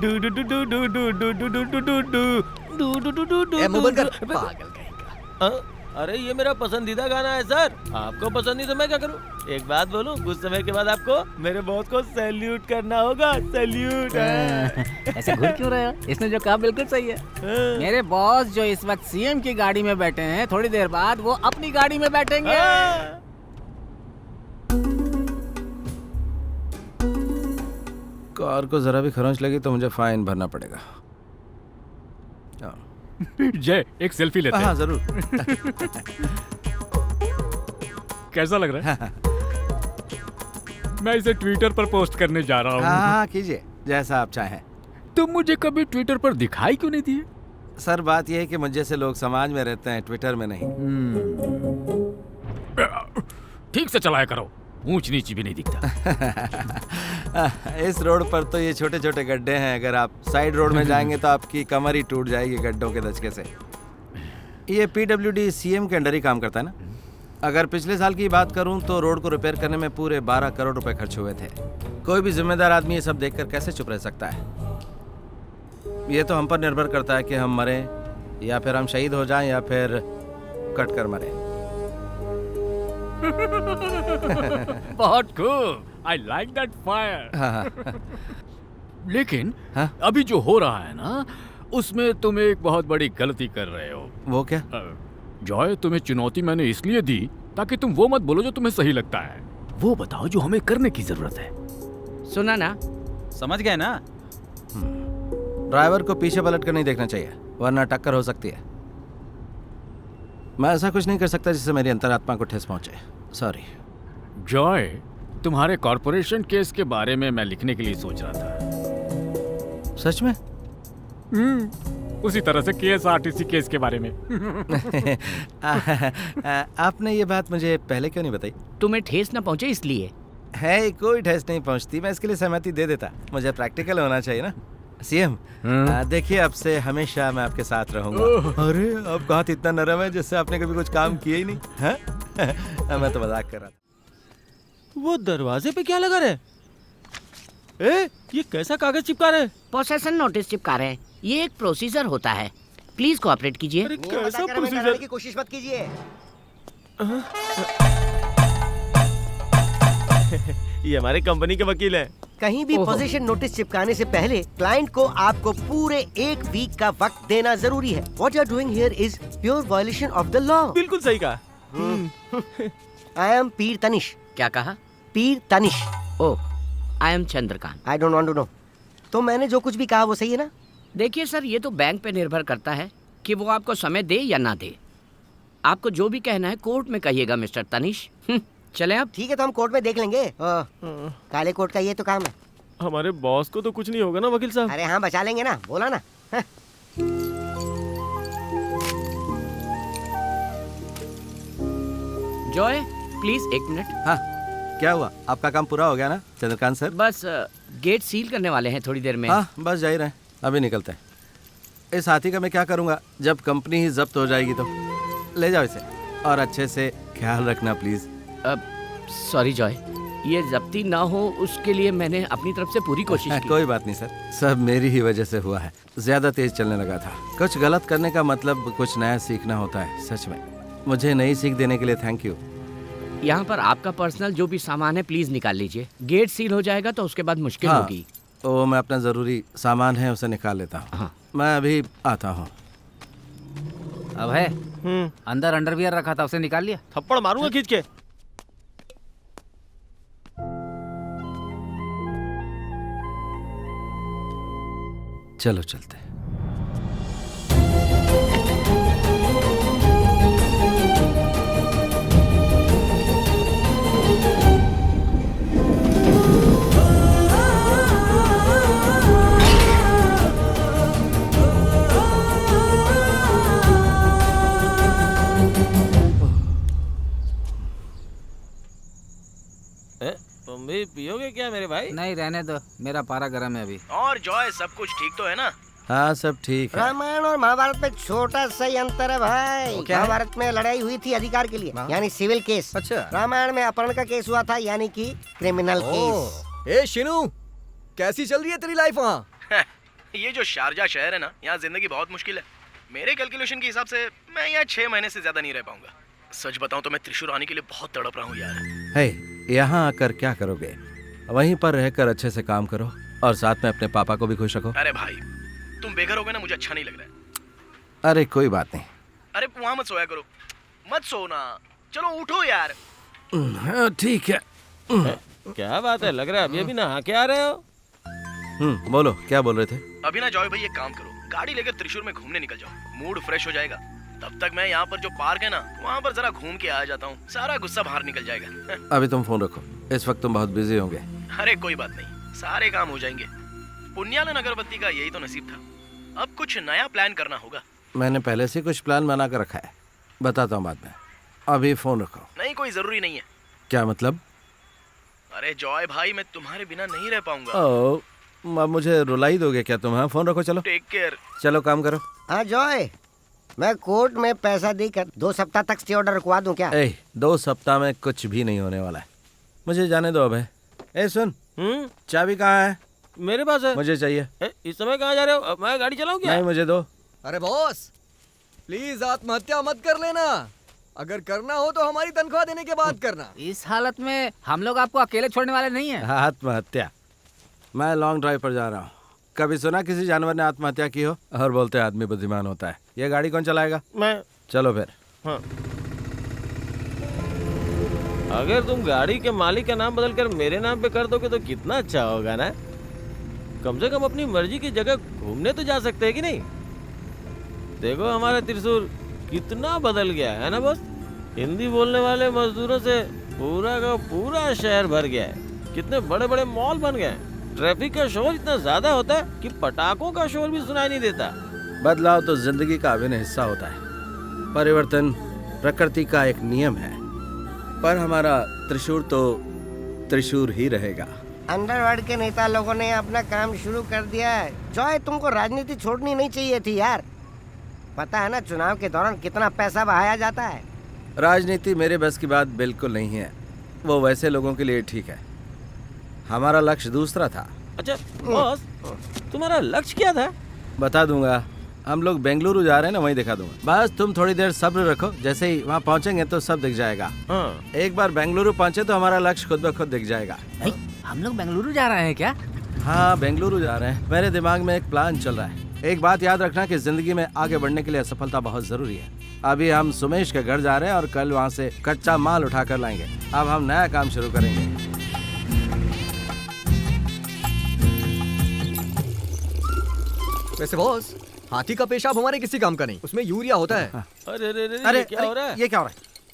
Do डू डू डू डू डू डू डू डू डू डू डू डू डू डू डू। ए, मुंह बंद कर, पागल कहीं का। अरे ये मेरा पसंदीदा गाना है सर, आपको पसंद नहीं तो मैं क्या करूं? एक बात बोलूं, कुछ समय के बाद आपको मेरे बॉस को सैल्यूट करना होगा। सैल्यूट। ऐसे घूर क्यों रहे हो? इसने जो कहा बिल्कुल सही है। मेरे बॉस जो इस वक्त सीएम की गाड़ी में बैठे हैं, थोड़ी देर बाद वो अपनी गाड़ी में बैठेंगे। कार को जरा भी खरोंच लगी तो मुझे फाइन भरना पड़ेगा। जय, एक सेल्फी लेते हैं। हाँ जरूर। कैसा लग रहा है? मैं इसे ट्विटर पर पोस्ट करने जा रहा हूँ। हाँ कीजिए, जैसा आप चाहें। तुम मुझे कभी ट्विटर पर दिखाई क्यों नहीं दिए? सर बात यह है कि मुझ जैसे लोग समाज में रहते हैं, ट्विटर में नहीं। ठीक से चलाया करो, ऊंच नीच भी नहीं दिखता। इस रोड पर तो ये छोटे छोटे गड्ढे हैं, अगर आप साइड रोड में जाएंगे तो आपकी कमर ही टूट जाएगी गड्ढों के धचके से। ये पीडब्ल्यूडी सीएम के अंडर ही काम करता है ना। अगर पिछले साल की बात करूं तो रोड को रिपेयर करने में पूरे 12 करोड़ रुपए खर्च हुए थे। कोई भी जिम्मेदार आदमी ये सब देखकर कैसे चुप रह सकता है? ये तो हम पर निर्भर करता है कि हम मरें या फिर हम शहीद हो जाएं या फिर कट कर मरें। बहुत खूब, आई लाइक दैट फायर। लेकिन अभी जो हो रहा है ना, उसमें तुम एक बहुत बड़ी गलती कर रहे हो। वो क्या? जॉय, तुम्हें चुनौती मैंने इसलिए दी ताकि तुम वो मत बोलो जो तुम्हें सही लगता है, वो बताओ जो हमें करने की जरूरत है। सुना ना? समझ गए ना? ड्राइवर को पीछे पलट कर नहीं देखना चाहिए, वरना टक्कर हो सकती है। मैं ऐसा कुछ नहीं कर सकता जिससे मेरी अंतरात्मा को ठेस पहुंचे। सॉरी। जॉय, तुम्हारे कॉर्पोरेशन केस के बारे में मैं लिखने के लिए सोच रहा था। सच में? उसी तरह से केएसआरटीसी केस के बारे में। आपने ये बात मुझे पहले क्यों नहीं बताई? तुम्हें ठेस ना पहुंचे इसलिए। है, कोई ठेस नहीं पहुंचती, मैं इसके लिए सहमति दे देता। मुझे प्रैक्टिकल होना चाहिए ना। सीएम देखिए, अब से हमेशा मैं आपके साथ रहूंगा। अरे आपका हाथ इतना नरम है जिससे आपने कभी कुछ काम किया ही नहीं है। मैं तो मजाक कर रहा था। वो दरवाजे पे क्या लगा रहे? ए, ये कैसा कागज चिपका रहे? पोसेशन नोटिस चिपका रहे हैं। ये एक प्रोसीजर होता है, प्लीज कोऑपरेट कीजिए। अरे कैसा प्रोसीजर? की कोशिश मत कीजिए। ये हमारे कंपनी के वकील हैं। कहीं भी पोजीशन नोटिस चिपकाने से पहले क्लाइंट को आपको पूरे 1 वीक का वक्त देना जरूरी है। What you are doing here is pure violation of the law. बिल्कुल सही कहा। I am पीर तनिष। क्या कहा? Pir Tanish. Oh, I am Chandrakant. I don't want to know. तो मैंने जो कुछ भी कहा वो सही है ना? देखिए सर, ये तो बैंक पे निर्भर करता है कि वो आपको समय दे या ना दे। आपको जो भी कहना है कोर्ट में कहिएगा मिस्टर तनिष। चले आप। ठीक है, तो हम कोर्ट में देख लेंगे। काले कोर्ट का ये तो काम है। हमारे बॉस को तो कुछ नहीं होगा ना वकील साहब? अरे हाँ, बचा लेंगे ना, बोला ना। Joy, please 1 minute. हाँ, क्या हुआ? आपका काम पूरा हो गया ना चंद्रकांत सर? बस गेट सील करने वाले हैं थोड़ी देर में। हाँ, बस जा ही रहे हैं, अभी निकलते हैं। इस हाथी का मैं क्या करूँगा जब कंपनी ही जब्त हो जाएगी? तो ले जाओ इसे और अच्छे से ख्याल रखना प्लीज। सॉरी जॉय, ये जब्ती ना हो उसके लिए मैंने अपनी तरफ से पूरी कोशिश की। कोई बात नहीं सर, सब मेरी ही वजह से हुआ है। ज्यादा तेज चलने लगा था। कुछ गलत करने का मतलब कुछ नया सीखना होता है। सच में मुझे नई सीख देने के लिए थैंक यू। यहाँ पर आपका पर्सनल जो भी सामान है प्लीज निकाल लीजिए। गेट सील हो जाएगा तो उसके बाद मुश्किल होगी। तो मैं अपना जरूरी सामान है उसे निकाल लेता हूँ। हाँ। मैं अभी आता हूँ। अब है अंदर अंडरवियर रखा था, उसे निकाल लिया? थप्पड़ मारूंगा खींच के। चलो चलते। तुम भी पियोगे क्या मेरे भाई? नहीं, रहने दो, मेरा पारा गर्म है अभी। और जॉय, सब कुछ ठीक तो है ना? हाँ, सब ठीक है। रामायण और महाभारत में छोटा सा ही अंतर है भाई। महाभारत में लड़ाई हुई थी अधिकार के लिए, यानी सिविल केस। अच्छा। रामायण में अपहरण का केस हुआ था, यानी कि क्रिमिनल केस। ए शिनू, कैसी चल रही है तेरी लाइफ वहाँ? ये जो शारजा शहर है ना, यहाँ जिंदगी बहुत मुश्किल है। मेरे कैलकुलेशन के हिसाब से मैं यहाँ 6 महीने से ज्यादा नहीं रह पाऊंगा। सच बताऊं तो मैं त्रिशूर आने के लिए बहुत तड़प रहा हूँ यार। हे, यहाँ आकर क्या करोगे? वहीं पर रहकर अच्छे से काम करो और साथ में अपने पापा को भी खुश रखो। अरे भाई, तुम बेघर हो गए ना, मुझे अच्छा नहीं लग रहा है। अरे कोई बात नहीं। अरे वहाँ मत सोया करो, मत सोना, चलो उठो यार। हाँ, ठीक है। क्या बात है, लग रहा है अभी अभी नहा के आ रहे हो। बोलो, क्या बोल रहे थे? अभी ना जॉय भाई एक काम करो, गाड़ी लेकर त्रिशूर में घूमने निकल जाओ, मूड फ्रेश हो जाएगा। तब तक मैं यहाँ पर जो पार्क है ना, वहाँ पर जरा घूम के आ जाता हूँ, सारा गुस्सा बाहर निकल जाएगा। अभी तुम फोन रखो, इस वक्त तुम बहुत बिजी होंगे। अरे कोई बात नहीं, सारे काम हो जाएंगे। पुण्यालन अगरबत्ती का यही तो नसीब था। अब कुछ नया प्लान करना होगा। मैंने पहले से कुछ प्लान बना कर रखा है, बताता हूँ बाद में। अभी फोन रखो। नहीं, कोई जरूरी नहीं है। क्या मतलब? अरे जॉय भाई, मैं तुम्हारे बिना नहीं रह पाऊंगा। ओ, अब मुझे रुला ही दोगे क्या तुम? हाँ, फोन रखो, चलो। Take care. चलो काम करो। हाँ जॉय, मैं कोर्ट में पैसा देकर 2 सप्ताह तक स्टे ऑर्डर रुकवा दूं क्या? 2 सप्ताह में कुछ भी नहीं होने वाला है, मुझे जाने दो। अब सुन, चाबी कहाँ है? मेरे पास है। मुझे चाहिए। इस समय कहाँ जा रहे हो? अब मैं गाड़ी चलाऊं क्या? नहीं, मुझे दो। अरे बॉस, प्लीज आत्महत्या मत कर लेना। अगर करना हो तो हमारी तनख्वाह देने के बाद करना। इस हालत में हम लोग आपको अकेले छोड़ने वाले नहीं हैं। आत्महत्या? मैं लॉन्ग ड्राइव पर जा रहा हूँ। कभी सुना किसी जानवर ने आत्महत्या की हो? और बोलते हैं आदमी बुद्धिमान होता है। ये गाड़ी कौन चलाएगा? मैं। चलो फिर। हाँ। अगर तुम गाड़ी के मालिक का नाम बदलकर मेरे नाम पे कर दोगे तो कितना अच्छा होगा ना। कम से कम अपनी मर्जी की जगह घूमने तो जा सकते हैं कि नहीं। देखो हमारा त्रिशूर कितना बदल गया है ना बॉस। हिंदी बोलने वाले मजदूरों से पूरा का पूरा शहर भर गया है। कितने बड़े बड़े मॉल बन गए हैं। ट्रैफिक का शोर इतना ज्यादा होता है कि पटाखों का शोर भी सुनाई नहीं देता। बदलाव तो जिंदगी का अभिन्न हिस्सा होता है। परिवर्तन प्रकृति का एक नियम है, पर हमारा त्रिशूर तो त्रिशूर ही रहेगा। अंडरवर्ल्ड के नेता लोगों ने अपना काम शुरू कर दिया है। जॉय, तुमको राजनीति छोड़नी नहीं चाहिए थी यार। पता है ना चुनाव के दौरान कितना पैसा बहाया जाता है। राजनीति मेरे बस की बात बिल्कुल नहीं है। वो वैसे लोगों के लिए ठीक है, हमारा लक्ष्य दूसरा था। अच्छा बॉस, तुम्हारा लक्ष्य क्या था? बता दूंगा। हम लोग बेंगलुरु जा रहे हैं ना, वहीं दिखा दूंगा। बस तुम थोड़ी देर सब्र रखो, जैसे ही वहाँ पहुँचेंगे तो सब दिख जाएगा। हाँ। एक बार बेंगलुरु पहुँचे तो हमारा लक्ष्य खुद ब खुद दिख जाएगा। हम लोग बेंगलुरु जा रहे हैं क्या? हाँ, बेंगलुरु जा रहे हैं। मेरे दिमाग में एक प्लान चल रहा है। एक बात याद रखना कि जिंदगी में आगे बढ़ने के लिए असफलता बहुत जरूरी है। अभी हम सुमेश के घर जा रहे हैं और कल वहाँ से कच्चा माल उठा कर लाएंगे। अब हम नया काम शुरू करेंगे। वैसे बॉस, हाथी का पेशाब हमारे किसी काम का नहीं, उसमें यूरिया होता है। अरे अरे अरे, अरे ये क्या हो रहा है? ये क्या हो रहा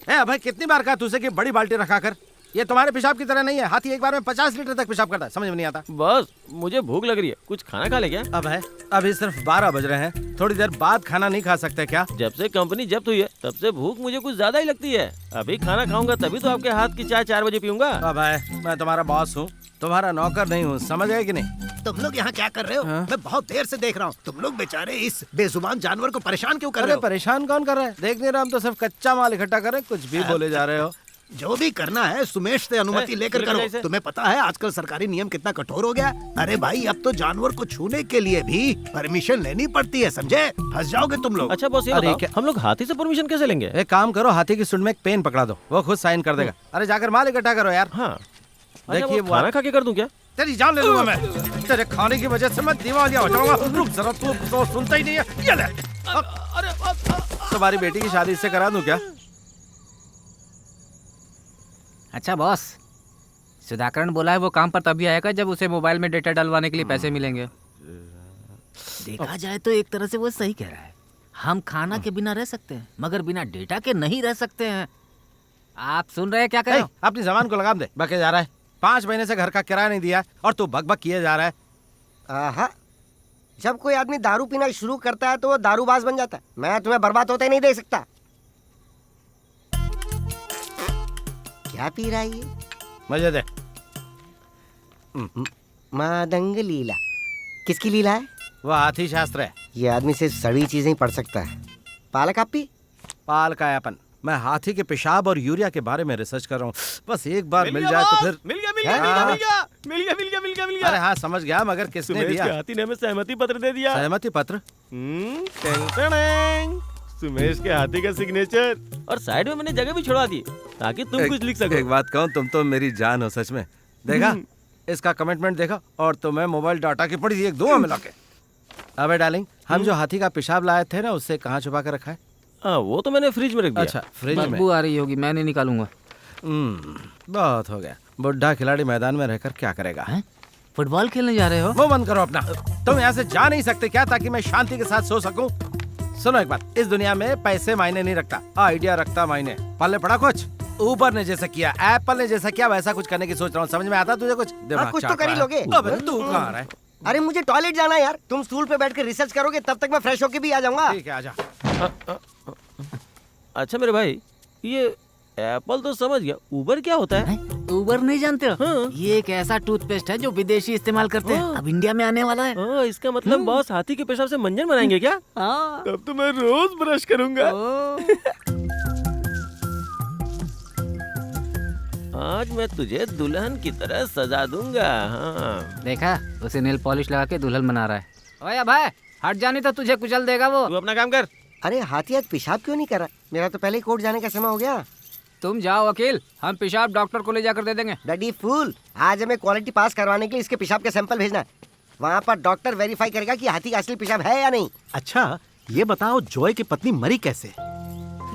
है? भाई कितनी बार कहा तुझसे कि बड़ी बाल्टी रखा कर। ये तुम्हारे पेशाब की तरह नहीं है। हाथी एक बार में 50 लीटर तक पेशाब करता है। समझ में नहीं आता। बस मुझे भूख लग रही है, कुछ खाना खा ले क्या? अब है, अभी सिर्फ 12 बज रहे हैं। थोड़ी देर बाद खाना नहीं खा सकते क्या? जब से कंपनी जब्त हुई है तब से भूख मुझे कुछ ज्यादा ही लगती है। अभी खाना खाऊंगा तभी तो आपके हाथ की चाय 4 बजे पीऊंगा। अब है, मैं तुम्हारा बॉस हूँ, तुम्हारा नौकर नहीं हूँ। समझ गए कि नहीं? तुम लोग यहाँ क्या कर रहे हो? मैं बहुत देर से देख रहा हूँ। तुम लोग बेचारे इस बेजुबान जानवर को परेशान क्यों कर रहे अरे हो? परेशान कौन कर रहा है? देख नहीं रहा, हम तो सिर्फ कच्चा माल इकट्ठा कर रहे हैं। कुछ भी बोले जा रहे हो। जो भी करना है सुमेश से अनुमति लेकर लेकर करो। कैसे? तुम्हें पता है आजकल सरकारी नियम कितना कठोर हो गया। अरे भाई, अब तो जानवर को छूने के लिए भी परमिशन लेनी पड़ती है, समझे? फंस जाओगे तुम लोग। अच्छा बॉस, ये अरे बताओ, क्या- हम लोग हाथी से परमिशन कैसे लेंगे? एक काम करो, हाथी की सुंड में एक पेन पकड़ा दो, वो खुद साइन कर देगा। अरे जाकर माल इकट्ठा करो यार। हाँ। देखिए, देखिए वो खाना खा के कर दूं क्या? तेरी जान ले लूंगा मैं। तेरे खाने की वजह से मैं दिवालिया हो जाऊंगा। रुक जरा, तू तो सुनता ही नहीं है। ये ले। तुम्हारी बेटी की शादी इससे करा दूं क्या? अच्छा बॉस, सुधाकरण बोला है वो काम पर तभी आएगा जब उसे मोबाइल में डेटा डलवाने के लिए पैसे मिलेंगे। देखा जाए तो एक तरह से वो सही कह रहा है। हम खाना के बिना रह सकते हैं मगर बिना डेटा के नहीं रह सकते हैं। आप सुन रहे हैं क्या कह रहे हो? अपनी जबान को लगाम दे। बके जा रहा है। 5 महीने से घर का किराया नहीं दिया और तू भग भग किए जा रहा है। आहा, जब कोई आदमी दारू पीना शुरू करता है तो वो दारूबाज बन जाता है। मैं तुम्हें बर्बाद होते नहीं देख सकता। क्या पी रहा है ये? मजे दे। मादंग लीला। किसकी लीला है? वो हाथी शास्त्र है। ये आदमी सिर्फ सड़ी चीजें ही पढ़ सकता है। पालक आप पी? पाल कायापन। मैं हाथी के पेशाब और यूरिया के बारे में रिसर्च कर रहा हूँ। बस एक बार मिल जाए तो फिर। मिल गया। मिल गया मिल गया मिल गया मिल अरे गया। हाँ समझ गया, मगर किसने सुमेश दिया? के हाथी ने हमें सहमति पत्र दे दिया। सहमति पत्र? Tang tang. सुमेश के हाथी का सिग्नेचर, और साइड में मैंने जगह भी छुड़वा दी ताकि तुम कुछ लिख सको। एक बात कहूँ, तुम तो मेरी जान हो सच में। देखा इसका कमिटमेंट देखा, और तुम्हें मोबाइल डाटा की पड़ी थी एक दो मिला के। अबे डार्लिंग, हम जो हाथी का पेशाब लाए थे ना, उससे कहाँ छुपा कर रखा है? हाँ वो तो मैंने फ्रिज में रख दिया। अच्छा फ्रिज में। बदबू आ रही होगी, मैं नहीं निकालूंगा। बहुत हो गया। बुढ़ा खिलाड़ी मैदान में रहकर क्या करेगा? हैं? फुटबॉल खेलने जा रहे हो? वो बंद करो अपना। तुम यहाँ से जा नहीं सकते क्या, ताकि मैं शांति के साथ सो सकूं? सुनो एक बात, इस दुनिया में पैसे मायने नहीं रखता, आइडिया रखता मायने। पल्ले पड़ा कुछ? ऊपर ने जैसा किया, एप्पल ने जैसा किया, वैसा कुछ करने की सोच रहा हूँ। समझ में आता तुझे कुछ? दिमाग कुछ तो चाट कर ही रहा है। लोगे। अबे तू कहाँ रहा है? अरे मुझे टॉयलेट जाना है यार। तुम स्टूल पे बैठ के रिसर्च करोगे, तब तक मैं फ्रेश होके भी आ जाऊंगा। ठीक है आजा। अच्छा मेरे भाई, ये एप्पल तो समझ गया, उबर क्या होता है? उबर नहीं जानते हो? हाँ। ये एक ऐसा टूथपेस्ट है जो विदेशी इस्तेमाल करते हैं, अब इंडिया में आने वाला है। हाँ, इसका मतलब बॉस हाथी के पेशाब से मंजन बनाएंगे क्या? हाँ। तब तो मैं रोज ब्रश करूंगा। आज मैं तुझे दुल्हन की तरह सजा दूंगा। हाँ। देखा, उसे नेल पॉलिश लगा के दुल्हन बना रहा है। ओए भाई, हट जानी तो तुझे कुचल देगा वो। तू अपना काम कर। अरे हाथी आज पेशाब क्यों नहीं कर रहा? मेरा तो पहले ही कोर्ट जाने का समय हो गया। तुम जाओ वकील, हम पेशाब डॉक्टर को ले जाकर दे देंगे। डडी फूल, आज हमें क्वालिटी पास करवाने के लिए इसके पेशाब के सैंपल भेजना है। वहाँ पर डॉक्टर वेरीफाई करेगा कि हाथी का असली पेशाब है या नहीं। अच्छा ये बताओ, जॉय की पत्नी मरी कैसे?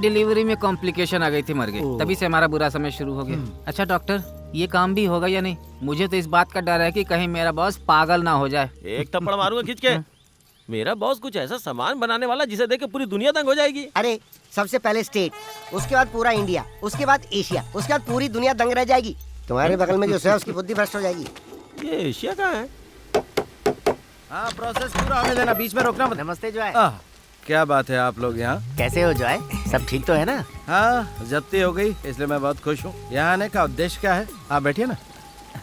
डिलीवरी में कॉम्प्लिकेशन आ गई थी, मर गई। तभी से हमारा बुरा समय शुरू हो गया। अच्छा डॉक्टर, ये काम भी होगा या नहीं? मुझे तो इस बात का डर है कि कहीं मेरा बॉस पागल ना हो जाए। एक थप्पड़ मारूंगा खींच के। मेरा बॉस कुछ ऐसा सामान बनाने वाला जिसे देख के पूरी दुनिया दंग हो जाएगी। अरे सबसे पहले स्टेट, उसके बाद पूरा इंडिया, उसके बाद एशिया, उसके बाद पूरी दुनिया दंग रह जाएगी। तुम्हारे बगल में जो है उसकी बुद्धि भ्रष्ट हो जाएगी। ये एशिया कहाँ है? हाँ प्रोसेस पूरा होने देना, बीच में रोकना मत। नमस्ते जॉय। क्या बात है, आप लोग यहाँ? कैसे हो जॉय? सब ठीक तो है ना? हाँ जब्ती हो गई, इसलिए मैं बहुत खुश हूँ। यहाँ आने का उद्देश्य क्या है, आप बैठिए ना।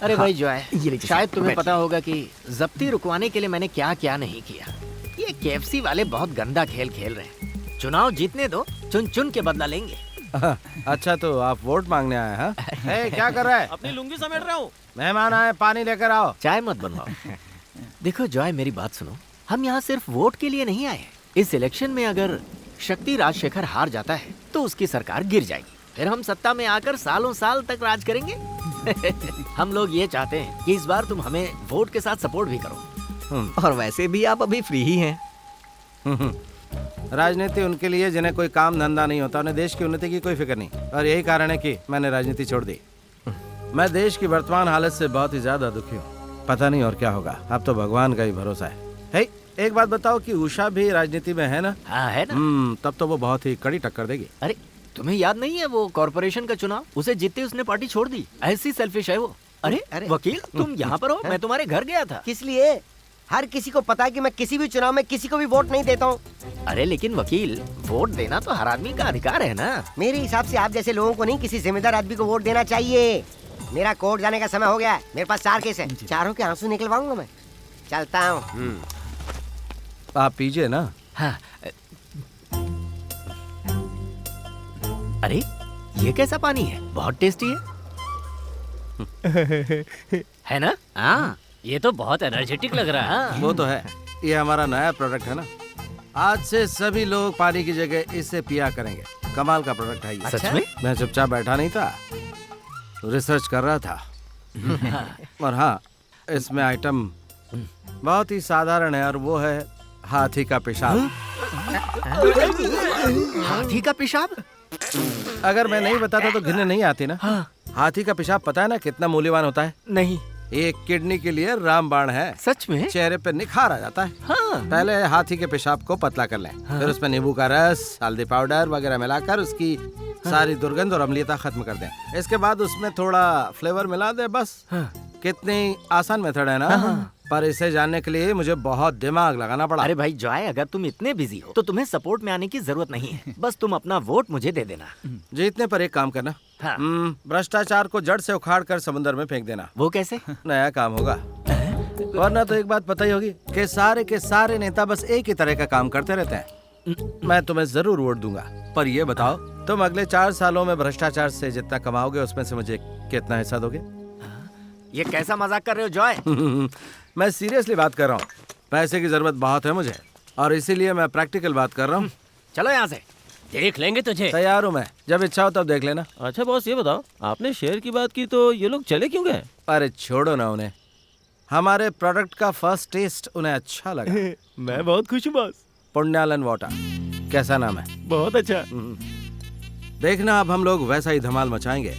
अरे भाई जॉय, शायद तुम्हें पता होगा कि जब्ती रुकवाने के लिए मैंने क्या क्या नहीं किया। ये केएफसी वाले बहुत गंदा खेल खेल रहे हैं। चुनाव जीतने दो, चुन चुन के बदला लेंगे। अच्छा तो आप वोट मांगने आए हैं? हे, क्या कर रहा है? अपनी लुंगी समेट रहा हूँ। मेहमान आए, पानी लेकर आओ। चाय मत बनवाओ। देखो जॉय, मेरी बात सुनो, हम यहाँ सिर्फ वोट के लिए नहीं आए हैं। इस इलेक्शन में अगर शक्ति राजशेखर हार जाता है तो उसकी सरकार गिर जाएगी, फिर हम सत्ता में आकर सालों साल तक राज करेंगे। हम लोग ये चाहते हैं कि इस बार तुम हमें वोट के साथ सपोर्ट भी करो। और वैसे भी आप अभी फ्री ही हैं। राजनीति उनके लिए जिन्हें कोई काम धंधा नहीं होता, उन्हें देश की उन्नति की कोई फिक्र नहीं, और यही कारण है कि मैंने राजनीति छोड़ दी। मैं देश की वर्तमान हालत से बहुत ही ज्यादा दुखी हूँ। पता नहीं और क्या होगा, अब तो भगवान का ही भरोसा है। हे, एक बात बताओ कि उषा भी राजनीति में है ना? हाँ है ना। तब तो वो बहुत ही कड़ी टक्कर देगी। अरे तुम्हें याद नहीं है वो कॉर्पोरेशन का चुनाव, उसे जीतते उसने पार्टी छोड़ दी। ऐसी सेल्फिश है वो। अरे वकील, तुम यहाँ पर हो? मैं तुम्हारे घर गया था। किस लिए? हर किसी को पता है कि मैं किसी भी चुनाव में किसी को भी वोट नहीं देता हूँ। अरे लेकिन वकील, वोट देना तो हर आदमी का अधिकार है ना। मेरे हिसाब से आप जैसे लोगों को नहीं, किसी जिम्मेदार आदमी को वोट देना चाहिए। मेरा कोर्ट जाने का समय हो गया है। मेरे पास 4 केस है, चारों के आंसू निकलवाऊंगा मैं। चलता हूँ। आप पीजिए ना। हाँ। अरे ये कैसा पानी है? बहुत टेस्टी है ना? हाँ, ये तो बहुत एनर्जेटिक लग रहा है। वो तो है, ये हमारा नया प्रोडक्ट है ना। आज से सभी लोग पानी की जगह इससे पिया करेंगे। कमाल का प्रोडक्ट है ये। सच में? मैं चुपचाप बैठा नहीं था, रिसर्च कर रहा था। और हाँ, इसमें आइटम बहुत ही साधारण है, और वो है हाथी का पेशाब। हाथी का पेशाब? अगर मैं नहीं बताता तो घिरने नहीं आती ना। हाथी का पेशाब पता है ना कितना मूल्यवान होता है? नहीं। एक किडनी के लिए रामबाण है। सच में? चेहरे पे निखार आ जाता है। हाँ। पहले हाथी के पेशाब को पतला कर लें, फिर उसमें नींबू का रस, हल्दी पाउडर वगैरह मिलाकर उसकी सारी दुर्गंध और अम्लीयता खत्म कर दें। इसके बाद उसमें थोड़ा फ्लेवर मिला दे, बस। कितनी आसान मेथड है ना। पर इसे जानने के लिए मुझे बहुत दिमाग लगाना पड़ा। अरे भाई जॉय, अगर तुम इतने बिजी हो तो तुम्हें सपोर्ट में आने की जरूरत नहीं है। बस तुम अपना वोट मुझे दे देना। जीतने पर एक काम करना, हाँ। भ्रष्टाचार को जड़ से उखाड़ कर समुद्र में फेंक देना। वो कैसे? नया काम होगा। वरना तो एक बात पता ही होगी कि सारे के सारे नेता बस एक ही तरह का काम करते रहते हैं। मैं तुम्हें जरूर वोट दूंगा, पर ये बताओ तुम अगले 4 सालों में भ्रष्टाचार से जितना कमाओगे उसमें से मुझे कितना हिस्सा दोगे? ये कैसा मजाक कर रहे हो जॉय? मैं सीरियसली बात कर रहा हूँ। पैसे की जरूरत बहुत है मुझे और इसीलिए मैं प्रैक्टिकल बात कर रहा हूँ। चलो यहाँ से, देख लेंगे तुझे। तैयार हूँ मैं, जब इच्छा हो तब देख लेना। अच्छा बॉस ये बताओ, आपने शेयर की बात की तो ये लोग चले क्यों गए? अरे छोड़ो ना उन्हें, हमारे प्रोडक्ट का फर्स्ट टेस्ट उन्हें अच्छा लगा। मैं बहुत खुश हूँ बॉस। पुण्यालन वाटर, कैसा नाम है? बहुत अच्छा। देखना अब हम लोग वैसा ही धमाल मचाएंगे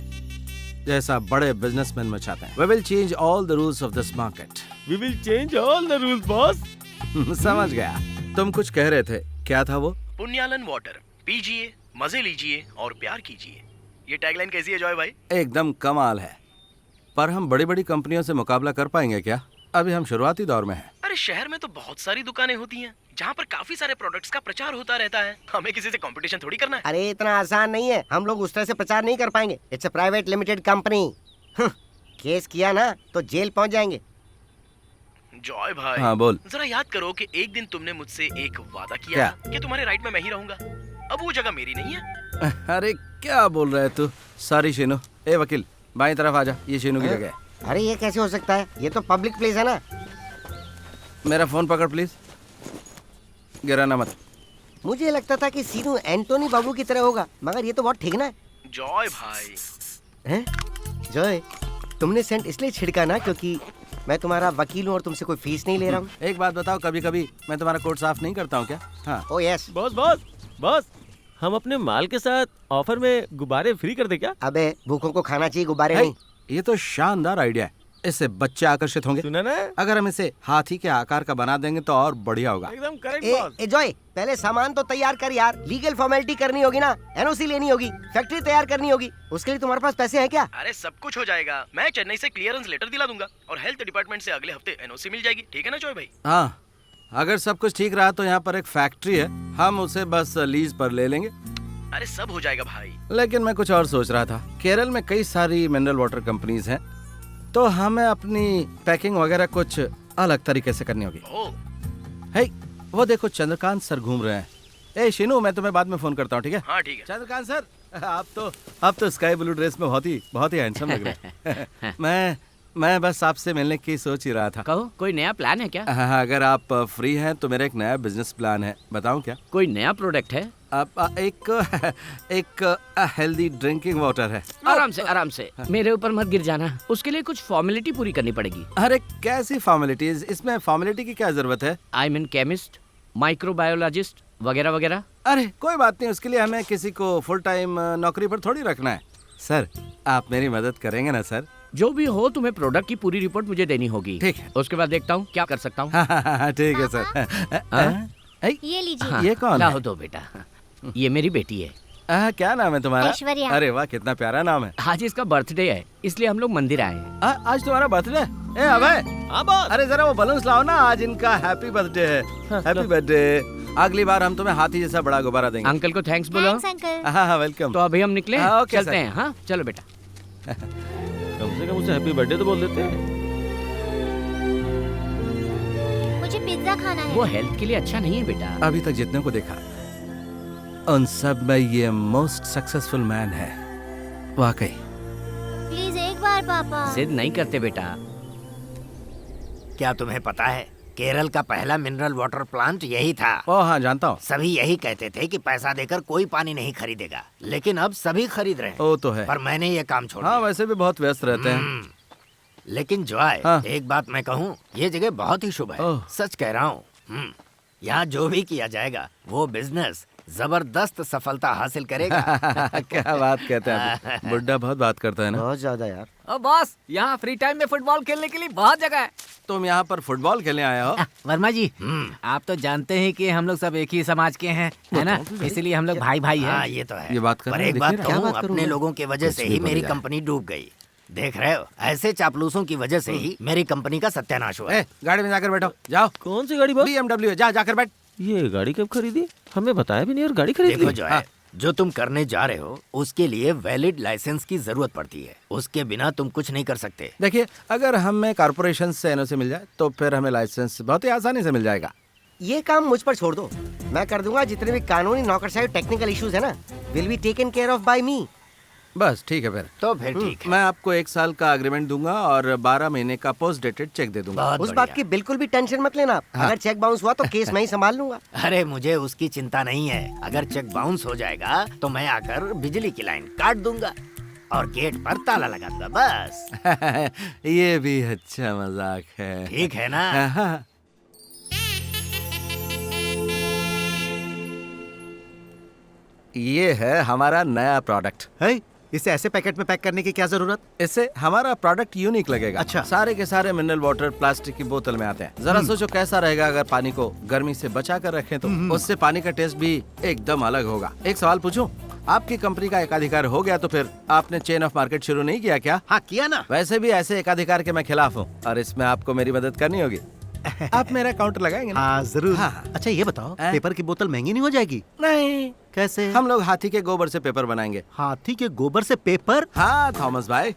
जैसा बड़े बिजनेसमैन मचाते हैं। We will change all the rules of this market. We will change all the rules, boss. समझ गया। तुम कुछ कह रहे थे, क्या था वो? पुण्यालन वाटर, पीजिए, मजे लीजिए और प्यार कीजिए। ये टैगलाइन कैसी है जॉय भाई? एकदम कमाल है। पर हम बड़ी बड़ी कंपनियों से मुकाबला कर पाएंगे क्या? अभी हम शुरुआती दौर में हैं। अरे शहर में तो बहुत सारी दुकानें होती हैं जहाँ पर काफी सारे प्रोडक्ट्स का प्रचार होता रहता है। हमें किसी से कंपटीशन थोड़ी करना है। अरे इतना आसान नहीं है, हम लोग उस तरह से प्रचार नहीं कर पाएंगे। It's a private limited company. Case किया ना तो जेल पहुंच जाएंगे। जॉय भाई, हाँ बोल। जरा याद करो कि एक दिन तुमने मुझसे एक वादा किया क्या? था कि तुम्हारे राइट में मैं ही रहूंगा। अब वो जगह मेरी नहीं है। अरे क्या बोल रहे तू? सॉरी शीनू। ए वकील, बाई तरफ आ जा, ये शीनू की जगह है। अरे ये कैसे हो सकता है? ये तो पब्लिक प्लेस है ना। मेरा फोन पकड़ प्लीज, गिराना मत। मुझे लगता था कि सीनू एंटोनी बाबू की तरह होगा, मगर ये तो बहुत ठीक ना है। जॉय भाई, हैं? जॉय, तुमने सेंट इसलिए छिड़का ना क्योंकि मैं तुम्हारा वकील हूँ और तुमसे कोई फीस नहीं ले रहा हूँ। एक बात बताओ, कभी कभी मैं तुम्हारा कोट साफ नहीं करता हूँ क्या? हाँ। ओ यस। बॉस बॉस बॉस, हम अपने माल के साथ ऑफर में गुब्बारे फ्री कर दे क्या? अबे भूखों को खाना चाहिए, गुब्बारे है, नहीं। ये तो शानदार आइडिया है, इससे बच्चे आकर्षित होंगे। सुना ना? अगर हम इसे हाथी के आकार का बना देंगे तो और बढ़िया होगा। एकदम correct A, boss. A joy, पहले सामान तो तैयार कर यार। लीगल फॉर्मेलिटी करनी होगी ना, एनओसी लेनी होगी, फैक्ट्री तैयार करनी होगी। उसके लिए तुम्हारे पास पैसे हैं क्या? अरे सब कुछ हो जाएगा। मैं चेन्नई से क्लियरेंस लेटर दिला दूंगा और हेल्थ डिपार्टमेंट से अगले हफ्ते एनओसी मिल जाएगी। ठीक है ना जॉय भाई? हाँ, अगर सब कुछ ठीक रहा तो यहाँ पर एक फैक्ट्री है, हम उसे बस लीज पर ले लेंगे। अरे सब हो जाएगा भाई। लेकिन मैं कुछ और सोच रहा था। केरल में कई सारी मिनरल वाटर कंपनीज हैं, तो हमें अपनी पैकिंग वगैरह कुछ अलग तरीके से करनी होगी। ओह, है, वो देखो चंद्रकांत सर घूम रहे हैं। ए शीनू, मैं तुम्हें बाद में फोन करता हूँ, ठीक है? हाँ ठीक है। चंद्रकांत सर, आप तो स्काई ब्लू ड्रेस में बहुत ही हैंडसम लग रहे हैं। मैं बस आपसे मिलने की सोच ही रहा था। कहो, कोई नया प्लान है क्या? हाँ, अगर आप फ्री हैं तो मेरा एक नया बिजनेस प्लान है, बताऊं क्या? कोई नया प्रोडक्ट है? एक हेल्दी ड्रिंकिंग वाटर है। आराम से मेरे ऊपर मत गिर जाना। उसके लिए कुछ फॉर्मेलिटी पूरी करनी पड़ेगी। अरे कैसी फॉर्मेलिटीज? इसमें फॉर्मेलिटी की क्या जरूरत है? आई मीन केमिस्ट, माइक्रोबायोलॉजिस्ट वगैरह वगैरह। अरे कोई बात नहीं, उसके लिए हमें किसी को फुल टाइम नौकरी पर थोड़ी रखना है। सर, आप मेरी मदद करेंगे ना सर? जो भी हो, तुम्हें प्रोडक्ट की पूरी रिपोर्ट मुझे देनी होगी। ठीक है। उसके बाद देखता हूँ क्या कर सकता हूँ। ठीक है सर। ये लीजिए। ये कौन है? लाओ दो बेटा, ये मेरी बेटी है। क्या नाम है तुम्हारा? ऐश्वर्या। अरे वाह, कितना प्यारा नाम है। आज इसका बर्थडे है, इसलिए हम लोग मंदिर आए हैं। आज तुम्हारा बर्थडे? ए अभय, हाँ बॉस। अरे जरा वो बलून्स लाओ ना, आज इनका हैप्पी बर्थडे है। Happy birthday. अगली बार हम तुम्हें हाथी जैसा बड़ा गुब्बारा देंगे। अंकल को थैंक्स बोलो। Thanks uncle. हाँ, वेलकम। तो अभी हम निकले, हाँ, ओके, चलते सर। हैं। हाँ चलो बेटा। कम से कम उसे हैप्पी बर्थडे तो बोल देते हैं। मुझे पिज्जा खाना है। वो हेल्थ के लिए अच्छा नहीं है बेटा। अभी तक जितने को देखा उन सब में ये मोस्ट सक्सेसफुल मैन है, वाकई। प्लीज एक बार पापा। जिद नहीं करते बेटा। क्या तुम्हें पता है, केरल का पहला मिनरल वाटर प्लांट यही था। ओह हाँ, जानता हूँ। सभी यही कहते थे कि पैसा देकर कोई पानी नहीं खरीदेगा, लेकिन अब सभी खरीद रहे हैं। वो तो है। पर मैंने ये काम छोड़ हाँ, दिया। वैसे भी बहुत व्यस्त रहते हैं। लेकिन जॉय, हाँ। एक बात मैं कहूँ, ये जगह बहुत ही शुभ है। ओह। सच कह रहा हूँ। यहाँ जो भी किया जाएगा वो बिजनेस जबरदस्त सफलता हासिल करेगा। क्या बात कहते हैं आप? बुड्ढा बहुत बात करता है ना। बहुत ज्यादा यार। ओ बॉस, यहाँ फ्री टाइम में फुटबॉल खेलने के लिए बहुत जगह है। तुम यहाँ पर फुटबॉल खेलने आए हो? वर्मा जी, आप तो जानते हैं कि हम लोग सब एक ही समाज के हैं, है ना? इसीलिए हम लोग भाई भाई हाँ हैं। ये तो है। ये बात कर पर रहे हो, एक दिख बात नहीं रहा। क्या कहूँ, बात करूँ अपने मैं? लोगों की वजह से कुछ ही भी मेरी बोल जाए। कंपनी डूब गई। देख रहे हो, ऐसे चापलूसों की वजह से ही मेरी कंपनी का सत्यानाश हुआ। गाड़ी में जाकर बैठो, जाओ। कौन सी गाड़ी बॉस? BMW है, जाकर बैठ। ये गाड़ी कब खरीदी? हमें बताया भी नहीं और गाड़ी खरीद देखो ली। जो है, जो तुम करने जा रहे हो उसके लिए वैलिड लाइसेंस की जरूरत पड़ती है। उसके बिना तुम कुछ नहीं कर सकते। देखिए, अगर हमें कारपोरेशन से एनओसी मिल जाए तो फिर हमें लाइसेंस बहुत ही आसानी से मिल जाएगा। ये काम मुझ पर छोड़ दो, मैं कर दूंगा। जितने भी कानूनी नौकरशाही टेक्निकल इश्यूज है ना, will be taken care of by me. बस ठीक है फिर। तो फिर ठीक है। मैं आपको 1 साल का एग्रीमेंट दूंगा और 12 महीने का पोस्ट डेटेड चेक दे दूंगा। बहुत उस बढ़िया। बात की बिल्कुल भी टेंशन मत लेना। अगर चेक बाउंस हुआ तो केस मैं ही संभाल लूंगा। अरे मुझे उसकी चिंता नहीं है। अगर चेक बाउंस हो जाएगा तो मैं आकर बिजली की लाइन काट दूंगा और गेट पर ताला लगा दूंगा, बस। ये भी अच्छा मजाक है। ठीक है ना? हाँ। ये है हमारा नया प्रोडक्ट है? इसे ऐसे पैकेट में पैक करने की क्या जरूरत? इससे हमारा प्रोडक्ट यूनिक लगेगा। अच्छा। सारे के सारे मिनरल वाटर प्लास्टिक की बोतल में आते हैं। जरा सोचो कैसा रहेगा अगर पानी को गर्मी से बचा कर रखें तो उससे पानी का टेस्ट भी एकदम अलग होगा। एक सवाल पूछूं? आपकी कंपनी का एकाधिकार हो गया तो फिर आपने चेन ऑफ मार्केट शुरू नहीं किया क्या? हाँ किया ना। वैसे भी ऐसे एकाधिकार के मैं खिलाफ हूँ और इसमें आपको मेरी मदद करनी होगी। आप मेरा काउंटर लगाएंगे ना? हाँ जरूर। हाँ। अच्छा ये बताओ, पेपर की बोतल महंगी नहीं हो जाएगी? नहीं। कैसे? हम लोग हाथी के गोबर से पेपर बनाएंगे। हाथी के गोबर से पेपर? हाँ थॉमस भाई,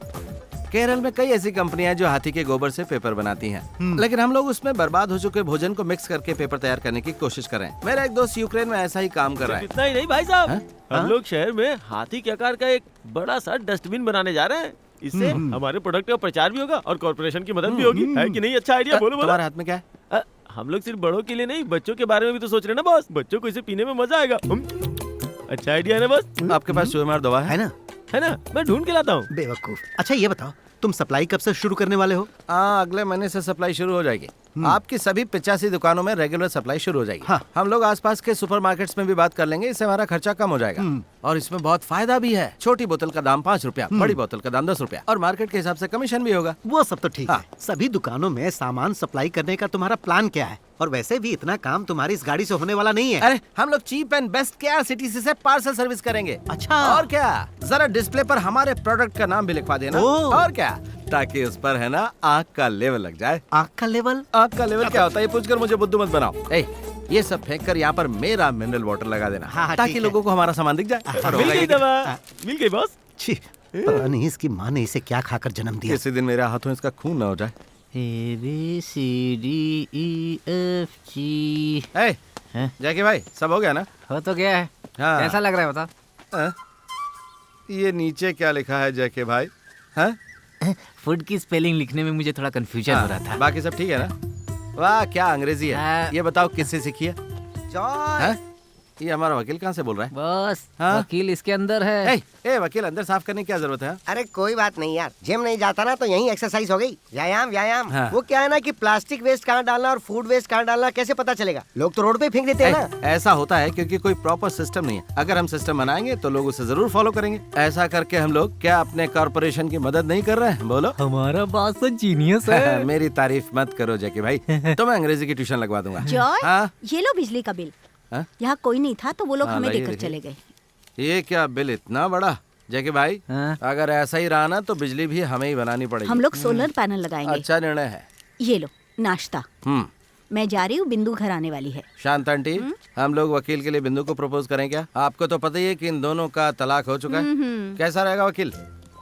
केरल में कई ऐसी कंपनियां जो हाथी के गोबर से पेपर बनाती हैं, लेकिन हम लोग उसमें बर्बाद हो चुके भोजन को मिक्स करके पेपर तैयार करने की कोशिश कर रहे हैं। मेरा एक दोस्त यूक्रेन में ऐसा ही काम कर रहा है। इतना ही नहीं भाई साहब, हाँ? हम लोग शहर में हाथी के आकार का एक बड़ा सा डस्टबिन बनाने जा रहे हैं। इससे हमारे प्रोडक्ट का प्रचार भी होगा और कॉर्पोरेशन की मदद भी होगी। है कि नहीं? अच्छा आइडिया। बोलो बोलो। तुम्हारे हाथ में क्या है? हम लोग सिर्फ बड़ों के लिए नहीं, बच्चों के बारे में भी तो सोच रहे हैं ना बॉस। बच्चों को इसे पीने में मजा आएगा। अच्छा आइडिया है ना बॉस? आपके पास चूहेमार दवा है ना? है ना? मैं ढूंढ के लाता हूँ। बेवकूफ। अच्छा ये बताओ, तुम सप्लाई कब से शुरू करने वाले हो? हाँ अगले महीने से सप्लाई शुरू हो जाएगी। आपकी सभी 85 दुकानों में रेगुलर सप्लाई शुरू हो जाएगी। हाँ। हम लोग आसपास के सुपरमार्केट्स में भी बात कर लेंगे, इससे हमारा खर्चा कम हो जाएगा और इसमें बहुत फायदा भी है। छोटी बोतल का दाम 5 रुपया, बड़ी बोतल का दाम 10 रुपया और मार्केट के हिसाब से कमीशन भी होगा। वो सब तो ठीक है। सभी दुकानों में सामान सप्लाई करने का तुम्हारा प्लान क्या है? और वैसे भी इतना काम तुम्हारी इस गाड़ी से होने वाला नहीं है। अरे हम लोग चीप एंड बेस्ट KRCTC से पार्सल सर्विस करेंगे। अच्छा। और क्या, जरा डिस्प्ले पर हमारे प्रोडक्ट का नाम भी लिखवा देना। और क्या, ताकि उस पर है ना आँख का लेवल लग जाए। आँख का लेवल? आँख का लेवल क्या होता है ये पूछकर मुझे बुद्धू मत बनाओ। ये सब फेंक कर यहाँ पर मेरा मिनरल वाटर लगा देना। हाँ, ताकि ठीक लोगों को हमारा सामान दिख जाए। मिल गई दवा। मिल गई बॉस। छी, पता नहीं इसकी माँ ने इसे क्या खाकर जन्म दिया। किसी दिन मेरे हाथों इसका खून न हो जाए। ABCDEFG। जैकी भाई सब हो गया ना? हो तो गया है। हाँ। कैसा लग रहा है बता? ये नीचे क्या लिखा है जैकी भाई? हाँ? फूड की स्पेलिंग लिखने में मुझे थोड़ा कंफ्यूजन हो रहा था। बाकी सब ठीक है ना? वाह क्या अंग्रेजी है। ये बताओ किससे सीखी है? जॉय, ये हमारा वकील कहाँ से बोल रहा है? बस हाँ? वकील इसके अंदर है। वकील अंदर साफ करने की क्या जरूरत है? अरे कोई बात नहीं यार, जिम नहीं जाता ना तो यही एक्सरसाइज हो गई। व्यायाम व्यायाम। हाँ। वो क्या है ना कि प्लास्टिक वेस्ट कहाँ डालना और फूड वेस्ट कहाँ डालना कैसे पता चलेगा? लोग तो रोड पे फेंक देते हैं ना। ऐसा होता है क्योंकि कोई प्रॉपर सिस्टम नहीं है। अगर हम सिस्टम बनाएंगे तो लोग उसे जरूर फॉलो करेंगे। ऐसा करके हम लोग क्या अपने कॉर्पोरेशन की मदद नहीं कर रहे हैं? बोलो। हमारा बॉस तो जीनियस है। मेरी तारीफ मत करो जैकी भाई, तो मैं अंग्रेजी की ट्यूशन लगवा दूंगा। जॉय, हाँ? ये लो बिजली का बिल। हाँ? यहाँ कोई नहीं था तो वो लोग हाँ, हमें लाइए, देकर देखिए। चले गए। ये क्या बिल इतना बड़ा? जैकी भाई अगर ऐसा ही रहा ना तो बिजली भी हमें ही बनानी पड़ेगी। हम लोग सोलर पैनल लगाएंगे। अच्छा निर्णय है। ये लो नाश्ता। मैं जा रही हूँ, बिंदु घर आने वाली है। शांत आंटी, हम लोग वकील के लिए बिंदु को प्रपोज करें क्या? आपको तो पता ही है कि इन दोनों का तलाक हो चुका है। कैसा रहेगा वकील?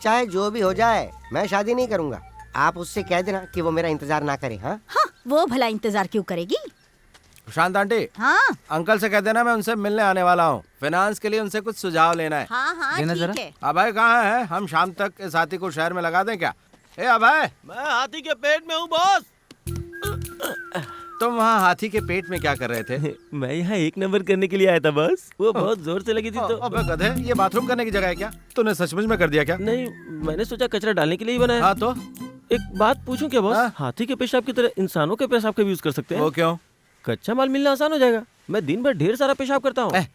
चाहे जो भी हो जाए मैं शादी नहीं करूंगा। आप उससे कह देना कि वो मेरा इंतजार ना करे। हाँ वो भला इंतजार क्यों करेगी? शांत आंटी, हाँ अंकल से कह देना मैं उनसे मिलने आने वाला हूँ। फाइनेंस के लिए उनसे कुछ सुझाव लेना है। हाँ हाँ ठीक है। अभय कहाँ है? हम शाम तक इस हाथी को शहर में लगा दें क्या? ए अभय, मैं हाथी के पेट में हूँ बॉस। तुम वहाँ हाथी के पेट में क्या कर रहे थे? मैं यहाँ 1 नंबर करने के लिए आया था बॉस। वो बहुत जोर से लगी थी तो। अबे गधे, ये बाथरूम करने की जगह है क्या? तूने सचमुच में कर दिया क्या? नहीं, मैंने सोचा कचरा डालने के लिए ही बनाया। हाँ तो एक बात पूछूं क्या बॉस? हाथी के पेशाब की तरह इंसानों के पेशाब का भी यूज कर सकते हैं? वो क्यों? कच्चा माल मिलना आसान हो जाएगा। मैं दिन भर ढेर सारा पेशाब करता हूँ।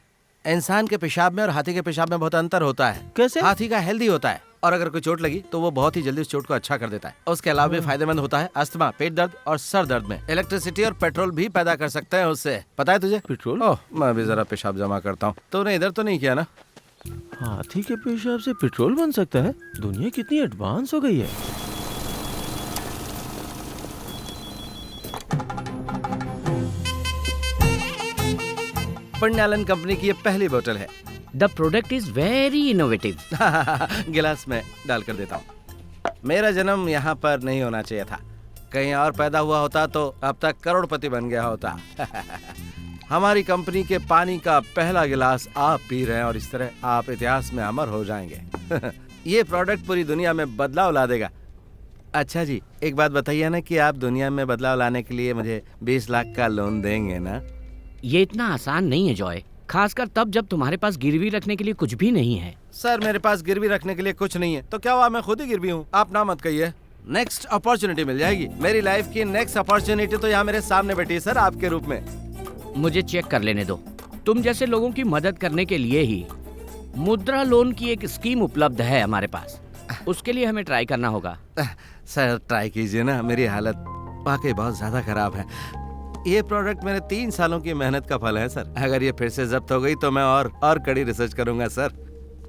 इंसान के पेशाब में और हाथी के पेशाब में बहुत अंतर होता है। कैसे? हाथी का हेल्दी होता है और अगर कोई चोट लगी तो वो बहुत ही जल्दी उस चोट को अच्छा कर देता है। उसके अलावा भी फायदेमंद होता है अस्थमा, पेट दर्द और सर दर्द में। इलेक्ट्रिसिटी और पेट्रोल भी पैदा कर सकते हैं उससे। पता है तुझे? पेट्रोल? ओह, मैं भी जरा पेशाब जमा करता हूँ। तूने इधर तो नहीं किया ना? हाथी के पेशाब से पेट्रोल बन सकता है? दुनिया कितनी एडवांस हो गई है। पंडालन कंपनी की ये पहली बोतल है। The product is very innovative. गिलास में डाल कर देता हूँ। मेरा जन्म यहाँ पर नहीं होना चाहिए था। कहीं और पैदा हुआ होता तो अब तक करोड़पति बन गया होता। हमारी कंपनी के पानी का पहला गिलास आप पी रहे हैं और इस तरह आप इतिहास में अमर हो जाएंगे। ये प्रोडक्ट पूरी दुनिया में बदलाव ला देगा। अच्छा जी, एक बात बताइए ना कि आप दुनिया में बदलाव लाने के लिए मुझे 20 लाख का लोन देंगे ना? ये इतना आसान नहीं है जॉय, खासकर तब जब तुम्हारे पास गिरवी रखने के लिए कुछ भी नहीं है। सर मेरे पास गिरवी रखने के लिए कुछ नहीं है तो क्या हुआ, मैं खुद ही गिरवी हूँ। आप ना मत कहिए, नेक्स्ट अपॉर्चुनिटी मिल जाएगी। मेरी लाइफ की नेक्स्ट अपॉर्चुनिटी तो यहाँ मेरे सामने बैठी है सर, आपके रूप में। मुझे चेक कर लेने दो। तुम जैसे लोगों की मदद करने के लिए ही मुद्रा लोन की एक स्कीम उपलब्ध है हमारे पास, उसके लिए हमें ट्राई करना होगा। सर ट्राई कीजिए ना, मेरी हालत वाकई बहुत ज्यादा खराब है। ये प्रोडक्ट मेरे 3 सालों की मेहनत का फल है सर। अगर ये फिर से जब्त हो गई तो मैं और कड़ी रिसर्च करूंगा सर।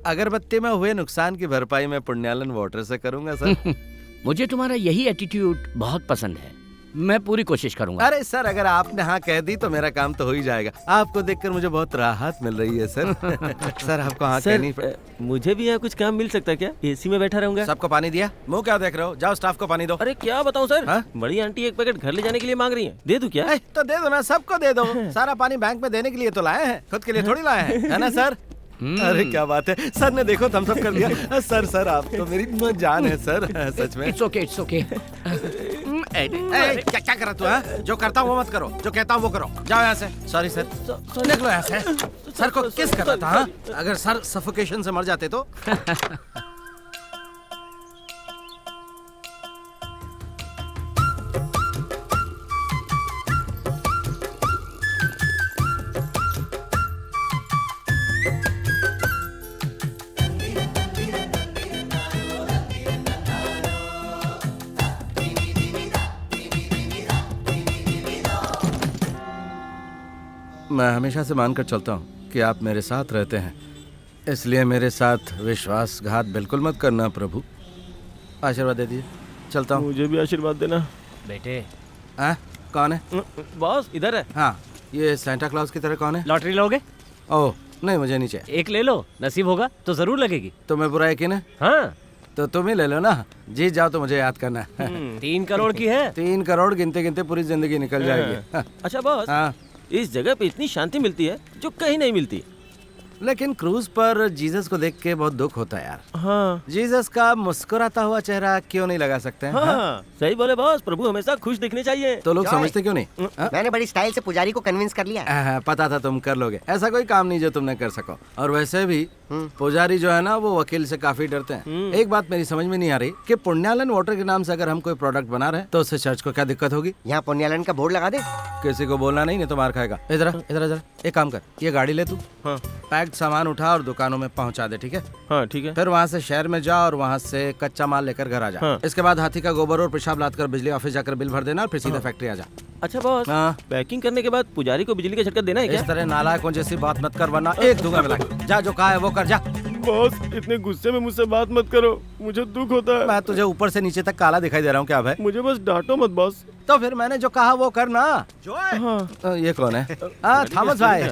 अगरबत्ती में हुए नुकसान की भरपाई मैं पुण्यालन वाटर से करूंगा सर। मुझे तुम्हारा यही एटीट्यूड बहुत पसंद है, मैं पूरी कोशिश करूंगा। अरे सर अगर आपने हाँ कह दी तो मेरा काम तो हो ही जाएगा। आपको देखकर मुझे बहुत राहत मिल रही है सर। सर आपको हाँ कहनी मुझे भी यहाँ कुछ काम मिल सकता है क्या? एसी में बैठा रहूंगा। सबको पानी दिया? मुंह क्या देख रहे हो, जाओ स्टाफ को पानी दो। अरे क्या बताऊं सर, बड़ी आंटी एक पैकेट घर ले जाने के लिए मांग रही है, दे दूं क्या? तो दे दो ना, सबको दे दो। सारा पानी बैंक में देने के लिए तो लाए हैं, खुद के लिए थोड़ी लाए हैं, है ना सर? अरे क्या बात है सर ने देखो थम्स अप कर दिया। सर आप तो मेरी जान है सर, सच में। It's okay. क्या क्या कर रहा तू है? जो करता हूँ वो मत करो, जो कहता हूँ वो करो। जाओ यहाँ से। सॉरी सर, निकलो यहाँ से। सर को किस कर रहा था? हाँ? अगर सर सफोकेशन से मर जाते तो? मैं हमेशा से मानकर चलता हूँ कि आप मेरे साथ रहते हैं, इसलिए मेरे साथ विश्वासघात बिल्कुल मत करना प्रभु। आशीर्वाद दे दिए, चलता हूँ। मुझे भी आशीर्वाद देना बेटे। कौन है बॉस? इधर है। हाँ, ये सेंटा क्लॉज की तरह कौन है? लॉटरी लोगे? ओह नहीं, मुझे नहीं चाहिए। एक ले लो, नसीब होगा तो जरूर लगेगी। तुम्हें बुरा यकीन है? हाँ तो तुम ही ले लो ना। जीत जाओ तो मुझे याद करना। 3 करोड़ की है। 3 करोड़ गिनते गिनते पूरी जिंदगी निकल जाएगी। अच्छा बॉस, इस जगह पे इतनी शांति मिलती है जो कहीं नहीं मिलती। लेकिन क्रूज पर जीसस को देख के बहुत दुख होता है यार। हाँ। जीसस का मुस्कुराता हुआ चेहरा क्यों नहीं लगा सकते हैं? हाँ, सही बोले बॉस, प्रभु हमेशा खुश दिखने चाहिए। तो लोग समझते क्यों नहीं? मैंने बड़ी स्टाइल से पुजारी को कन्विंस कर लिया। पता था तुम कर लोगे, ऐसा कोई काम नहीं जो तुम न कर सको। और वैसे भी पुजारी जो है ना वो वकील से काफी डरते हैं। एक बात मेरी समझ में नहीं आ रही कि पुण्यालन वाटर के नाम से अगर हम कोई प्रोडक्ट बना रहे हैं तो उससे चर्च को क्या दिक्कत होगी? यहाँ पुण्यालन का बोर्ड लगा दे। किसी को बोलना नहीं तो मार खाएगा। इधर एक काम कर, ये गाड़ी ले तू। हाँ। पैक्ड सामान उठा और दुकानों में पहुंचा दे, ठीक है? हाँ ठीक है। फिर वहाँ से शहर में जा और वहाँ से कच्चा माल लेकर घर आ जा। हाँ। इसके बाद हाथी का गोबर और पेशाब लाद कर बिजली ऑफिस जाकर बिल भर देना और फिर सीधा फैक्ट्री आ जा। अच्छा बॉस, पैकिंग करने के बाद पुजारी को बिजली का झटका देना है क्या? इस तरह नालायकों जैसी बात मत कर वरना एक दूंगा मिला। जा, जो कहा है वो कर, जा। बॉस इतने गुस्से में मुझसे बात मत करो, मुझे दुख होता है। मैं तुझे ऊपर से नीचे तक काला दिखाई दे रहा हूँ क्या भाई? मुझे बस डांटो मत बॉस। तो फिर मैंने जो कहा वो करना। हाँ। ये कौन है? थॉमस भाई,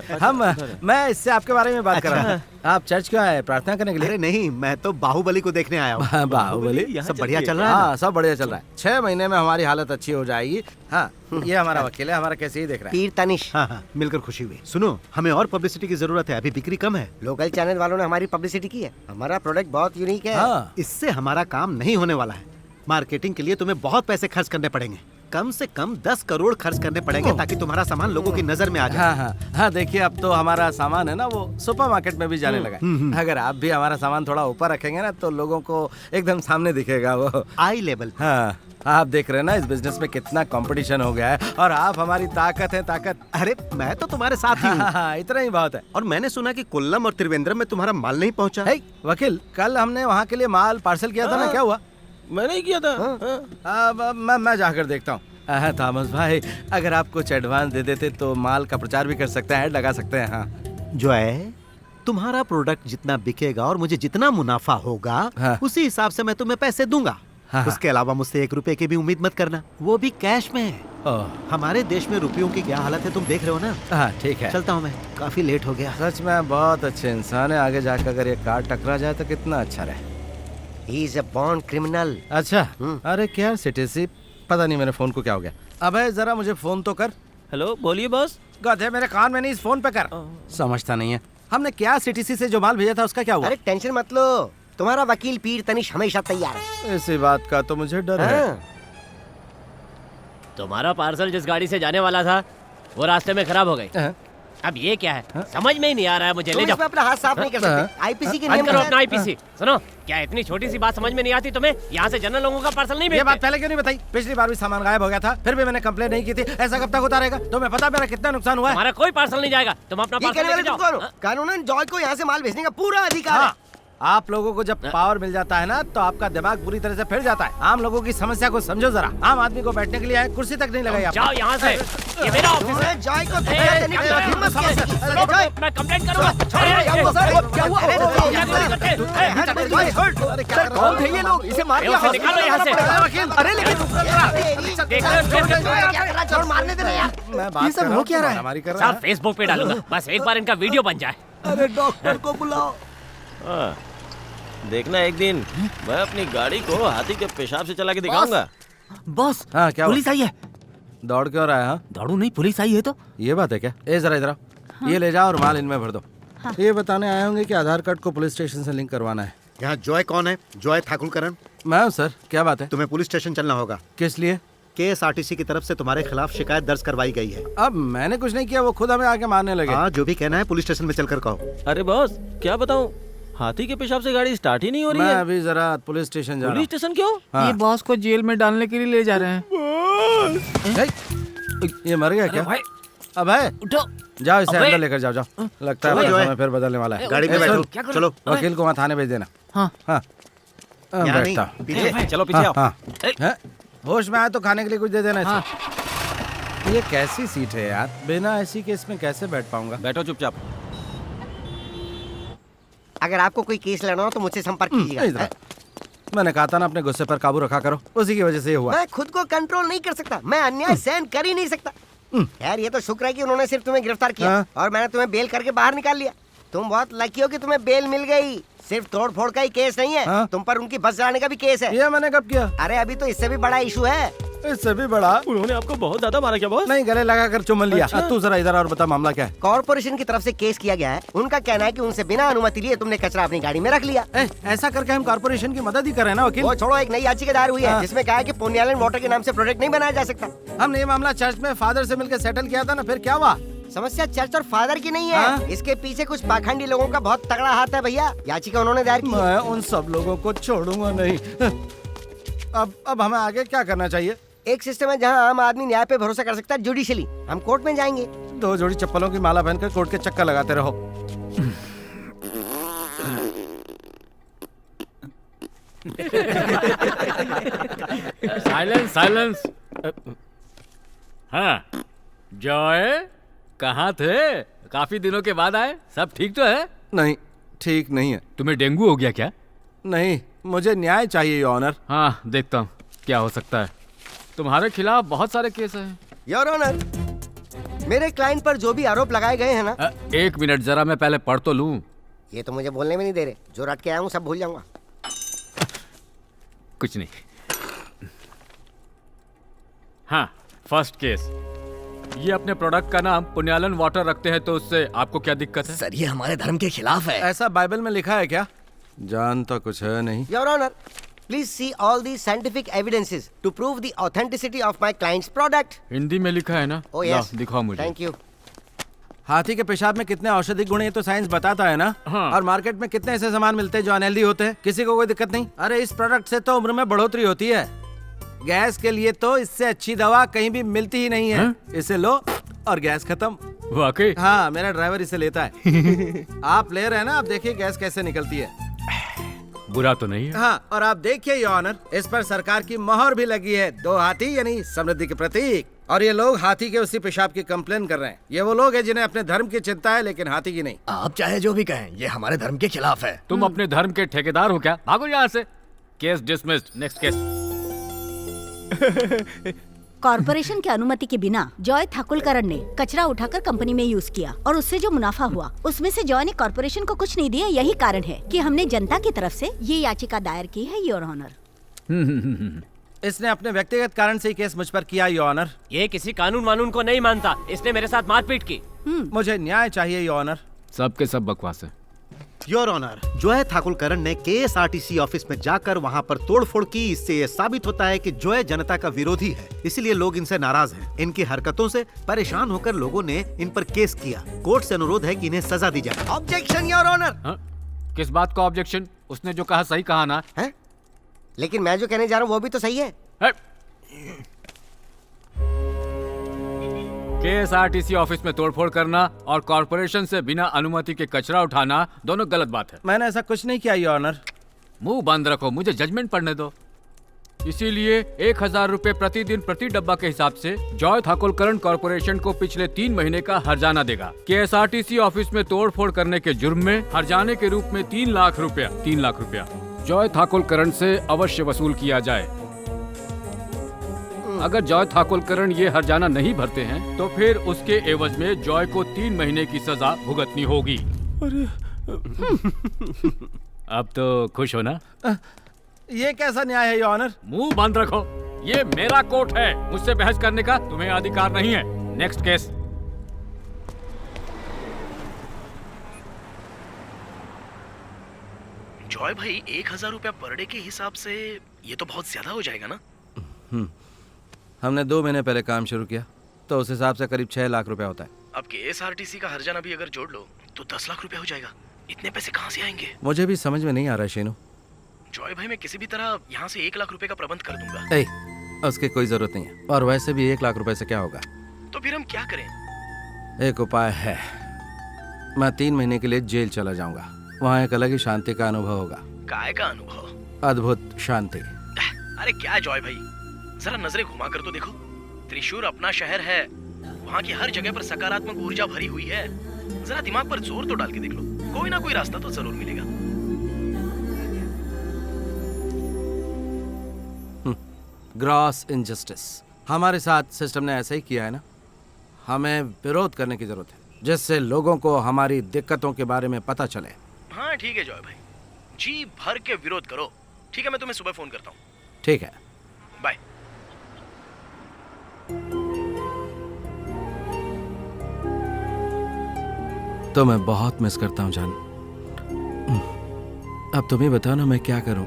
मैं इससे आपके बारे में बात कर रहा हूँ। आप चर्च क्यों आए? प्रार्थना करने के लिए? अरे नहीं, मैं तो बाहुबली को देखने आया हूँ। बाहुबली? सब बढ़िया चल रहा है? हाँ सब बढ़िया चल रहा है। 6 महीने में हमारी हालत अच्छी हो जाएगी। हाँ, ये हमारा वकील है, हमारा कैसे ही देख रहा है। पीर तनिष। हाँ, मिलकर खुशी हुई। सुनो, हमें और पब्लिसिटी की जरूरत है, अभी बिक्री कम है। लोकल चैनल वालों ने हमारी पब्लिसिटी की है। हमारा प्रोडक्ट बहुत यूनिक है। इससे हमारा काम नहीं होने वाला है। मार्केटिंग के लिए तुम्हें बहुत पैसे खर्च करने पड़ेंगे, कम से कम 10 करोड़ खर्च करने पड़ेंगे ताकि तुम्हारा सामान लोगों की नजर में आ जाए। हाँ, देखिए अब तो हमारा सामान है ना वो सुपरमार्केट में भी जाने लगा है। अगर आप भी हमारा सामान थोड़ा ऊपर रखेंगे ना तो लोगों को एकदम सामने दिखेगा वो, आई लेवल। हाँ, आप देख रहे हैं ना इस बिजनेस में कितना कंपटीशन हो गया है और आप हमारी ताकत है, ताकत। अरे मैं तो तुम्हारे साथ ही हूँ। हाँ, इतना ही बहुत है। और मैंने सुना कि कोल्लम और त्रिवेंद्रम में तुम्हारा माल नहीं पहुँचा। वकील, कल हमने वहाँ के लिए माल पार्सल किया था ना, क्या हुआ? मैंने ही किया था। मैं जाकर देखता हूँ। थॉमस भाई, अगर आप कुछ एडवांस दे देते तो माल का प्रचार भी कर सकते हैं, ऐड लगा सकते हैं। हाँ जो है, तुम्हारा प्रोडक्ट जितना बिकेगा और मुझे जितना मुनाफा होगा उसी हिसाब से मैं तुम्हें पैसे दूंगा। उसके अलावा मुझसे 1 रुपए की भी उम्मीद मत करना, वो भी कैश में है। हमारे देश में रुपयों की क्या हालत है तुम देख रहे हो ना। हाँ ठीक है, चलता हूँ मैं, काफी लेट हो गया। सच में बहुत अच्छे इंसान है, आगे जाकर अगर ये कार टकरा जाए तो कितना अच्छा रहे। He is a born criminal। अच्छा, अरे क्या सिटीसी, पता नहीं मेरे फोन को क्या हो गया। अबे जरा मुझे फोन तो कर। हेलो, बोलिए बॉस। गधे, मेरे कान में नहीं, इस फोन पे कर। समझता नहीं है। हमने क्या सीटीसी से जो माल भेजा था उसका क्या हुआ? अरे टेंशन मत लो, तुम्हारा वकील पीर तनिष हमेशा तैयार है। इसी बात का तो मुझे डर है। तुम्हारा पार्सल जिस गाड़ी से जाने वाला था वो रास्ते में खराब हो गई। अब ये क्या है? समझ में ही नहीं आ रहा है मुझे। ले जाओ। इसमें अपना हाथ साफ नहीं कर सकते। आईपीसी के नियम करो अपना आईपीसी। सुनो, क्या इतनी छोटी सी बात समझ में नहीं आती तुम्हें? यहाँ से जनरल लोगों का पार्सल नहीं भेजते। ये बात पहले क्यों नहीं बताई? पिछली बार भी सामान गायब हो गया था, फिर भी मैंने कंप्लेन नहीं की थी। ऐसा कब तक होता रहेगा? तुम्हें पता मेरा कितना नुकसान हुआ है? हमारा कोई पार्सल नहीं जाएगा, तुम अपना पार्सल लेके जाओ। कानूनन जॉय को यहाँ से माल भेजने का पूरा अधिकार है। आप लोगों को जब पावर मिल जाता है ना, तो आपका दिमाग पूरी तरह से फिर जाता है। आम लोगों की समस्या को समझो जरा। आम आदमी को बैठने के लिए कुर्सी तक नहीं लगाई। जाओ यहाँ से, ये मेरा ऑफिस है। जॉय को धक्का देने की हिम्मत कैसे? मैं कंप्लेंट करूंगा। कौन थे ये लोग? इसे मार दिया। निकालो यहाँ से। अरे लेकिन मारने दे रहे यार। ये सब हो क्या रहा है? साहब फेसबुक पे डालूंगा, बस एक बार इनका वीडियो बन जाए। अरे डॉक्टर को बुलाओ। देखना एक दिन मैं अपनी गाड़ी को हाथी के पेशाब से चला के दिखाऊंगा। बॉस, हाँ क्या पुलिस आई है। दौड़ क्यों रहा है? हाँ दौड़ू नहीं, पुलिस आई है। तो ये बात है क्या? ए जरा इधर आओ। ये ले जाओ और माल इनमें भर दो। ये बताने आए होंगे कि आधार कार्ड को पुलिस स्टेशन से लिंक करवाना है। यहाँ जॉय कौन है? जॉय ठाकुरकरण। मैं हूँ सर। क्या बात है? तुम्हें पुलिस स्टेशन चलना होगा। किस लिए? KSRTC की तरफ से तुम्हारे खिलाफ शिकायत दर्ज करवाई गई है। अब मैंने कुछ नहीं किया, वो खुद हमें आके मारने लगे। हाँ, जो भी कहना है पुलिस स्टेशन में चलकर कहो। अरे बॉस क्या बताऊं, हाथी के पेशाब से गाड़ी स्टार्ट ही नहीं हो रही है। मैं अभी जरा पुलिस स्टेशन जा रहा हूं। पुलिस स्टेशन क्यों? हाँ। ये बॉस को जेल में डालने के लिए ले जा रहे हैं। ये मर गया क्या? अब है उठो, जाओ इसे अंदर लेकर जाओ। जाओ, लगता है समय फिर बदलने वाला है। गाड़ी में बैठो। चलो वकील को वहाँ थाने भेज देना। हाँ हाँ बैठता। पीछे चलो पीछे आओ। हाँ। होश में आए तो खाने के लिए कुछ दे देना इसे। ये कैसी सीट है यार? बिना ऐसी केस में कैसे बैठ पाऊंगा? बैठो चुपचाप। अगर आपको कोई केस लड़ना हो तो मुझसे संपर्क कीजिएगा। मैंने कहा था ना अपने गुस्से पर काबू रखा करो, उसी की वजह से ये हुआ। मैं खुद को कंट्रोल नहीं कर सकता, मैं अन्याय सहन कर ही नहीं सकता। यार ये तो शुक्र है कि उन्होंने सिर्फ तुम्हें गिरफ्तार किया और मैंने तुम्हें बेल करके बाहर निकाल लिया। तुम बहुत लकी हो कि तुम्हें बेल मिल गई। सिर्फ तोड़ फोड़ का ही केस नहीं है, तुम पर उनकी बस जाने का भी केस है। ये मैंने कब किया? अरे अभी तो इससे भी बड़ा इशू है। इससे भी बड़ा? उन्होंने आपको बहुत ज्यादा मारा क्या बॉस? नहीं, गले लगा कर चुम्बन लिया। तू जरा इधर और बता मामला क्या है? कॉर्पोरेशन की तरफ से केस किया गया है। उनका कहना है कि उनसे बिना अनुमति लिए तुमने कचरा अपनी गाड़ी में रख लिया। ऐसा करके हम कॉर्पोरेशन की मदद ही कर रहे हैं ना वकील। वो छोड़ो, एक नई याचिका दायर हुई है जिसमें कहा है कि पुण्यालन वाटर के नाम से प्रोजेक्ट नहीं बनाया जा सकता। हमने ये मामला चर्च में फादर से मिलकर सेटल किया था ना, फिर क्या हुआ? समस्या चर्च और फादर की नहीं है। इसके पीछे कुछ पाखंडी लोगों का बहुत तगड़ा हाथ है भैया। याचिका उन्होंने दायर की। मैं उन सब लोगों को छोड़ूंगा नहीं। अब हमें आगे क्या करना चाहिए? एक सिस्टम है जहां आम आदमी न्याय पे भरोसा कर सकता है, जुडिशली। हम कोर्ट में जाएंगे। 2 जोड़ी चप्पलों की माला पहनकर कोर्ट के चक्कर लगाते रहो। Silence silence. हाँ जॉय, कहाँ थे? काफी दिनों के बाद आए। सब ठीक तो है? नहीं, ठीक नहीं है। तुम्हें डेंगू हो गया क्या? नहीं, मुझे न्याय चाहिए योर ऑनर। हाँ देखता हूँ क्या हो सकता है। तुम्हारे खिलाफ बहुत सारे केस हैं। योर ऑनर, मेरे क्लाइंट पर जो भी आरोप लगाए गए हैं ना। 1 मिनट जरा मैं पहले पढ़ तो लूं। ये तो मुझे बोलने में नहीं दे रहे। जो रट के आया हूँ सब भूल जाऊंगा। कुछ नहीं। हाँ, फर्स्ट केस। ये अपने प्रोडक्ट का नाम पुण्यालन वाटर रखते हैं, तो उससे आपको क्या दिक्कत है? सर ये हमारे धर्म के खिलाफ है। ऐसा बाइबल में लिखा है क्या? जानता कुछ है नहीं। Your honour, please see all the scientific evidences to prove the authenticity of my client's product. Hindi में लिखा है ना? ओह यस, दिखाओ मुझे। Thank you. हाथी के पेशाब में कितने औषधि गुण है तो साइंस बताता है ना। हाँ। और मार्केट में कितने ऐसे सामान मिलते हैं जो अनहेल्दी होते हैं, किसी को कोई दिक्कत नहीं। अरे इस प्रोडक्ट से तो उम्र में बढ़ोतरी होती है। गैस के लिए तो इससे अच्छी दवा कहीं भी मिलती ही नहीं है। इसे लो और गैस खत्म। वाकई? हाँ, मेरा ड्राइवर इसे लेता है। आप ले रहे हैं ना, आप देखिए गैस कैसे निकलती है। बुरा तो नहीं है? हाँ, और आप देखिए योर ऑनर, इस पर सरकार की मोहर भी लगी है। 2 हाथी यानी समृद्धि के प्रतीक। और ये लोग हाथी के उसी पेशाब की कंप्लेन कर रहे हैं। ये वो लोग हैं जिन्हें अपने धर्म की चिंता है, लेकिन हाथी की नहीं। आप चाहे जो भी कहें, ये हमारे धर्म के खिलाफ है। तुम अपने धर्म के ठेकेदार हो क्या? भागो यहाँ से। Case dismissed. Next case. Corporation की अनुमति के बिना जॉय ठाकुरकरण ने कचरा उठाकर कंपनी में यूज किया और उससे जो मुनाफा हुआ उसमें से जॉय ने कॉर्पोरेशन को कुछ नहीं दिया। यही कारण है कि हमने जनता की तरफ से ये याचिका दायर की है योर ऑनर। इसने अपने व्यक्तिगत कारण से ही केस मुझ पर किया योर ऑनर। ये किसी कानून मानून को नहीं मानता। इसने मेरे साथ मारपीट की। मुझे न्याय चाहिए योर ऑनर। सब के सब बकवास है। योर ऑनर, जॉय ठाकुरकरण ने केएसआरटीसी ऑफिस में जाकर वहां पर तोड़फोड़ की। इससे ये साबित होता है कि जॉय जनता का विरोधी है, इसलिए लोग इनसे नाराज हैं। इनकी हरकतों से परेशान होकर लोगों ने इन पर केस किया। कोर्ट से अनुरोध है कि इन्हें सजा दी जाए। Objection your honour. किस बात का ऑब्जेक्शन? उसने जो कहा सही कहा ना? है? लेकिन मैं जो कहने जा रहा हूँ वो भी तो सही है। केएसआरटीसी ऑफिस में तोड़फोड़ करना और कॉर्पोरेशन से बिना अनुमति के कचरा उठाना दोनों गलत बात है। मैंने ऐसा कुछ नहीं किया योर ऑनर। मुंह बंद रखो, मुझे जजमेंट पढ़ने दो। इसीलिए 1000 रुपए प्रतिदिन प्रति डब्बा के हिसाब से जॉय ठाकुरकरण कॉर्पोरेशन को पिछले 3 महीने का हर्जाना देगा। केएसआरटीसी ऑफिस में तोड़फोड़ करने के जुर्म में हर्जाने के रूप में 3 लाख रुपया जॉय ठाकुरकरण से अवश्य वसूल किया जाए। अगर जॉय ठाकुरकरण ये हर्जाना नहीं भरते हैं तो फिर उसके एवज में जॉय को 3 महीने की सजा भुगतनी होगी। अब तो खुश हो ना? ये कैसा न्याय है योर ऑनर? मुंह बंद रखो, ये मेरा कोर्ट है, मुझसे बहस करने का तुम्हें अधिकार नहीं है। Next case. जॉय भाई 1000 रुपया पर डे के हिसाब से ये तो बहुत ज्यादा हो जाएगा ना? हमने 2 महीने पहले काम शुरू किया तो उस हिसाब से करीब 6 लाख रुपया होता है। अब केएसआरटीसी का हर्जाना भी अगर जोड़ लो तो 10 लाख रुपया हो जाएगा। इतने पैसे कहाँ से आएंगे? मुझे भी समझ में नहीं आ रहा शीनू। जॉय भाई मैं किसी भी तरह यहाँ से 1 लाख रुपए का प्रबंध कर दूंगा। उसकी कोई जरूरत नहीं है, और वैसे भी 1 लाख रुपए से क्या होगा? तो फिर हम क्या करें? एक उपाय है, मैं 3 महीने के लिए जेल चला जाऊंगा। वहाँ एक अलग ही शांति का अनुभव होगा। काय का अनुभव? अद्भुत शांति। अरे क्या जॉय भाई, जरा नजरें घुमा कर तो देखो। त्रिशूर अपना शहर है, वहाँ की हर जगह पर सकारात्मक ऊर्जा भरी हुई है। जरा दिमाग पर जोर तो डाल के देख लो, कोई ना कोई रास्ता तो जरूर मिलेगा। Gross injustice. हमारे साथ सिस्टम ने ऐसा ही किया है ना। हमें विरोध करने की जरूरत है, जिससे लोगों को हमारी दिक्कतों के बारे में पता चले। हाँ ठीक है जॉय भाई, जी भर के विरोध करो। ठीक है, मैं तुम्हें सुबह फोन करता हूँ। ठीक है, बाय। तो मैं बहुत मिस करता हूँ जान। अब तुम ही बताओ ना मैं क्या करूं।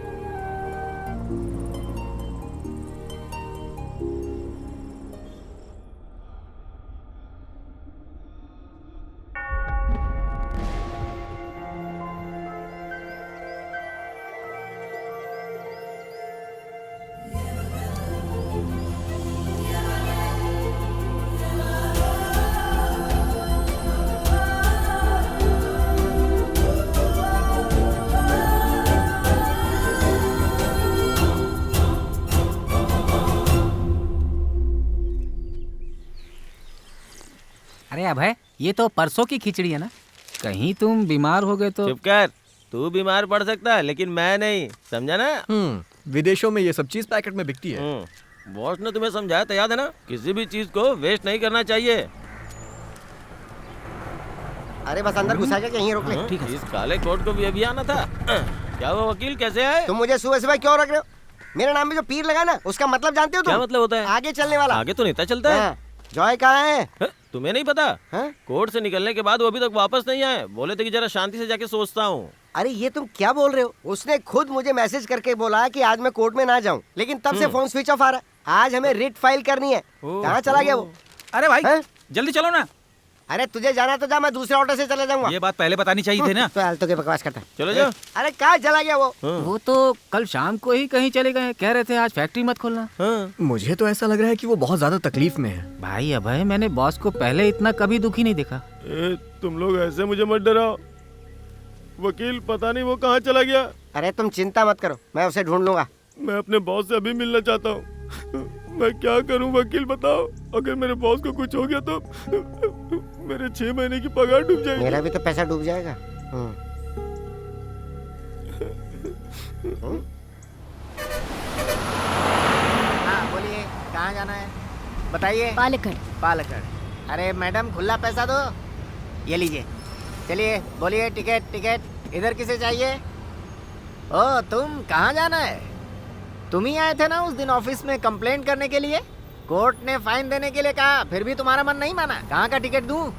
अरे अभय, ये तो परसों की खिचड़ी है ना? कहीं तुम बीमार हो गए तो? चुप कर, तू बीमार पड़ सकता है लेकिन मैं नहीं, समझा ना? विदेशों में ये सब चीज पैकेट में बिकती है। बॉस ने तुम्हें समझाया तो याद है ना? किसी भी चीज को वेस्ट नहीं करना चाहिए। अरे बस अंदर घुसा के कहीं रोक ले। ठीक है। इस काले कोट को भी अभी आना था। क्या वो वकील कैसे आए? तुम मुझे सुबह सुबह क्यों रख रहे हो? मेरे नाम में जो पीर लगा ना, उसका मतलब जानते हो तुम? क्या मतलब होता है? आगे चलने वाला। आगे तो नेता चलता है। जॉय कहाँ है? तुम्हें नहीं पता? कोर्ट से निकलने के बाद वो अभी तक वापस नहीं आए। बोले थे कि जरा शांति से जाके सोचता हूँ। अरे ये तुम क्या बोल रहे हो? उसने खुद मुझे मैसेज करके बोला कि आज मैं कोर्ट में ना जाऊँ, लेकिन तब से फोन स्विच ऑफ आ रहा है। आज हमें रिट फाइल करनी है। कहाँ चला गया वो? अरे भाई जल्दी चलो ना। अरे तुझे जाना तो जा, मैं दूसरे ऑटो से चले जाऊंगा। ये बात पहले बतानी चाहिए थी ना। तो आलतू के बकवास करता है। चलो जाओ। अरे कहाँ चला गया वो? वो तो कल शाम को ही कहीं चले गए, कह रहे थे आज फैक्ट्री मत खोलना। मुझे तो ऐसा लग रहा है कि वो बहुत ज्यादा तकलीफ में है। भाई अभय, मैंने बॉस को पहले इतना कभी दुखी नहीं देखा। तुम लोग ऐसे मुझे मत डराओ। वकील पता नहीं वो कहाँ चला गया। अरे तुम चिंता मत करो, मैं उसे ढूंढ लूंगा। मैं अपने बॉस से अभी मिलना चाहता हूँ। मैं क्या करूँ वकील बताओ? अगर मेरे बॉस को कुछ हो गया तो मेरे 6 महीने की पगार डूब जाएगी। मेरा भी तो पैसा डूब जाएगा। हाँ बोलिए, कहाँ जाना है बताइए। पालकड़। पालकड़। अरे मैडम खुला पैसा दो। ये लीजिए। चलिए बोलिए, टिकट टिकट इधर किसे चाहिए? ओ तुम कहाँ जाना है? तुम ही आए थे ना उस दिन ऑफिस में कंप्लेंट करने के लिए? कोर्ट ने फाइन देने के लिए कहा, फिर भी तुम्हारा मन नहीं माना। कहाँ का टिकट दूं?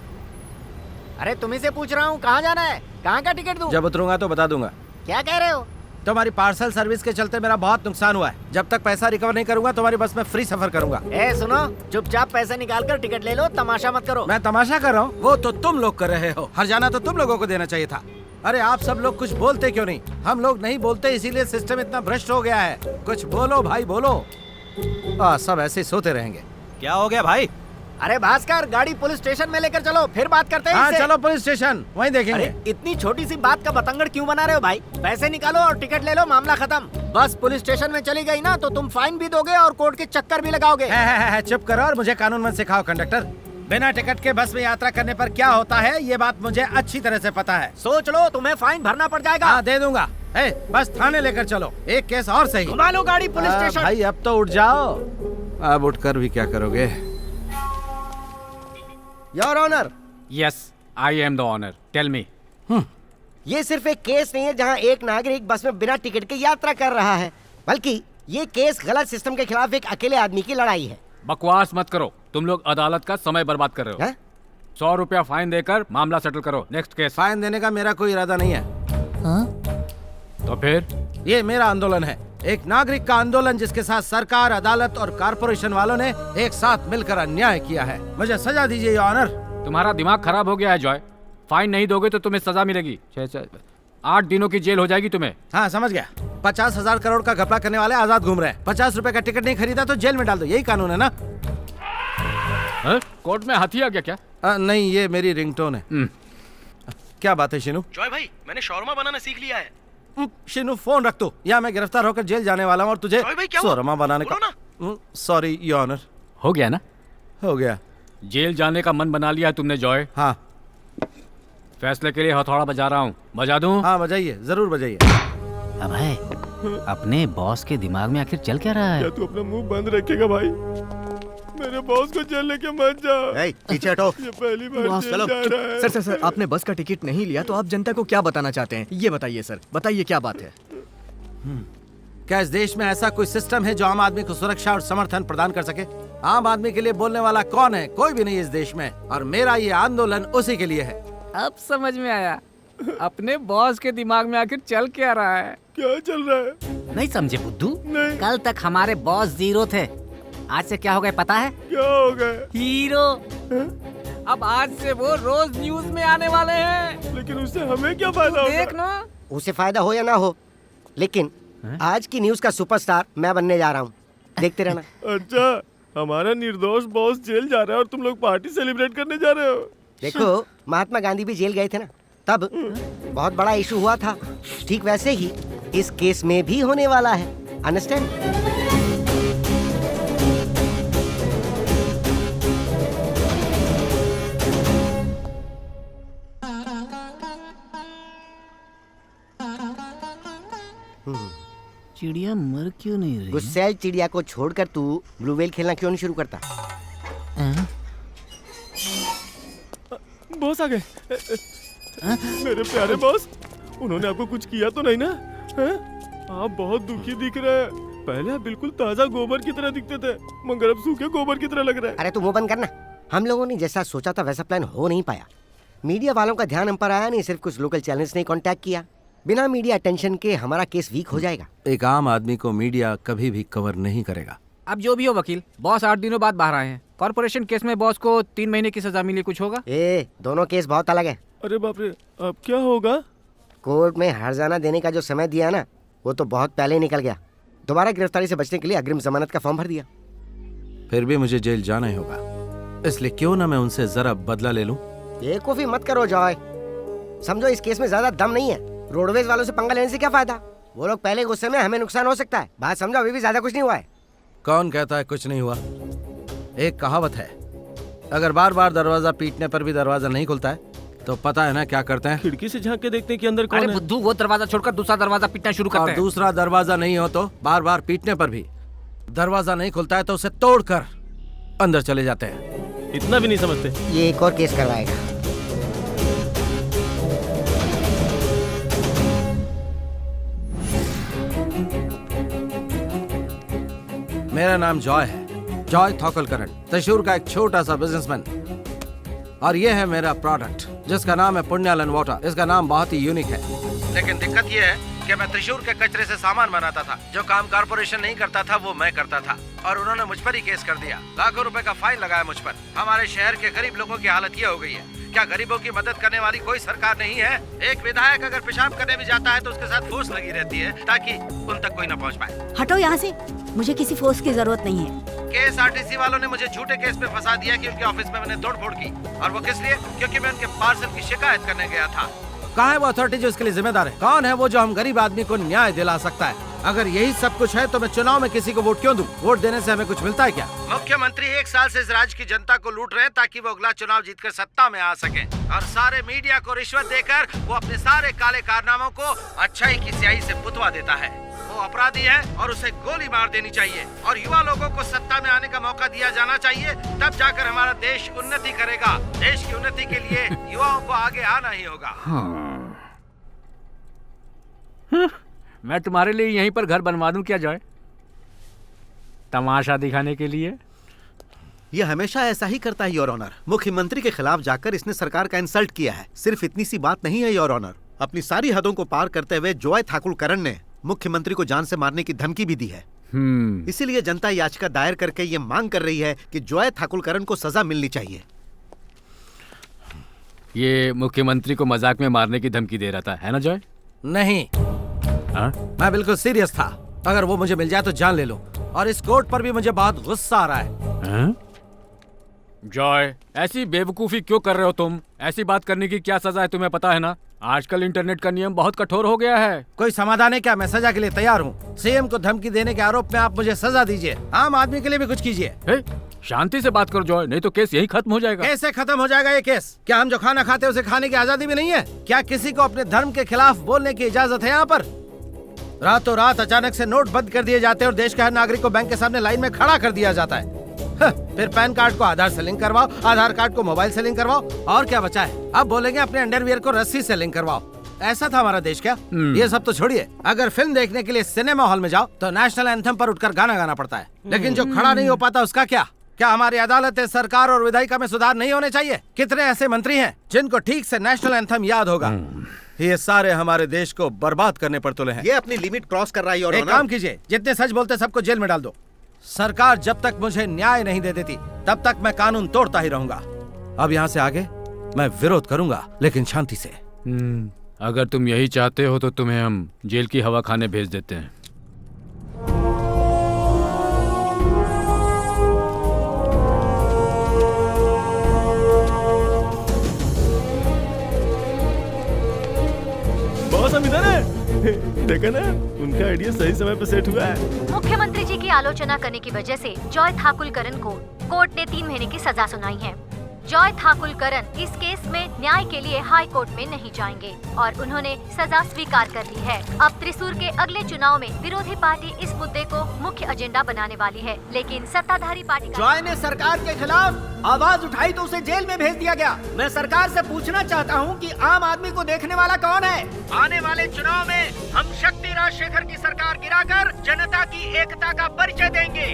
अरे तुम्ही से पूछ रहा हूँ, कहाँ जाना है? कहाँ का टिकट दूं? जब उतरूंगा तो बता दूंगा। क्या कह रहे हो? तुम्हारी पार्सल सर्विस के चलते मेरा बहुत नुकसान हुआ है। जब तक पैसा रिकवर नहीं करूंगा तुम्हारी बस में फ्री सफर करूंगा। ए सुनो, चुपचाप पैसे निकाल कर टिकट ले लो, तमाशा मत करो। मैं तमाशा कर रहा हूँ? वो तो तुम लोग कर रहे हो। हर्जाना तो तुम लोगों को देना चाहिए था। अरे आप सब लोग कुछ बोलते क्यों नहीं? हम लोग नहीं बोलते, इसीलिए सिस्टम इतना भ्रष्ट हो गया है। कुछ बोलो भाई, बोलो। सब ऐसे ही सोते रहेंगे। क्या हो गया भाई? अरे भास्कर, गाड़ी पुलिस स्टेशन में लेकर चलो, फिर बात करते हैं। हाँ इससे। चलो पुलिस स्टेशन, वहीं देखेंगे। अरे इतनी छोटी सी बात का बतंगड़ क्यों बना रहे हो भाई? पैसे निकालो और टिकट ले लो, मामला खत्म। बस पुलिस स्टेशन में चली गई ना तो तुम फाइन भी दोगे और कोर्ट के चक्कर भी लगाओगे। है, चुप करो और मुझे कानून मत सिखाओ कंडक्टर। बिना टिकट के बस में यात्रा करने पर क्या होता है ये बात मुझे अच्छी तरह से पता है। सोच लो, तुम्हें फाइन भरना पड़ जाएगा। हाँ दे दूंगा। बस थाने लेकर चलो, एक केस और सही। घुमा लो गाड़ी पुलिस स्टेशन। भाई अब तो उठ जाओ। अब उठकर भी क्या करोगे? Your honour. Yes, I am the honour, tell me. ये सिर्फ एक केस नहीं है जहां एक नागरिक बस में बिना टिकट के यात्रा कर रहा है, बल्कि ये केस गलत सिस्टम के खिलाफ एक अकेले आदमी की लड़ाई है। बकवास मत करो, तुम लोग अदालत का समय बर्बाद कर रहे हो। 100 रुपया फाइन देकर मामला सेटल करो। Next case. फाइन देने का मेरा कोई इरादा नहीं है। तो फिर? ये मेरा आंदोलन है, एक नागरिक का आंदोलन जिसके साथ सरकार, अदालत और कारपोरेशन वालों ने एक साथ मिलकर अन्याय किया है। मुझे सजा दीजिए योर ऑनर। तुम्हारा दिमाग खराब हो गया है जॉय। फाइन नहीं दोगे तो तुम्हें सजा मिलेगी। 8 दिनों की जेल हो जाएगी तुम्हें। हाँ समझ गया। 50,000 करोड़ का घपला करने वाले आजाद घूम रहे हैं। 50 रुपए का टिकट नहीं खरीदा तो जेल में डाल दो, यही कानून है ना? कोर्ट में हाथी आ गया क्या? नहीं, ये मेरी रिंगटोन है। क्या बात है शिनू? जॉय भाई, मैंने शौरमा बनाना सीख लिया है। शिनू फोन रख दो, या मैं गिरफ्तार होकर जेल जाने वाला हूँ और तुझे शौरमा बनाने का। Sorry your honour. हो गया ना? हो गया। जेल जाने का मन बना लिया है तुमने जॉय? हाँ। फैसले के लिए हथौड़ा बजा रहा हूँ, बजा दूँ? हाँ बजाइए, जरूर बजाइए। अभय, अपने बॉस के दिमाग में आखिर चल क्या रहा है? क्या तू अपना मुंह बंद रखेगा भाई? मेरे बॉस को जेल लेके मत जा। पीछे हटो। ये पहली बार जेल जा रहा है। सर, आपने बस का टिकट नहीं लिया तो आप जनता को क्या बताना चाहते हैं? ये बताइए सर, बताइए क्या बात है? क्या इस देश में ऐसा कोई सिस्टम है जो आम आदमी को सुरक्षा और समर्थन प्रदान कर सके? आम आदमी के लिए बोलने वाला कौन है? कोई भी नहीं इस देश में, और मेरा ये आंदोलन उसी के लिए है। अब समझ में आया, अपने बॉस के दिमाग में आखिर चल क्या रहा है। क्या चल रहा है? नहीं समझे बुद्धू? कल तक हमारे बॉस 0 थे, आज से क्या हो गए पता है? क्या हो गए? हीरो। अब आज से वो रोज न्यूज में आने वाले हैं। लेकिन उससे हमें क्या फायदा होगा? देख ना। उसे फायदा हो या ना हो, लेकिन आज की न्यूज का सुपरस्टार मैं बनने जा रहा हूँ, देखते रहना। अच्छा, हमारा निर्दोष बॉस जेल जा रहा है और तुम लोग पार्टी सेलिब्रेट करने जा रहे हो? देखो, महात्मा गांधी भी जेल गए थे ना, तब बहुत बड़ा इशू हुआ था। ठीक वैसे ही इस केस में भी होने वाला है। अंडरस्टैंड? चिड़िया मर क्यों नहीं रही? गुस्सैल चिड़िया को छोड़कर तू ब्लू व्हेल खेलना क्यों नहीं शुरू करता? बॉस आ गए। मेरे प्यारे बॉस, उन्होंने आपको कुछ किया तो नहीं ना? आप बहुत दुखी दिख रहे हैं। पहले आप बिल्कुल ताजा गोबर की तरह दिखते थे, मगर अब सूखे गोबर की तरह लग रहे हैं। अरे तू मुंह बंद करना। हम लोगों ने जैसा सोचा था वैसा प्लान हो नहीं पाया। मीडिया वालों का ध्यान हम पर आया नहीं, सिर्फ कुछ लोकल चैनल्स ने कांटेक्ट किया। बिना मीडिया अटेंशन के हमारा केस वीक हो जाएगा। एक आम आदमी को मीडिया कभी भी कवर नहीं करेगा। अब जो भी हो वकील, बॉस 8 दिनों बाद बाहर आए हैं। कॉर्पोरेशन केस में बॉस को 3 महीने की सजा मिली, कुछ होगा? दोनों केस बहुत अलग है। अरे बाप रे, अब क्या होगा? कोर्ट में हर्जाना देने का जो समय दिया ना, वो तो बहुत पहले निकल गया। दोबारा गिरफ्तारी से बचने के लिए अग्रिम जमानत का फॉर्म भर दिया। फिर भी मुझे जेल जाना ही होगा, इसलिए क्यों ना मैं उनसे जरा बदला ले लूं। बेवकूफी मत करो जॉय। समझो इस केस में ज्यादा दम नहीं है। रोडवेज वालों से पंगा लेने से क्या फायदा? वो लोग पहले गुस्से में, हमें नुकसान हो सकता है। बात समझो, अभी भी ज्यादा कुछ नहीं हुआ है। कौन कहता है कुछ नहीं हुआ? एक कहावत है, अगर बार बार दरवाजा पीटने पर भी दरवाजा नहीं खुलता है तो पता है ना क्या करते हैं? खिड़की से झांक के देखते हैं कि अंदर कौन है। बुद्धू, वो दरवाजा छोड़कर दूसरा दरवाजा पीटना शुरू करते हैं। और दूसरा दरवाजा नहीं हो तो बार बार पीटने पर भी दरवाजा नहीं खुलता है तो उसे तोड़कर अंदर चले जाते हैं। इतना भी नहीं समझते। ये एक और केस करवाएगा। मेरा नाम जॉय है, जॉय थाकुलकरण, त्रिशूर का एक छोटा सा बिजनेसमैन, और ये है मेरा प्रोडक्ट। जिसका नाम है पुण्यालन वाटर। इसका नाम बहुत ही यूनिक है, लेकिन दिक्कत ये है कि मैं त्रिशूर के कचरे से सामान बनाता था। जो काम कारपोरेशन नहीं करता था वो मैं करता था, और उन्होंने मुझ पर ही केस कर दिया। लाखों रुपए का फाइन लगाया मुझ पर। हमारे शहर के गरीब लोगों की हालत ये हो गई है। क्या गरीबों की मदद करने वाली कोई सरकार नहीं है? एक विधायक अगर पेशाब करने भी जाता है तो उसके साथ फोर्स लगी रहती है ताकि उन तक कोई न पहुंच पाए। हटो यहाँ से, मुझे किसी फोर्स की जरूरत नहीं है। KSRTC वालों ने मुझे झूठे केस में फंसा दिया कि उनके ऑफिस में मैंने तोड़फोड़ की, और वो किस लिए? क्योंकि मैं उनके पार्सल की शिकायत करने गया था। कहाँ है वो अथॉरिटी जो इसके लिए जिम्मेदार है? कौन है वो जो हम गरीब आदमी को न्याय दिला सकता है? अगर यही सब कुछ है तो मैं चुनाव में किसी को वोट क्यों दूं? वोट देने से हमें कुछ मिलता है क्या? मुख्यमंत्री 1 साल से इस राज्य की जनता को लूट रहे हैं ताकि वो अगला चुनाव जीतकर सत्ता में आ सके, और सारे मीडिया को रिश्वत देकर वो अपने सारे काले कारनामों को अच्छाई की स्याही से पुतवा देता है। वो अपराधी है और उसे गोली मार देनी चाहिए, और युवा लोगों को सत्ता में आने का मौका दिया जाना चाहिए। तब जाकर हमारा देश उन्नति करेगा। देश की उन्नति के लिए युवाओं को आगे आना ही होगा। मैं तुम्हारे लिए यहीं पर घर बनवा दूं क्या जॉय? तमाशा दिखाने के लिए? ये हमेशा ऐसा ही करता है योर ऑनर। मुख्यमंत्री के खिलाफ जाकर इसने सरकार का इंसल्ट किया है। सिर्फ इतनी सी बात नहीं है योर ऑनर, अपनी सारी हदों को पार करते हुए जॉय ठाकुरकरण ने मुख्यमंत्री को जान से मारने की धमकी भी दी है। इसीलिए जनता याचिका दायर करके ये मांग कर रही है कि जॉय ठाकुरकरण को सजा मिलनी चाहिए। ये मुख्यमंत्री को मजाक में मारने की धमकी दे रहा था, है ना जॉय? नहीं, मैं बिल्कुल सीरियस था। अगर वो मुझे मिल जाए तो जान ले लो, और इस कोर्ट पर भी मुझे बहुत गुस्सा आ रहा है। जॉय, ऐसी बेवकूफी क्यों कर रहे हो तुम? ऐसी बात करने की क्या सजा है तुम्हें पता है ना? आजकल इंटरनेट का नियम बहुत कठोर हो गया है। कोई समाधान है क्या? मैं सजा के लिए तैयार हूँ। सीएम को धमकी देने के आरोप में आप मुझे सजा दीजिए। आम आदमी के लिए भी कुछ कीजिए। शांति से बात करो जॉय, नहीं तो केस यही खत्म हो जाएगा। कैसे खत्म हो जाएगा ये केस? क्या हम जो खाना खाते हैं उसे खाने की आजादी भी नहीं है? क्या किसी को अपने धर्म के खिलाफ बोलने की इजाजत है यहाँ पर? रातों रात अचानक से नोट बंद कर दिए जाते हैं और देश के हर नागरिक को बैंक के सामने लाइन में खड़ा कर दिया जाता है। फिर पैन कार्ड को आधार से लिंक करवाओ, आधार कार्ड को मोबाइल से लिंक करवाओ, और क्या बचा है? अब बोलेंगे अपने अंडरवियर को रस्सी से लिंक करवाओ। ऐसा था हमारा देश क्या? ये सब तो छोड़िए, अगर फिल्म देखने के लिए सिनेमा हॉल में जाओ तो नेशनल एंथम पर उठकर गाना गाना पड़ता है, लेकिन जो खड़ा नहीं हो पाता उसका क्या? क्या हमारी अदालतें, सरकार और विधायिका में सुधार नहीं होने चाहिए? कितने ऐसे मंत्री हैं जिनको ठीक से नेशनल एंथम याद होगा? ये सारे हमारे देश को बर्बाद करने पर तुले हैं। ये अपनी लिमिट क्रॉस कर रहा है। और एक काम कीजिए, जितने सच बोलते सबको जेल में डाल दो। सरकार जब तक मुझे न्याय नहीं दे देती तब तक मैं कानून तोड़ता ही रहूंगा। अब यहाँ से आगे मैं विरोध करूंगा, लेकिन शांति से। अगर तुम यही चाहते हो तो तुम्हें हम जेल की हवा खाने भेज देते हैं। बॉस हम इधर है। देखा ना, उनका आइडिया सही समय पे सेट हुआ है। मुख्यमंत्री जी की आलोचना करने की वजह से जॉय ठाकुरकरण को कोर्ट ने 3 महीने की सजा सुनाई है। जॉय ठाकुरकरण इस केस में न्याय के लिए हाई कोर्ट में नहीं जाएंगे और उन्होंने सजा स्वीकार कर ली है। अब त्रिशूर के अगले चुनाव में विरोधी पार्टी इस मुद्दे को मुख्य एजेंडा बनाने वाली है, लेकिन सत्ताधारी पार्टी जॉय ने सरकार के खिलाफ आवाज उठाई तो उसे जेल में भेज दिया गया। मैं सरकार से पूछना चाहता हूं कि आम आदमी को देखने वाला कौन है? आने वाले चुनाव में हम शक्ति राजशेखर की सरकार गिराकर जनता की एकता का परिचय देंगे।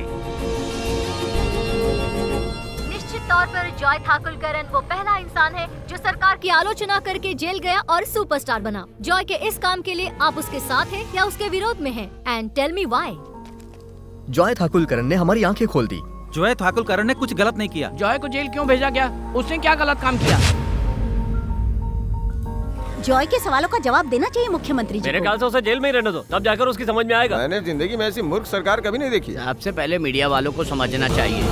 निश्चित तौर पर जॉय ठाकुरकरण वो पहला इंसान है जो सरकार की आलोचना करके जेल गया और सुपरस्टार बना। जॉय के इस काम के लिए आप उसके साथ हैं या उसके विरोध में हैं? And tell me why. Joy Thakurkaran ने हमारी आंखें खोल दी। जॉय ठाकुरकरण ने कुछ गलत नहीं किया। जॉय को जेल क्यों भेजा गया? उसने क्या गलत काम किया? जॉय के सवालों का जवाब देना चाहिए मुख्यमंत्री जी मेरे को। ख्याल से उसे जेल में ही रहने दो, तब जाकर उसकी समझ में आएगा। मैंने जिंदगी में ऐसी मूर्ख सरकार कभी नहीं देखी। सबसे पहले मीडिया वालों को समझना चाहिए।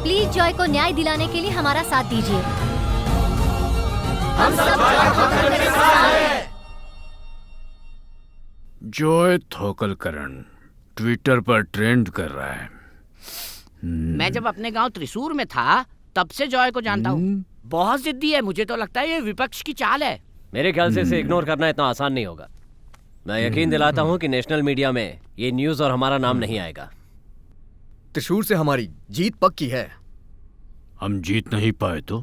प्लीज जॉय को न्याय दिलाने के लिए हमारा साथ दीजिए। हम सब जॉय के साथ हैं। जॉय ठाकुरकरण ट्विटर पर ट्रेंड कर रहा है। मैं जब अपने गांव त्रिशूर में था तब से जॉय को जानता हूँ। बहुत जिद्दी है, मुझे तो लगता है ये विपक्ष की चाल है। मेरे ख्याल से इसे इग्नोर करना इतना आसान नहीं होगा। मैं यकीन दिलाता हूँ कि नेशनल मीडिया में ये न्यूज और हमारा नाम नहीं आएगा। त्रिशूर से हमारी जीत पक्की है। हम जीत नहीं पाए तो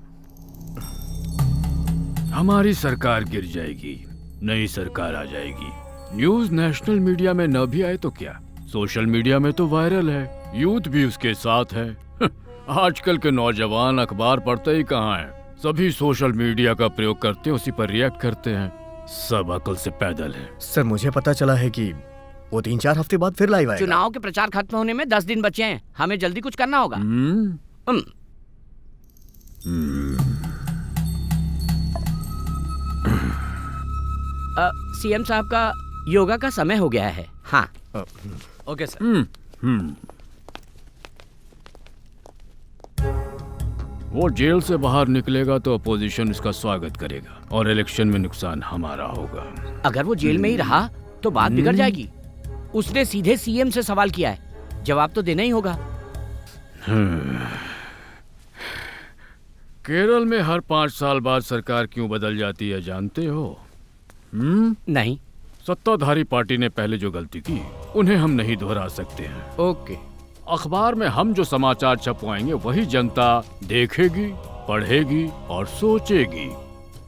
हमारी सरकार गिर जाएगी, नई सरकार आ जाएगी। न्यूज नेशनल मीडिया में न भी आए तो क्या, सोशल मीडिया में तो वायरल है। यूथ भी उसके साथ है। आजकल के नौजवान अखबार पढ़ते ही कहाँ हैं? सभी सोशल मीडिया का प्रयोग करते हैं, उसी पर रिएक्ट करते हैं। सब अकल से पैदल है। सर मुझे पता चला है कि वो 3-4 हफ्ते बाद फिर लाइव आएगा। चुनाव के प्रचार खत्म होने में 10 दिन बचे हैं, हमें जल्दी कुछ करना होगा। सीएम साहब का योगा का समय हो गया है। हाँ ओके सर। वो जेल से बाहर निकलेगा तो अपोजिशन इसका स्वागत करेगा और इलेक्शन में नुकसान हमारा होगा। अगर वो जेल में ही रहा तो बात बिगड़ जाएगी। उसने सीधे सीएम से सवाल किया है, जवाब तो देना ही होगा। केरल में हर 5 साल बाद सरकार क्यों बदल जाती है जानते हो? नहीं। सत्ताधारी पार्टी ने पहले जो गलती की उन्हें हम नहीं दोहरा सकते हैं। ओके। अखबार में हम जो समाचार छपवाएंगे वही जनता देखेगी, पढ़ेगी और सोचेगी।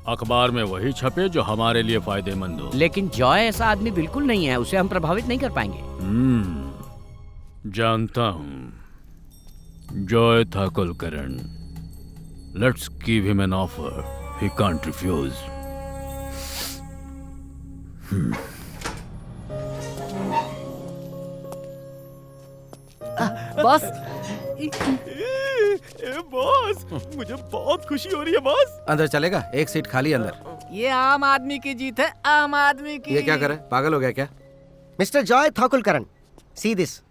अखबार में वही छपे जो हमारे लिए फायदेमंद हो। लेकिन जॉय ऐसा आदमी बिल्कुल नहीं है, उसे हम प्रभावित नहीं कर पाएंगे। जानता हूँ। Joy Thakulkaran. Let's give him an offer, he can't refuse. Boss. Boss, मुझे बहुत खुशी हो रही है बॉस। अंदर चलेगा? एक सीट खाली अंदर। ये आम आदमी की जीत है, आम आदमी की। ये क्या करे? पागल हो गया क्या? Mister Joy Thakulkaran, see this.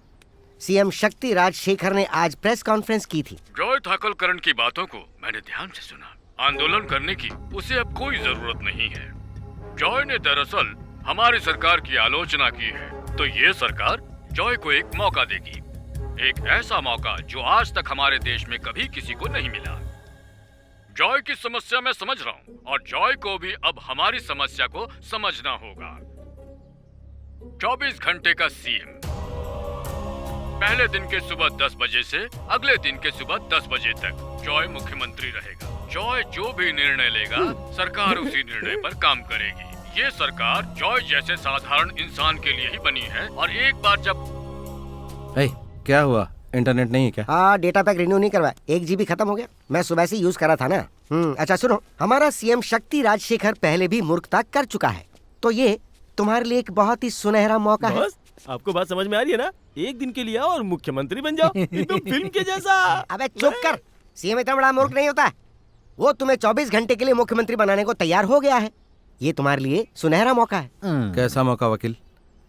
CM Shakti Rajashekar ने आज प्रेस कॉन्फ्रेंस की थी। जॉय थाकुलकरण की बातों को मैंने ध्यान से सुना। आंदोलन करने की उसे अब कोई जरूरत नहीं है। जॉय ने दरअसल हमारी सरकार की आलोचना की है, तो ये सरकार जॉय को एक मौका देगी। एक ऐसा मौका जो आज तक हमारे देश में कभी किसी को नहीं मिला। जॉय की समस्या मैं समझ रहा हूँ और जॉय को भी अब हमारी समस्या को समझना होगा। 24 घंटे का सीएम। पहले दिन के सुबह 10 बजे से अगले दिन के सुबह 10 बजे तक जॉय मुख्यमंत्री रहेगा। जॉय जो भी निर्णय लेगा सरकार उसी निर्णय पर काम करेगी। ये सरकार जॉय जैसे साधारण इंसान के लिए ही बनी है और एक बार जब क्या हुआ? इंटरनेट नहीं है क्या? हाँ, डेटा पैक रिन्यू नहीं करवाया, 1 GB खत्म हो गया। मैं सुबह से यूज करा था ना। अच्छा सुनो, हमारा सीएम शक्ति राजशेखर पहले भी मूर्खता कर चुका है, तो ये तुम्हारे लिए एक बहुत ही सुनहरा मौका है। आपको बात समझ में आ रही है ना? एक दिन के लिए आओ और मुख्यमंत्री बन जाओ, एकदम फिल्म के जैसा। अबे चुप कर, सीएम इतना बड़ा मूर्ख नहीं होता। वो तुम्हें 24 घंटे के लिए मुख्यमंत्री बनाने को तैयार हो गया है। ये तुम्हारे लिए सुनहरा मौका है। कैसा मौका वकील?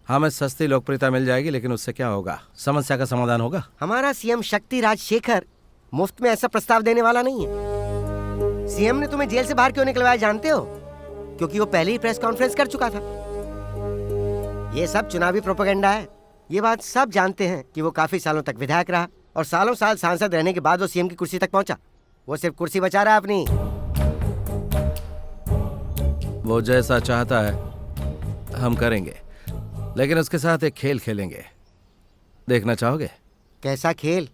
हमें सस्ती लोकप्रियता मिल जाएगी, लेकिन उससे क्या होगा? समस्या का समाधान होगा? हमारा सीएम शक्ति राजशेखर मुफ्त में ऐसा प्रस्ताव देने वाला नहीं है। सीएम ने तुम्हें जेल से बाहर क्यों निकलवाया जानते हो? क्योंकि वो पहले ही प्रेस कॉन्फ्रेंस कर चुका था। ये सब चुनावी प्रोपेगेंडा है। ये बात सब जानते हैं कि वो काफी सालों तक विधायक रहा और सालों साल सांसद रहने के बाद वो सीएम की कुर्सी तक पहुंचा। वो सिर्फ कुर्सी बचा रहा है अपनी। वो जैसा चाहता है हम करेंगे, लेकिन उसके साथ एक खेल खेलेंगे। देखना चाहोगे? कैसा खेल?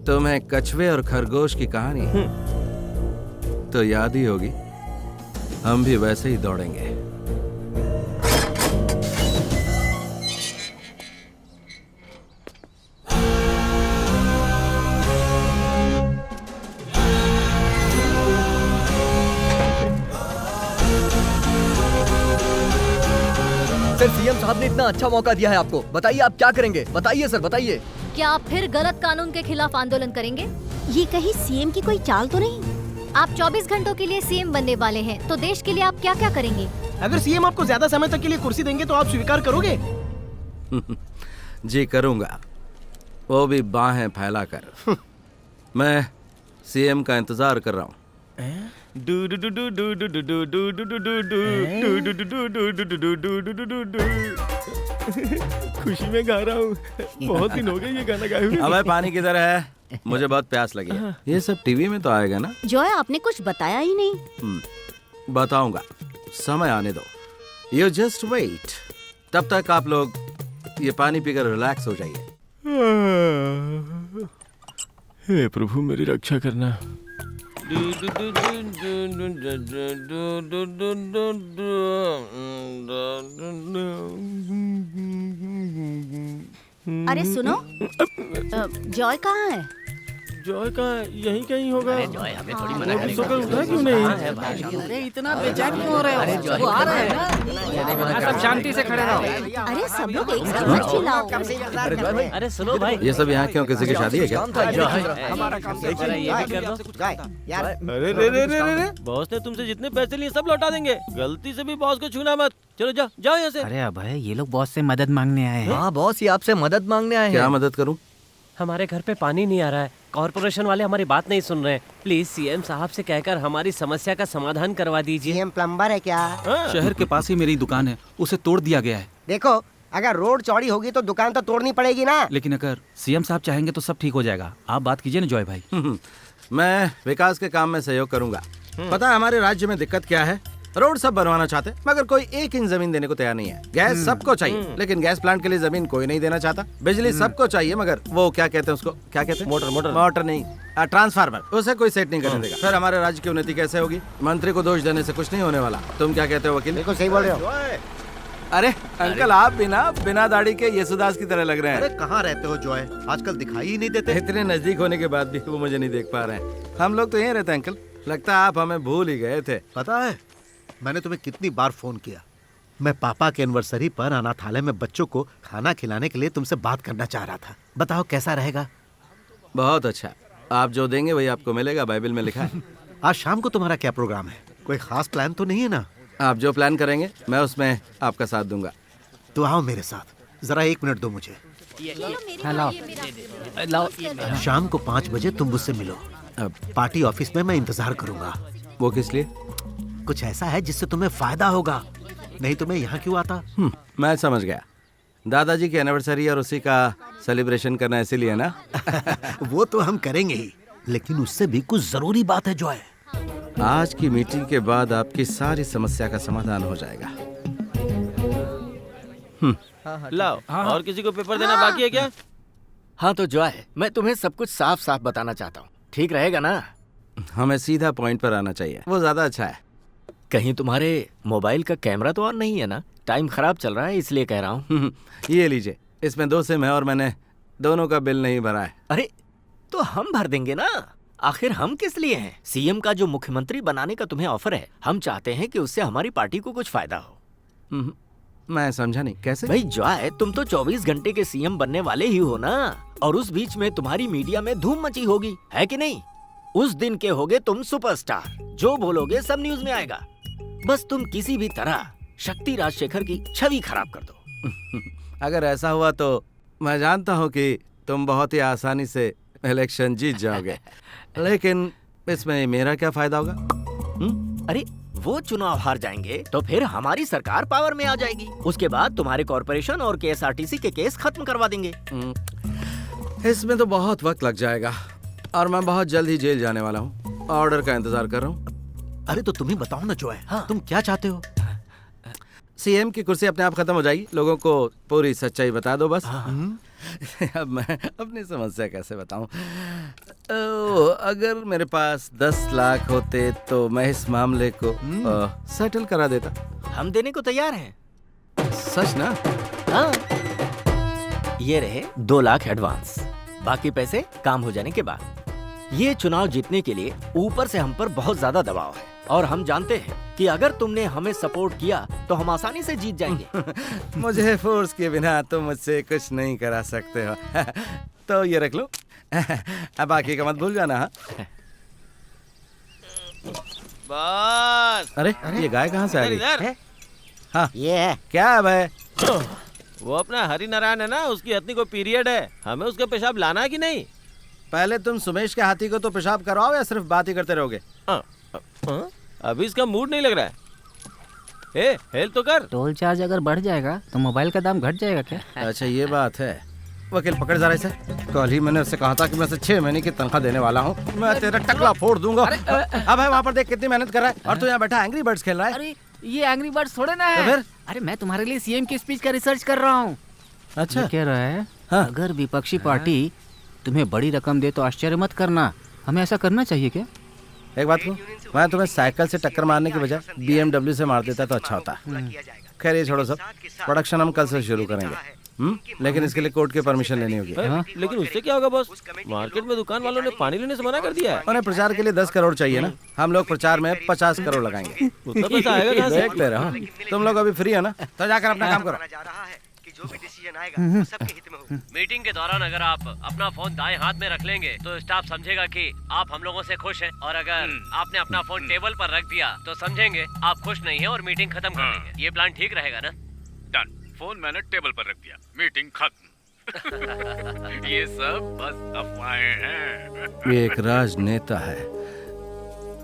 तुम्हें कछुए और खरगोश की कहानी तो याद ही होगी। हम भी वैसे ही दौड़ेंगे। सर, सीएम साहब ने इतना अच्छा मौका दिया है आपको, बताइए आप क्या करेंगे? बताइए सर, बताइए। क्या आप फिर गलत कानून के खिलाफ आंदोलन करेंगे? ये कहीं सीएम की कोई चाल तो नहीं? आप 24 घंटों के लिए सीएम बनने वाले हैं, तो देश के लिए आप क्या क्या करेंगे? अगर सीएम आपको ज्यादा समय तक के लिए कुर्सी देंगे तो आप स्वीकार करोगे? जी करूंगा, वो भी बाहें फैलाकर। मैं सीएम का इंतजार कर रहा हूँ। खुशी में गा रहा हूँ, बहुत दिन हो गए ये गाना गाए हुए। अबे पानी किधर है? मुझे बहुत प्यास लगी है। ये सब टीवी में तो आएगा ना? जॉय, आपने कुछ बताया ही नहीं। बताऊंगा, समय आने दो। You just wait. तब तक आप लोग ये पानी पीकर रिलैक्स हो जाइए। हे प्रभु, मेरी रक्षा करना। अरे सुनो, जॉय कहाँ है? जॉय का यहीं कहीं होगा। अरे जॉय हमें थोड़ी मना वो करेगा। सोकर उठा क्यों नहीं? अरे इतना बेचैन क्यों हो रहे हो? वो आ रहे हैं ना। सब शांति से खड़े रहो। अरे सब लोग एक साथ मत चिल्लाओ। अरे सुनो भाई, ये सब यहाँ क्यों? किसी की शादी है क्या? हमारा काम ये भी कर दो। यार अरे रे रे रे रे बॉस ने तुमसे जितने पैसे लिए सब लौटा देंगे। गलती से भी बॉस को छूना मत। चलो जाओ जाओ यहाँ से। अरे अभय, ये लोग बॉस से मदद मांगने आए हैं। हाँ बॉस, ये आपसे मदद मांगने आए हैं। क्या मदद करूँ? हमारे घर पे पानी नहीं आ रहा है, कॉर्पोरेशन वाले हमारी बात नहीं सुन रहे हैं। प्लीज सीएम साहब से कहकर हमारी समस्या का समाधान करवा दीजिए। सीएम प्लम्बर है क्या? शहर के पास ही मेरी दुकान है, उसे तोड़ दिया गया है। देखो, अगर रोड चौड़ी होगी तो दुकान तो तोड़नी पड़ेगी ना। लेकिन अगर सीएम साहब चाहेंगे तो सब ठीक हो जाएगा। आप बात कीजिए ना जॉय भाई। मैं विकास के काम में सहयोग करूंगा। पता है हमारे राज्य में दिक्कत क्या है? रोड सब बनवाना चाहते हैं मगर कोई एक इंच जमीन देने को तैयार नहीं है। गैस सबको चाहिए लेकिन गैस प्लांट के लिए जमीन कोई नहीं देना चाहता। बिजली सबको चाहिए मगर वो क्या कहते हैं उसको, क्या कहते हैं? मोटर नहीं, ट्रांसफार्मर, उसे कोई सेट नहीं करने देगा। फिर हमारे राज्य की उन्नति कैसे होगी? मंत्री को दोष देने से कुछ नहीं होने वाला। तुम क्या कहते हो वकील? बिल्कुल सही बोल रहे हो। अरे अंकल, आप बिना दाढ़ी के येसुदास की तरह लग रहे अरे हैं। कहाँ रहते हो जॉय? आजकल दिखाई ही नहीं देते। इतने नजदीक होने के बाद भी वो मुझे नहीं देख पा रहे हैं। हम लोग तो यहीं रहते हैं अंकल। लगता है आप हमें भूल ही गए थे। पता है मैंने तुम्हें कितनी बार फोन किया। मैं पापा के एनिवर्सरी पर अनाथालय में बच्चों को खाना खिलाने के लिए तुमसे बात करना चाह रहा था। बताओ कैसा रहेगा? बहुत अच्छा, आप जो देंगे वही आपको मिलेगा, बाइबल में लिखा है। आज शाम को तुम्हारा क्या प्रोग्राम है? कोई खास प्लान तो नहीं है ना? आप जो प्लान करेंगे मैं उसमें आपका साथ दूंगा। तो आओ मेरे साथ, जरा 1 मिनट दो मुझे। शाम को 5 बजे तुम मुझसे मिलो। अब पार्टी ऑफिस में मैं इंतजार करूंगा। वो किस लिए? कुछ ऐसा है जिससे तुम्हें फायदा होगा, नहीं तो मैं यहाँ क्यों आता? मैं समझ गया। दादाजी की एनिवर्सरी और उसी का सेलिब्रेशन करना इसीलिए ना? वो तो हम करेंगे ही, लेकिन उससे भी कुछ जरूरी बात है जॉय। आज की मीटिंग के बाद आपकी सारी समस्या का समाधान हो जाएगा। लाओ, और किसी को पेपर देना बाकी है क्या? हाँ तो जॉय, मैं तुम्हें सब कुछ साफ साफ बताना चाहता हूँ, ठीक रहेगा ना? हमें सीधा पॉइंट पर आना चाहिए, वो ज्यादा अच्छा है। कहीं तुम्हारे मोबाइल का कैमरा तो ऑन नहीं है ना? टाइम खराब चल रहा है इसलिए कह रहा हूँ। ये लीजिए, इसमें 2 सिम है और मैंने दोनों का बिल नहीं भरा है। अरे तो हम भर देंगे ना, आखिर हम किस लिए हैं? सीएम का जो मुख्यमंत्री बनाने का तुम्हें ऑफर है, हम चाहते हैं कि उससे हमारी पार्टी को कुछ फायदा हो। मैं समझा नहीं, कैसे? भाई जॉय, तुम तो 24 घंटे के सीएम बनने वाले ही हो ना, और उस बीच में तुम्हारी मीडिया में धूम मची होगी, है कि नहीं? उस दिन के होगे तुम सुपरस्टार, जो बोलोगे सब न्यूज में आएगा। बस तुम किसी भी तरह शक्ति राजशेखर की छवि खराब कर दो। अगर ऐसा हुआ तो मैं जानता हूँ कि तुम बहुत ही आसानी से इलेक्शन जीत जाओगे, लेकिन इसमें मेरा क्या फायदा होगा? अरे वो चुनाव हार जाएंगे तो फिर हमारी सरकार पावर में आ जाएगी। उसके बाद तुम्हारे कॉर्पोरेशन और केएसआरटीसी के केस खत्म करवा देंगे। इसमें तो बहुत वक्त लग जाएगा और मैं बहुत जल्द ही जेल जाने वाला हूँ। ऑर्डर का इंतजार कर रहा हूँ। अरे तो तुम ही बताओ ना जॉय, तुम क्या चाहते हो? सीएम की कुर्सी अपने आप खत्म हो जाएगी, लोगों को पूरी सच्चाई बता दो बस। अब मैं अपनी समस्या कैसे बताऊं? अगर मेरे पास 10 लाख होते तो मैं इस मामले को सेटल करा देता। हम देने को तैयार हैं। सच ना? हाँ। ये रहे 2 लाख एडवांस, बाकी पैसे काम हो जाने के बाद। ये चुनाव जीतने के लिए ऊपर से हम पर बहुत ज्यादा दबाव है और हम जानते हैं कि अगर तुमने हमें सपोर्ट किया तो हम आसानी से जीत जाएंगे। मुझे फोर्स के बिना तुम मुझसे कुछ नहीं करा सकते हो। तो ये रख लो, अब बाकी का मत भूल जाना। बस। अरे ये गाय कहाँ से आ गई? इधर। हाँ ये है क्या है भाई? वो अपना हरि नारायण है ना, उसकी हथनी को पीरियड है, हमें उसका पेशाब लाना है कि नहीं? पहले तुम सुमेश के हाथी को तो पेशाब करवाओ या सिर्फ बात ही करते रहोगे? अभी इसका मूड नहीं लग रहा है। हेल्प तो कर। टोल चार्ज अगर बढ़ जाएगा तो मोबाइल का दाम घट जाएगा क्या? अच्छा ये बात है। वकील पकड़ जा रहे से। कल ही मैंने उससे कहा था कि मैं उसे 6 महीने की तनख्वाह देने वाला हूँ। मैं तेरा टकला फोड़ दूंगा। अब है वहाँ पर देख कितनी मेहनत कर रहा है और तू यहाँ बैठा एंग्री बर्ड्स खेल रहा है। अरे ये एंग्री बर्ड्स थोड़े ना तो है। फिर? अरे मैं तुम्हारे लिए सीएम की स्पीच का रिसर्च कर रहा हूँ। अच्छा ये कह रहा है हाँ। अगर विपक्षी पार्टी तुम्हें बड़ी रकम दे तो आश्चर्य मत करना। हमें ऐसा करना चाहिए क्या? एक बात कहूँ, मैं तुम्हें साइकिल से टक्कर मारने की बजाय BMW से मार देता तो अच्छा होता। खैर ये छोड़ो सब, प्रोडक्शन हम कल से शुरू करेंगे। लेकिन इसके लिए कोर्ट की परमिशन लेनी होगी। लेकिन उससे क्या होगा बॉस? मार्केट में दुकान वालों ने पानी लेने से मना कर दिया है। उन्हें प्रचार के लिए 10 करोड़ चाहिए ना, हम लोग प्रचार में 50 करोड़ लगाएंगे। उतना पैसा आएगा कहाँ से? देखते रहो, तुम लोग अभी फ्री हो ना, तो जाकर अपना काम करो। जो भी डिसीजन आएगा वो सबके हित में होगा। मीटिंग के दौरान अगर आप अपना फोन दाएं हाथ में रख लेंगे तो स्टाफ समझेगा कि आप हम लोगों से खुश हैं, और अगर आपने अपना फोन टेबल पर रख दिया तो समझेंगे आप खुश नहीं हैं और मीटिंग खत्म कर देंगे। ये प्लान ठीक रहेगा ना? डन। फोन मैंने टेबल पर रख दिया, मीटिंग खत्म। ये सब बस अफवाहें हैं। ये एक राजनेता है,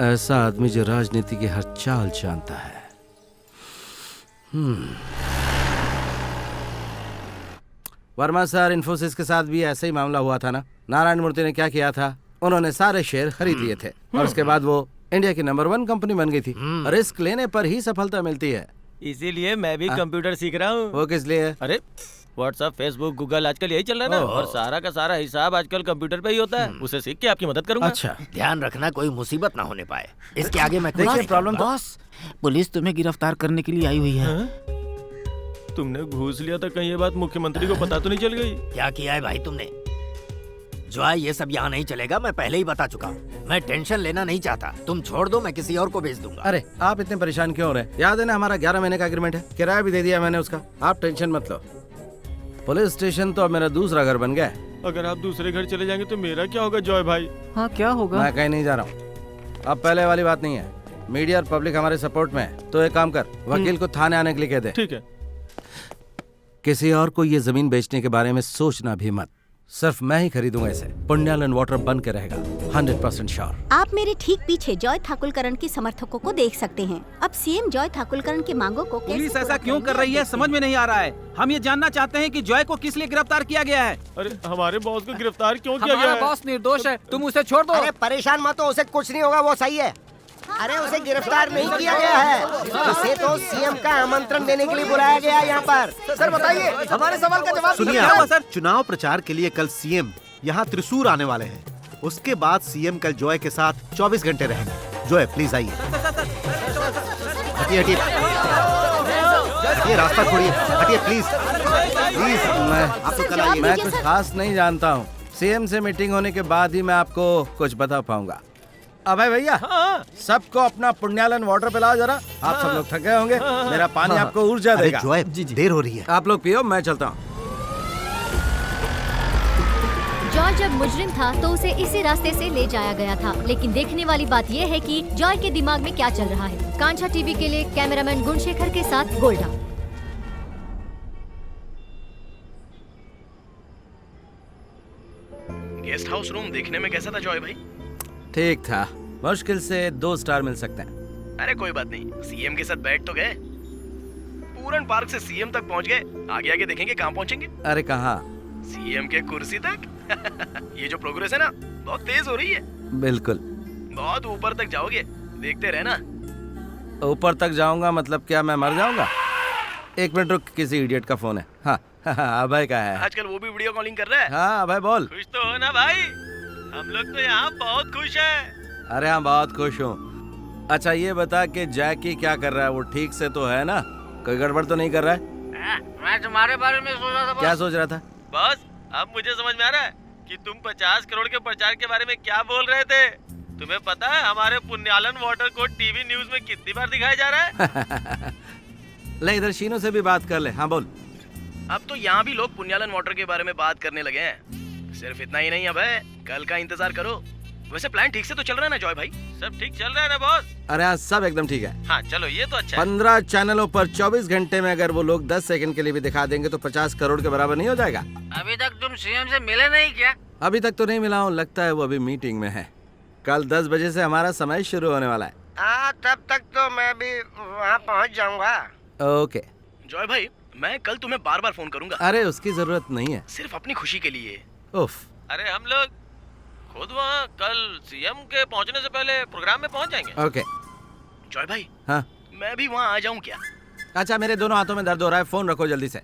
ऐसा आदमी जो राजनीति की हर चाल जानता है। वर्मा सर, इन्फोसिस के साथ भी ऐसा ही मामला हुआ था ना। नारायण मूर्ति ने क्या किया था, उन्होंने सारे शेयर खरीद लिए थे और उसके बाद वो इंडिया की नंबर 1 कंपनी बन गई थी। रिस्क लेने पर ही सफलता मिलती है। इसीलिए मैं भी कंप्यूटर सीख रहा हूँ। वो किस लिए? अरे व्हाट्सएप, फेसबुक, गूगल आजकल यही चल रहा है ना, और सारा का सारा हिसाब आजकल कंप्यूटर पे ही होता है। उसे सीख के आपकी मदद करूंगा। अच्छा, ध्यान रखना कोई मुसीबत ना होने पाए। इसके आगे मैं देखिए प्रॉब्लम तो बॉस, पुलिस तुम्हें गिरफ्तार करने के लिए आई हुई है। तुमने घूस लिया था, कहीं ये बात मुख्यमंत्री को पता तो नहीं चल गई? क्या किया है भाई तुमने? जॉय, ये सब यहाँ नहीं चलेगा, मैं पहले ही बता चुका हूँ। मैं टेंशन लेना नहीं चाहता, तुम छोड़ दो, मैं किसी और को भेज दूंगा। अरे आप इतने परेशान क्यों हो रहे हैं? याद है ना हमारा 11 महीने का एग्रीमेंट है, किराया भी दे दिया मैंने उसका। आप टेंशन मत लो। पुलिस स्टेशन तो अब मेरा दूसरा घर बन गया है। अगर आप दूसरे घर चले जाएंगे तो मेरा क्या होगा जॉय भाई? हाँ क्या होगा? मैं कहीं नहीं जा रहा हूँ। अब पहले वाली बात नहीं है। मीडिया और पब्लिक हमारे सपोर्ट में है, तो एक काम कर, वकील को थाने आने के लिए कह दे। ठीक है। किसी और को ये जमीन बेचने के बारे में सोचना भी मत, सिर्फ मैं ही खरीदूंगा इसे। पुण्यालन वाटर बन के रहेगा, 100% श्योर। आप मेरे ठीक पीछे जॉय ठाकुलकरण के समर्थकों को देख सकते हैं। अब सीएम जॉय ठाकुलकरण की मांगों को पुलिस ऐसा क्यों कर रही है समझ में नहीं आ रहा है। हम ये जानना चाहते हैं कि जॉय को किस लिए गिरफ्तार किया गया है। अरे हमारे बॉस को गिरफ्तार क्यों किया गया हमारा है? बॉस निर्दोष है, तुम उसे छोड़ दो। अरे परेशान मत हो, उसे कुछ नहीं होगा, वो सही है। अरे उसे गिरफ्तार नहीं किया गया है, उसे तो सीएम का आमंत्रण देने के लिए बुलाया गया है यहाँ पर। सर बताइए, हमारे सवाल का जवाब सुनिए दीजिए। सर, चुनाव प्रचार के लिए कल सीएम यहाँ त्रिशूर आने वाले हैं। उसके बाद सीएम कल जॉय के साथ 24 घंटे रहेंगे। जॉय प्लीज आइए। हटिए हटिए हटिए, रास्ता छोड़िए, हटिए प्लीज प्लीज। आप तो कल आइए। मैं कुछ खास नहीं जानता हूँ, सीएम से मीटिंग होने के बाद ही मैं आपको कुछ बता पाऊंगा। अभय भैया, सबको अपना पुण्यालन वाटर पिलाओ जरा। आप सब लोग थके होंगे, मेरा पानी आपको ऊर्जा देगा। जॉय देर हो रही है, आप लोग पियो, मैं चलता हूँ। जॉय जब मुजरिम था तो उसे इसी रास्ते से ले जाया गया था, लेकिन देखने वाली बात यह है कि जॉय के दिमाग में क्या चल रहा है। कांचा टीवी के लिए कैमरामैन गुणशेखर के साथ गोल्डा। गेस्ट हाउस रूम देखने में कैसा था जॉय भाई? ठीक था, मुश्किल से 2 स्टार मिल सकते हैं। अरे कोई बात नहीं, सीएम के साथ बैठ तो गए। पूरन पार्क से सीएम तक पहुंच गए, आगे आगे देखेंगे कहाँ पहुंचेंगे। अरे कहाँ? सीएम के कुर्सी तक। ये जो प्रोग्रेस है ना, बहुत तेज हो रही है। बिल्कुल, बहुत ऊपर तक जाओगे, देखते रहना। ऊपर तक जाऊंगा मतलब क्या मैं मर जाऊंगा? 1 मिनट रुक, किसी इडियट का फोन है। हाँ अभय का है। आजकल वो भी वीडियो कॉलिंग कर रहा है। हाँ अभय बोल। खुश तो हो ना भाई? हम लोग तो यहाँ बहुत खुश हैं। अरे हाँ बहुत खुश हूँ। अच्छा ये बता कि जैकी क्या कर रहा है, वो ठीक से तो है ना? कोई गड़बड़ तो नहीं कर रहा है? मैं तुम्हारे बारे में सोच रहा था। क्या सोच रहा था? बस अब मुझे समझ में आ रहा है कि तुम 50 करोड़ के प्रचार के बारे में क्या बोल रहे थे। तुम्हें पता है हमारे पुण्यालन वाटर को टीवी न्यूज में कितनी बार दिखाया जा रहा है? ले इधर शीनू से भी बात कर ले। हाँ बोल। अब तो यहाँ भी लोग पुण्यालन वाटर के बारे में बात करने लगे हैं। सिर्फ इतना ही नहीं अभय, कल का इंतजार करो। वैसे प्लान ठीक से तो चल रहा है ना जॉय भाई? सब ठीक चल रहा है ना बॉस? अरे हाँ सब एकदम ठीक है। हाँ चलो ये तो अच्छा है। 15 चैनलों पर 24 घंटे में अगर वो लोग 10 सेकंड के लिए भी दिखा देंगे तो 50 करोड़ के बराबर नहीं हो जाएगा? अभी तक तुम सीएम से मिले नहीं क्या? अभी तक तो नहीं मिला हूँ, लगता है वो अभी मीटिंग में है। कल 10 बजे से हमारा समय शुरू होने वाला है। हाँ तब तक तो मैं भी वहाँ पहुँच जाऊँगा। ओके जॉय भाई, मैं कल तुम्हें बार बार फोन करूंगा। अरे उसकी जरूरत नहीं है, सिर्फ अपनी खुशी के लिए। उफ। अरे हम लोग खुद वहाँ कल सीएम के पहुँचने से पहले प्रोग्राम में पहुँच जाएंगे। ओके जॉय भाई, हाँ मैं भी वहाँ आ जाऊँ क्या? अच्छा मेरे दोनों हाथों में दर्द हो रहा है, फोन रखो जल्दी से।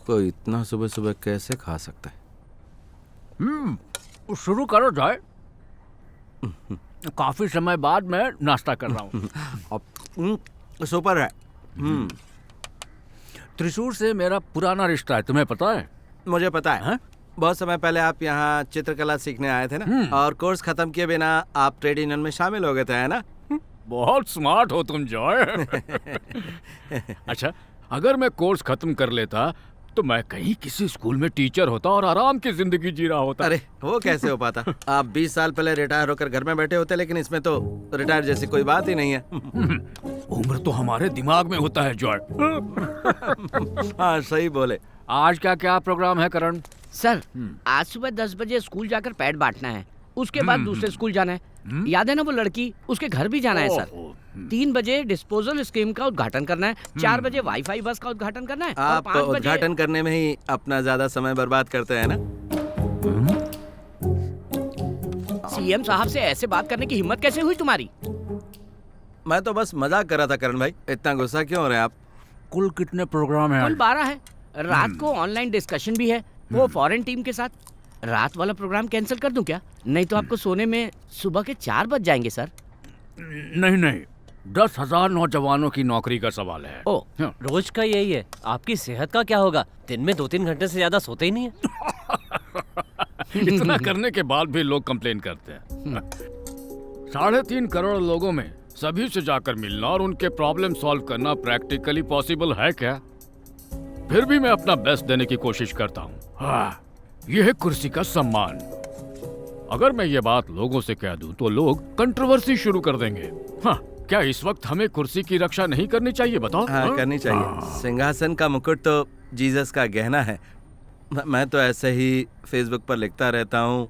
कोई इतना सुबह सुबह कैसे खा सकता है? शुरू करो जॉय। काफी समय बाद मैं नाश्ता कर रहा हूँ। सुपर है। त्रिशूर से मेरा पुराना रिश्ता है, तुम्हें पता है? मुझे पता है। बहुत समय पहले आप यहाँ चित्रकला सीखने आए थे ना, और कोर्स खत्म किए बिना आप ट्रेड यूनियन में शामिल हो गए थे, है ना? बहुत स्मार्ट हो तुम जॉय। अच्छा, अगर मैं कोर्स खत्म कर लेता तो मैं कहीं किसी स्कूल में टीचर होता और आराम की जिंदगी जी रहा होता। अरे वो कैसे हो पाता? आप 20 साल पहले रिटायर होकर घर में बैठे होते, लेकिन इसमें तो रिटायर जैसी कोई बात ही नहीं है। उम्र तो हमारे दिमाग में होता है जॉय। हाँ सही बोले। आज का क्या प्रोग्राम है करण? सर, आज सुबह 10 बजे स्कूल जाकर पैड बांटना है, उसके बाद दूसरे स्कूल जाना है। याद है ना वो लड़की, उसके घर भी जाना है सर। 3 बजे डिस्पोजल स्कीम का उद्घाटन करना है, 4 बजे वाईफाई बस का उद्घाटन करना है, और आप 5 बजे उद्घाटन करने में ही अपना ज्यादा समय बर्बाद करते हैं ना? सीएम साहब से ऐसे बात करने की हिम्मत कैसे हुई तुम्हारी? मैं तो बस मजाक कर रहा था करण भाई, इतना गुस्सा क्यों हो रहे हैं आप? कुल कितने प्रोग्राम हैं? कुल 12 है। रात को ऑनलाइन डिस्कशन भी है, वो फॉरेन टीम के साथ। रात वाला प्रोग्राम कैंसिल कर दूं क्या? नहीं तो आपको सोने में सुबह के 4 बज जाएंगे सर। नहीं, 10,000 नौजवानों की नौकरी का सवाल है। ओ, रोज का यही है। आपकी सेहत का क्या होगा? दिन में 2-3 घंटे से ज्यादा सोते ही नहीं है। इतना करने के बाद भी लोग कंप्लेन करते हैं। 3.5 करोड़ लोगों में सभी से जाकर मिलना और उनके प्रॉब्लम सॉल्व करना प्रैक्टिकली पॉसिबल है क्या? फिर भी मैं अपना बेस्ट देने की कोशिश करता हूँ। हाँ, यह है कुर्सी का सम्मान। अगर मैं ये बात लोगों से कह दूं तो लोग कंट्रोवर्सी शुरू कर देंगे। हाँ, क्या इस वक्त हमें कुर्सी की रक्षा नहीं करनी चाहिए? बताओ। हाँ, करनी चाहिए। सिंहासन का मुकुट तो जीसस का गहना है। मैं तो ऐसे ही फेसबुक पर लिखता रहता हूँ।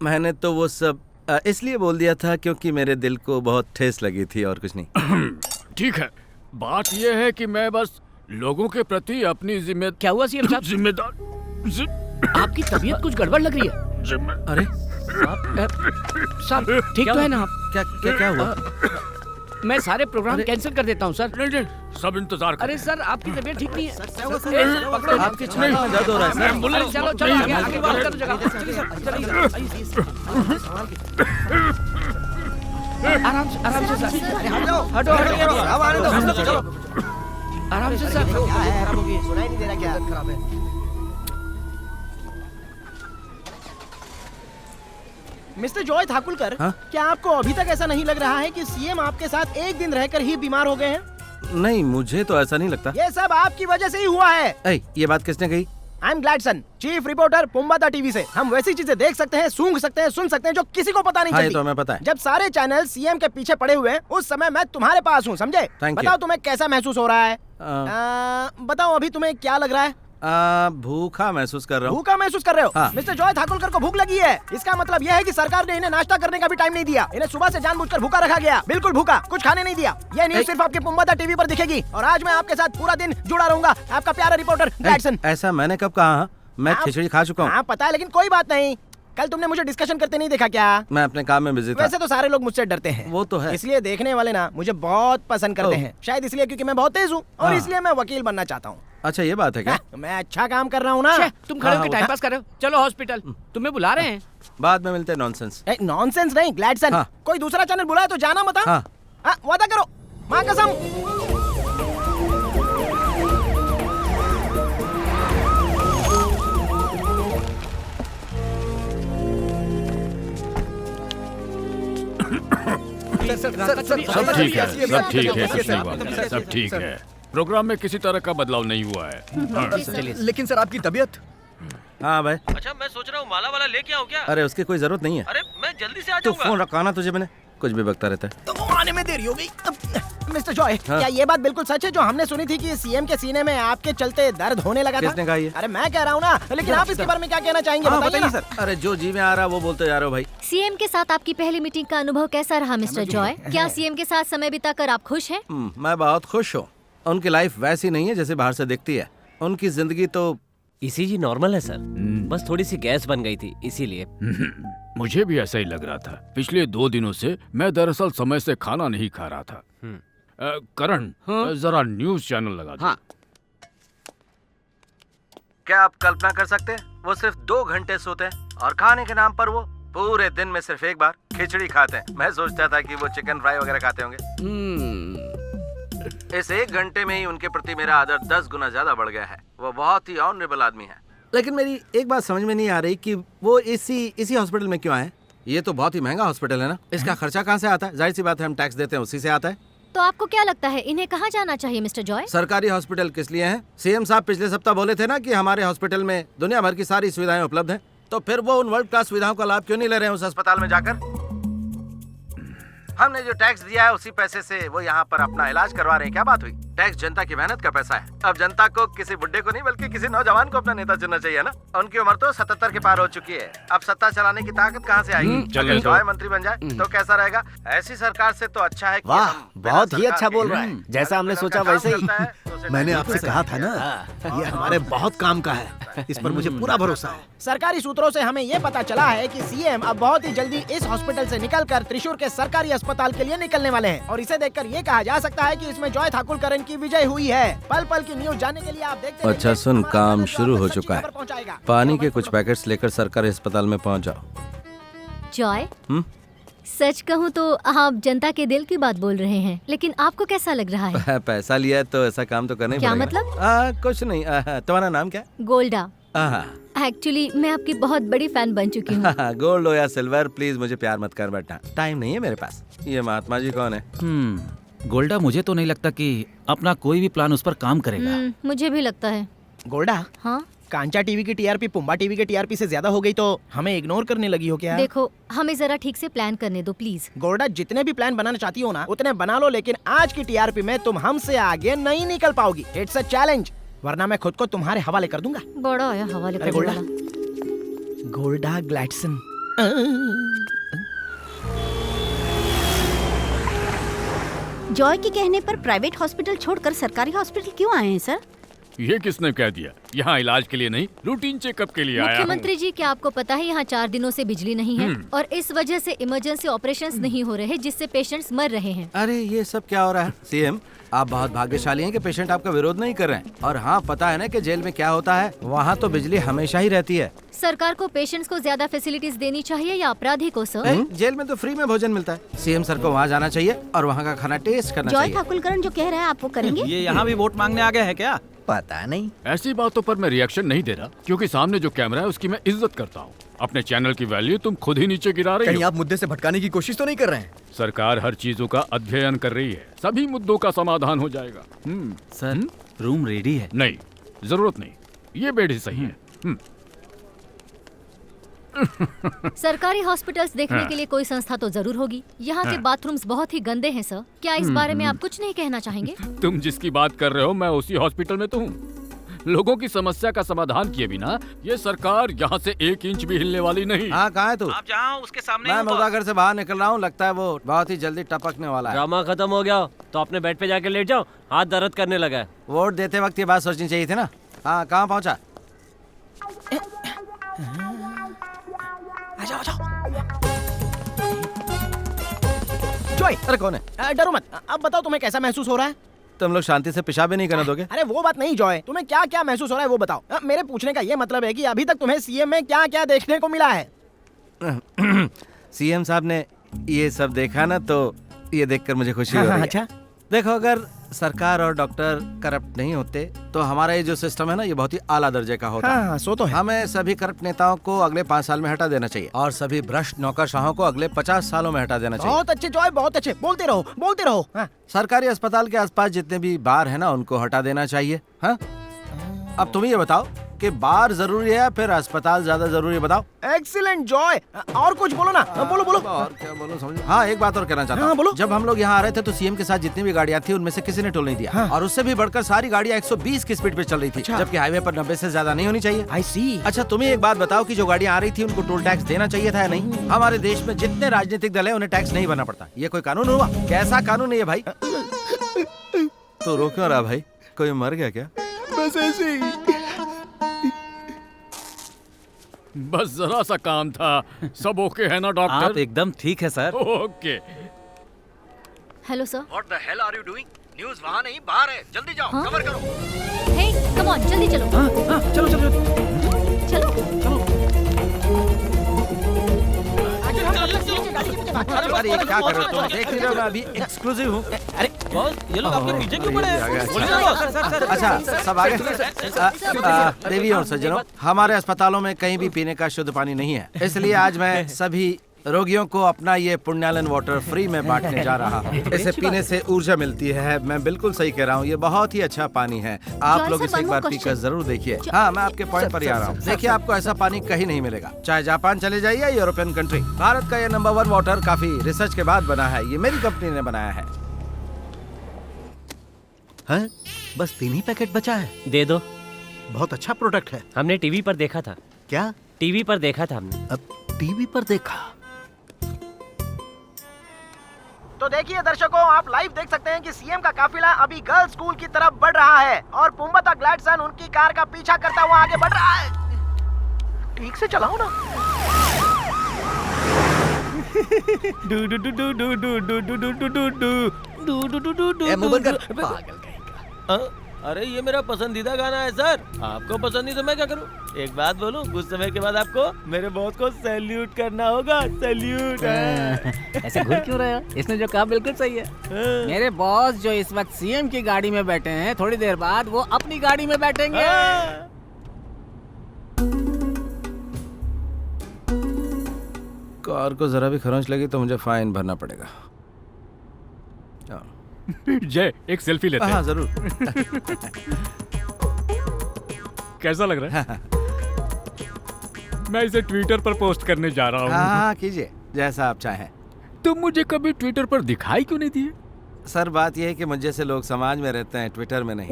मैंने तो वो सब इसलिए बोल दिया था क्योंकि मेरे दिल को बहुत ठेस लगी थी, और कुछ नहीं। ठीक है, बात यह है कि मैं बस लोगों के प्रति अपनी क्या हुआ सीएम साहब? जिम्मेदार। आपकी तबीयत कुछ गड़बड़ लग रही है। अरे साहब ठीक तो है ना आप? क्या हुआ? मैं सारे प्रोग्राम कैंसिल कर देता हूँ सर। नहीं, सब इंतजार करें। अरे सर, आपकी तबीयत ठीक नहीं है। आपकी छाती में दर्द हो रहा है सर। चलो आगे बात करो जगह। चलिए सर, आराम से सर। हटो आराम से सर। सुनाई नहीं दे रहा क्या? खराब है। मिस्टर जॉय ठाकुरकर, क्या आपको अभी तक ऐसा नहीं लग रहा है कि सीएम आपके साथ एक दिन रहकर ही बीमार हो गए हैं? नहीं, मुझे तो ऐसा नहीं लगता। ये सब आपकी वजह से ही हुआ है। ये बात किसने कही? I am Gladson, chief reporter Pumbata TV से। हम वैसी चीजें देख सकते हैं, सूंघ सकते हैं, सुन सकते हैं जो किसी को पता नहीं चलती। तो हमें पता है। जब सारे चैनल सीएम के पीछे पड़े हुए हैं, उस समय मैं तुम्हारे पास हूँ, समझे? बताओ तुम्हें कैसा महसूस हो रहा है? बताओ अभी तुम्हें क्या लग रहा है? भूखा महसूस कर रहा हूँ। भूखा महसूस कर रहे हो? हाँ। मिस्टर जॉय ठाकुरकर को भूख लगी है। इसका मतलब यह है कि सरकार ने इन्हें नाश्ता करने का भी टाइम नहीं दिया। इन्हें सुबह से जानबूझकर भूखा रखा गया, बिल्कुल भूखा, कुछ खाने नहीं दिया। यह न्यूज़ सिर्फ आपके पुम्बाता टीवी पर दिखेगी, और आज मैं आपके साथ पूरा दिन जुड़ा रहूंगा। आपका प्यारा रिपोर्टर ग्लैडसन। ऐसा मैंने कब कहा? मैं खिचड़ी खा चुका हूँ। हाँ पता है, लेकिन कोई बात नहीं। कल तुमने मुझे डिस्कशन करते नहीं देखा क्या? मैं अपने काम में बिजी था। वैसे तो सारे लोग मुझसे डरते हैं। वो तो है। इसलिए देखने वाले ना मुझे बहुत पसंद करते हैं। शायद इसलिए क्योंकि मैं बहुत तेज हूँ, और इसलिए मैं वकील बनना चाहता हूँ। अच्छा, ये बात है क्या? मैं अच्छा काम कर रहा हूँ ना। तुम खड़े होकर टाइम पास कर रहे हो। चलो हॉस्पिटल, तुम्हें बुला रहे हैं। बाद में मिलते हैं। नॉनसेंस। नॉनसेंस नहीं ग्लैडसन। कोई दूसरा चैनल बुलाए तो जाना मत। वादा करो, माँ कसम। सब ठीक है, सब ठीक है, कुछ नहीं हुआ, सब ठीक है। प्रोग्राम में किसी तरह का बदलाव नहीं हुआ है। लेकिन सर आपकी तबीयत? हाँ भाई। अच्छा, मैं सोच रहा हूँ माला वाला लेके आऊँ क्या? अरे उसकी कोई जरूरत नहीं है। अरे मैं जल्दी से आ तू जाऊंगा। फोन रखा ना तुझे मैंने, कुछ भी बकता रहता है। तो वो आने में देरी हो गई। मिस्टर जॉय, क्या ये बात बिल्कुल सच है जो हमने सुनी थी कि सीएम के सीने में आपके चलते दर्द होने लगा था? किसने कहा ये? अरे मैं कह रहा हूँ ना, लेकिन आप इसके बारे में क्या कहना चाहेंगे? बताइए ना। सर। अरे जो जी में आ रहा वो बोलते जा रहे हो भाई। सीएम के साथ आपकी पहली मीटिंग का अनुभव कैसा रहा मिस्टर जॉय? क्या सीएम के साथ समय बिताकर आप खुश हैं? मैं बहुत खुश हूँ। उनकी लाइफ वैसी नहीं है जैसे बाहर से दिखती है। उनकी जिंदगी तो ईसीजी नॉर्मल है सर, बस थोड़ी सी गैस बन गई थी इसीलिए। मुझे भी ऐसा ही लग रहा था। पिछले 2 दिनों से मैं दरअसल समय से खाना नहीं खा रहा था। करण, जरा न्यूज़ चैनल लगा दो। क्या आप कल्पना कर सकते हैं? वो सिर्फ 2 घंटे सोते हैं और खाने के नाम पर वो पूरे दिन में सिर्फ एक बार खिचड़ी खाते हैं। मैं सोचता था कि वो चिकन फ्राई वगैरह खाते होंगे। इस 1 घंटे में ही उनके प्रति मेरा आदर 10 गुना ज्यादा बढ़ गया है। वो बहुत ही ऑनरेबल आदमी है। लेकिन मेरी एक बात समझ में नहीं आ रही कि वो इसी हॉस्पिटल में क्यों आए। ये तो बहुत ही महंगा हॉस्पिटल है ना, इसका खर्चा कहाँ से आता है? जाहिर सी बात है, हम टैक्स देते हैं, उसी से आता है। तो आपको क्या लगता है इन्हें कहाँ जाना चाहिए मिस्टर जॉय? सरकारी हॉस्पिटल किस लिए है? सीएम साहब पिछले सप्ताह बोले थे ना कि हमारे हॉस्पिटल में दुनिया भर की सारी सुविधाएं उपलब्ध हैं। तो फिर वो उन वर्ल्ड क्लास सुविधाओं का लाभ क्यों नहीं ले रहे हैं उस अस्पताल में जाकर? हमने जो टैक्स दिया है उसी पैसे से वो यहाँ पर अपना इलाज करवा रहे हैं। क्या बात हुई? टैक्स जनता की मेहनत का पैसा है। अब जनता को किसी बुड्ढे को नहीं बल्कि किसी नौजवान को अपना नेता चुनना चाहिए ना। उनकी उम्र तो 77 के पार हो चुकी है। अब सत्ता चलाने की ताकत कहाँ से आएगी? अगर जॉय मंत्री बन जाए तो कैसा रहेगा? ऐसी सरकार से तो अच्छा है कि वाह, बहुत ही अच्छा बोल रहा है। जैसा हमने सोचा वैसे ही। मैंने आपसे कहा था ना, ये हमारे बहुत काम का है। इस पर मुझे पूरा भरोसा है। सरकारी सूत्रों से हमें ये पता चला है कि सीएम अब बहुत ही जल्दी इस हॉस्पिटल से निकलकर त्रिशूर के सरकारी अस्पताल के लिए निकलने वाले हैं और इसे देखकर ये कहा जा सकता है कि इसमें जॉय ठाकुरकरण की विजय हुई है। पल पल की न्यूज जानने के लिए आप देखते अच्छा सुन, काम शुरू हो चुका है। पानी के कुछ पैकेट्स लेकर सरकारी अस्पताल में पहुंच जाओ। जॉय, सच कहूँ तो आप जनता के दिल की बात बोल रहे हैं, लेकिन आपको कैसा लग रहा है? पैसा लिया है तो ऐसा काम तो करना ही क्या पड़ेगा। मतलब? कुछ नहीं। तुम्हारा नाम क्या है? गोल्डा। एक्चुअली मैं आपकी बहुत बड़ी फैन बन चुकी हूँ। गोल्ड हो या सिल्वर, प्लीज मुझे प्यार मत कर बैठना, टाइम नहीं है मेरे पास। ये महात्मा जी कौन है? गोल्डा, मुझे तो नहीं लगता कि अपना कोई भी प्लान उस पर काम करेगा। मुझे भी लगता है। गोल्डा, हाँ? कांचा टीवी की टीआरपी पुम्बा टीवी के टीआरपी से ज्यादा हो गई तो हमें इग्नोर करने लगी हो क्या? देखो, हमें जरा ठीक से प्लान करने दो प्लीज। गोल्डा, जितने भी प्लान बनाना चाहती हो ना उतने बना लो, लेकिन आज की टीआरपी में तुम हमसे आगे नहीं निकल पाओगी। इट्स अ चैलेंज, वरना मैं खुद को तुम्हारे हवाले कर दूंगा। बड़ा आया हवाले कर गोल्डा, गोल्डा ग्लैडसन। जॉय के कहने पर प्राइवेट हॉस्पिटल छोड़कर सरकारी हॉस्पिटल क्यों आए हैं सर? ये किसने कह दिया? यहाँ इलाज के लिए नहीं, रूटीन चेकअप के लिए आया हूँ। मुख्यमंत्री जी, क्या आपको पता है यहाँ 4 दिनों से बिजली नहीं है और इस वजह से इमरजेंसी ऑपरेशंस नहीं हो रहे हैं, जिससे पेशेंट्स मर रहे हैं। अरे ये सब क्या हो रहा है? सीएम, आप बहुत भाग्यशाली हैं कि पेशेंट आपका विरोध नहीं कर रहे हैं। और हाँ, पता है ना कि जेल में क्या होता है? वहाँ तो बिजली हमेशा ही रहती है। सरकार को पेशेंट्स को ज्यादा फैसिलिटीज देनी चाहिए या अपराधी को सर? जेल में तो फ्री में भोजन मिलता है। सीएम सर को वहाँ जाना चाहिए और वहाँ का खाना टेस्ट करना चाहिए। जॉय ठाकुरकरण जो कह रहा है आप वो करेंगे? ये यहाँ भी वोट मांगने आ गए हैं क्या? पता नहीं। ऐसी बातों पर मैं रिएक्शन नहीं दे रहा, क्योंकि सामने जो कैमरा है उसकी मैं इज्जत करता हूँ। अपने चैनल की वैल्यू तुम खुद ही नीचे गिरा रही हो। कहीं आप मुद्दे से भटकाने की कोशिश तो नहीं कर रहे हैं? सरकार हर चीजों का अध्ययन कर रही है, सभी मुद्दों का समाधान हो जाएगा। सर, रूम रेडी है? नहीं, जरूरत नहीं, ये बेड ही सही है। सरकारी हॉस्पिटल्स देखने के लिए कोई संस्था तो जरूर होगी। यहाँ के बाथरूम्स बहुत ही गंदे हैं सर। क्या इस बारे में आप कुछ नहीं कहना चाहेंगे? तुम जिसकी बात कर रहे हो मैं उसी हॉस्पिटल में तो हूँ। लोगों की समस्या का समाधान किए बिना ये सरकार यहाँ से 1 इंच भी हिलने वाली नहीं। हाँ, कहाँ है तू? आप जहाँ उसके सामने। मैं मुर्दाघर से बाहर निकल रहा हूँ, लगता है वो बहुत ही जल्दी टपकने वाला है। ड्रामा खत्म हो गया तो अपने बेड पे जाके लेट जाओ, हाथ दर्द करने लगा है। वोट देते वक्त ये बात सोचनी चाहिए थी ना। हाँ, कहाँ पहुँचा? आ जाओ। जॉय, अरे कौन है? डरो मत। अब बताओ तुम्हें कैसा महसूस हो रहा है? तुम लोग शांति से पेशाब भी नहीं करने दोगे? अरे वो बात नहीं जॉय, तुम्हें क्या क्या महसूस हो रहा है वो बताओ। मेरे पूछने का ये मतलब है कि अभी तक तुम्हें सीएम में क्या क्या देखने को मिला है? सीएम साहब ने ये सब देखा ना तो ये देखकर मुझे खुशी हो रही है। अच्छा, देखो, अगर सरकार और डॉक्टर करप्ट नहीं होते तो हमारा ये जो सिस्टम है ना, ये बहुत ही आला दर्जे का होता। हाँ, सो तो है। हमें सभी करप्ट नेताओं को अगले 5 साल में हटा देना चाहिए और सभी भ्रष्ट नौकरशाहों को अगले 50 सालों में हटा देना चाहिए। बहुत अच्छे जॉय, बहुत अच्छे। बोलते रहो। हाँ। सरकारी अस्पताल के आसपास जितने भी बार है ना, उनको हटा देना चाहिए। हाँ, अब तुम ये बताओ कि बार जरूरी है या फिर अस्पताल ज्यादा जरूरी है? बताओ। एक्सीलेंट जॉय, और कुछ बोलो ना। बोलो। और क्या बोलो समझ? हाँ, एक बात और कहना चाहता हूँ। हाँ, बोलो। जब हम लोग यहाँ आ रहे थे तो सीएम के साथ जितनी भी गाड़ियाँ थी उनमें से किसी ने टोल नहीं दिया। हाँ। और उससे भी बढ़कर सारी गाड़ियाँ 120 की स्पीड पे चल रही थी। अच्छा। जबकि हाईवे पर 90 से ज्यादा नहीं होनी चाहिए। आई सी। अच्छा, तुम्हें एक बात बताओ कि जो गाड़ियाँ आ रही थी उनको टोल टैक्स देना चाहिए था या नहीं? हमारे देश में जितने राजनीतिक दल है उन्हें टैक्स नहीं भरना पड़ता। ये कोई कानून हुआ? कैसा कानून है ये भाई? तो रो क्यों रहा भाई? कोई मर गया क्या? बस ऐसे ही। बस जरा सा काम था। सब ओके है ना डॉक्टर? आप एकदम ठीक है sir. Okay. Hello sir. What the hell are you doing? News वहाँ नहीं, बाहर है। जल्दी जाओ, कवर करो। हे, कम ऑन, जल्दी चलो। चलो। चलो। अरे ये क्या कर रहे हो तुम? देख नहीं रहे हो मैं अभी एक्सक्लूसिव हूँ। अरे बॉस, ये लोग आपके पीछे क्यों पड़े हैं? बोलिए ना बॉस। अच्छा सब आगे। देवी और सज्जनों, हमारे अस्पतालों में कहीं भी पीने का शुद्ध पानी नहीं है, इसलिए आज मैं सभी रोगियों को अपना ये पुण्यालन वाटर फ्री में बांटने जा रहा हूँ। इसे पीने से ऊर्जा मिलती है। मैं बिल्कुल सही कह रहा हूँ, ये बहुत ही अच्छा पानी है। आप लोग इसे एक बार पीकर जरूर देखिए। हाँ, मैं आपके पॉइंट पर ही आ रहा हूँ। देखिए, आपको ऐसा पानी कहीं नहीं मिलेगा, चाहे जापान चले जाइए या यूरोपियन कंट्री। भारत का ये नंबर 1 वाटर काफी रिसर्च के बाद बना है। ये मेरी कंपनी ने बनाया है। हैं? बस 3 ही पैकेट बचा है। दे दो। बहुत अच्छा प्रोडक्ट है। हमने टीवी पर देखा था। क्या? टीवी पर देखा था हमने। अब टीवी पर देखा? तो देखिए दर्शकों, आप लाइव देख सकते हैं कि सीएम का काफिला अभी गर्ल्स स्कूल की तरफ बढ़ रहा है और पुम्बता ग्लैडसन उनकी कार का पीछा करता हुआ आगे बढ़ रहा है। ठीक से चलाओ ना। अरे ये मेरा पसंदीदा गाना है सर, आपको पसंद नहीं तो मैं क्या करूं? एक बात बोलूं, कुछ समय के बाद आपको मेरे बॉस को सैल्यूट करना होगा। सैल्यूट। ऐसे घूर क्यों रहे हो? इसने जो कहा बिल्कुल सही है। मेरे बॉस जो इस वक्त सीएम की गाड़ी में बैठे हैं, थोड़ी देर बाद वो अपनी गाड़ी में बैठेंगे। कार को जरा भी खरोंच लगी तो मुझे फाइन भरना पड़ेगा। जय, एक सेल्फी लेते हैं। हाँ जरूर। कैसा लग रहा है? मैं इसे ट्विटर पर पोस्ट करने जा रहा हूँ। हाँ कीजिए, जैसा आप चाहें। तुम मुझे कभी ट्विटर पर दिखाई क्यों नहीं दिए? सर बात यह है कि मुझ जैसे लोग समाज में रहते हैं, ट्विटर में नहीं।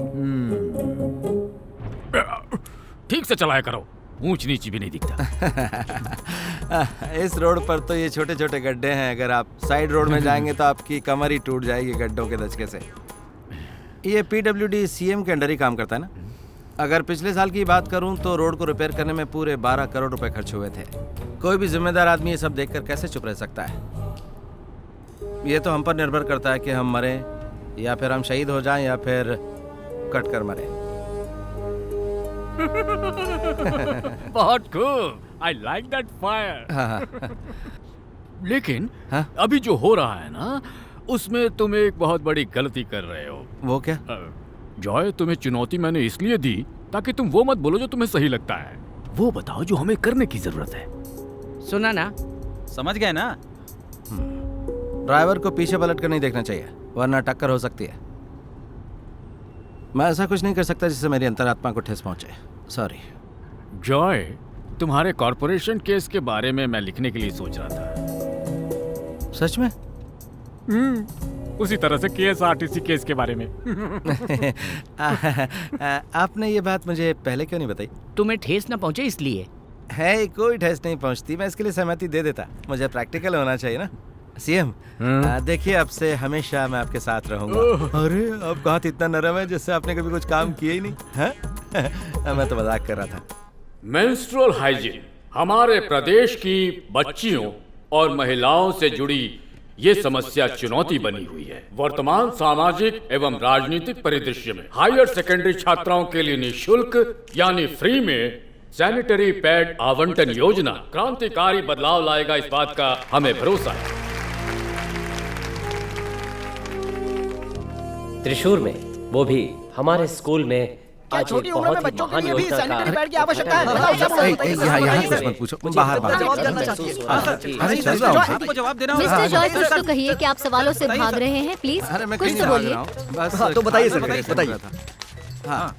ठीक से चलाया करो, ऊंच नीच भी नहीं दिखता। इस रोड पर तो ये छोटे छोटे गड्ढे हैं, अगर आप साइड रोड में जाएंगे तो आपकी कमर ही टूट जाएगी गड्ढों के धचके से। ये PWD CM के अंडर ही काम करता है ना। अगर पिछले साल की बात करूं तो रोड को रिपेयर करने में पूरे 12 करोड़ रुपए खर्च हुए थे। कोई भी जिम्मेदार आदमी ये सब देखकर कैसे चुप रह सकता है? ये तो हम पर निर्भर करता है कि हम मरें या फिर हम शहीद हो जाएं या फिर कट कर मरें। बहुत खूब, आई लाइक दैट फायर। लेकिन अभी जो हो रहा है ना, उसमें तुम एक बहुत बड़ी गलती कर रहे हो। वो क्या? जॉय, तुम्हें चुनौती मैंने इसलिए दी ताकि तुम वो मत बोलो जो तुम्हें सही लगता है, वो बताओ जो हमें करने की जरूरत है। सुना ना? समझ गए ना? ड्राइवर को पीछे पलट कर नहीं देखना चाहिए, वरना टक्कर हो सकती है। मैं ऐसा कुछ नहीं कर सकता जिससे मेरी अंतरात्मा को ठेस पहुंचे। सॉरी। जॉय, तुम्हारे कॉर्पोरेशन केस के बारे में मैं लिखने के लिए सोच रहा था। सच में? उसी तरह से KSRTC केस के बारे में। आपने ये बात मुझे पहले क्यों नहीं बताई? तुम्हें ठेस ना पहुंचे इसलिए। है, कोई ठेस नहीं पहुंचती, मैं इसके लिए सहमति दे देता। मुझे प्रैक्टिकल होना चाहिए ना। CM, देखिए अब से हमेशा मैं आपके साथ रहूंगा। अरे आपका हाथ इतना नरम है जैसे आपने कभी कुछ काम किया ही नहीं है। मैं तो मजाक कर रहा था। मेंस्ट्रुअल हाइजीन हमारे प्रदेश की बच्चियों और महिलाओं से जुड़ी ये समस्या चुनौती बनी हुई है। वर्तमान सामाजिक एवं राजनीतिक परिदृश्य में हायर सेकेंडरी छात्राओं के लिए निःशुल्क यानी फ्री में सैनिटरी पैड आवंटन योजना क्रांतिकारी बदलाव लाएगा, इस बात का हमें भरोसा है। त्रिशूर में, वो भी हमारे स्कूल में, आज छोटी एक उम्र में बहुत ही बच्चों के महान लिए भी योजना सैनिटरी का पैड की आवश्यकता है। यहाँ कुछ मत पूछो, बाहर आपको जवाब देना होगा। मिस्टर जॉय, कुछ तो कहिए कि आप सवालों से भाग रहे हैं। प्लीज कुछ तो बोलिए। बस तो बताइए सर, बताइए। हाँ,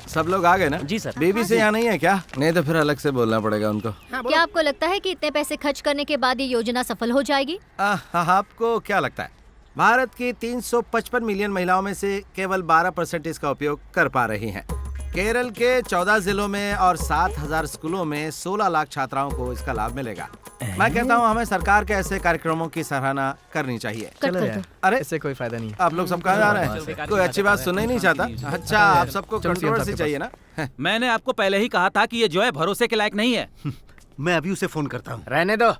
सब लोग आ गए ना? जी सर। बेबी से यहाँ नहीं है क्या? नहीं तो फिर अलग से बोलना पड़ेगा उनको। क्या आपको लगता है कि इतने पैसे खर्च करने के बाद ये योजना सफल हो जाएगी? आपको क्या लगता है? भारत की 355 मिलियन महिलाओं में से केवल 12% इसका उपयोग कर पा रही हैं। केरल के 14 जिलों में और 7000 स्कूलों में 16 लाख छात्राओं को इसका लाभ मिलेगा। मैं कहता हूँ हमें सरकार के ऐसे कार्यक्रमों की सराहना करनी चाहिए। अरे इससे कोई फायदा नहीं। आप लोग सब कहाँ जा रहे हैं? कोई अच्छी बात सुनना ही नहीं चाहता? अच्छा, आप सबको कंट्रोवर्सी चाहिए ना? मैंने आपको पहले ही कहा था कि ये जॉय भरोसे के लायक नहीं है। मैं अभी उसे फोन करता हूँ। रहने दो,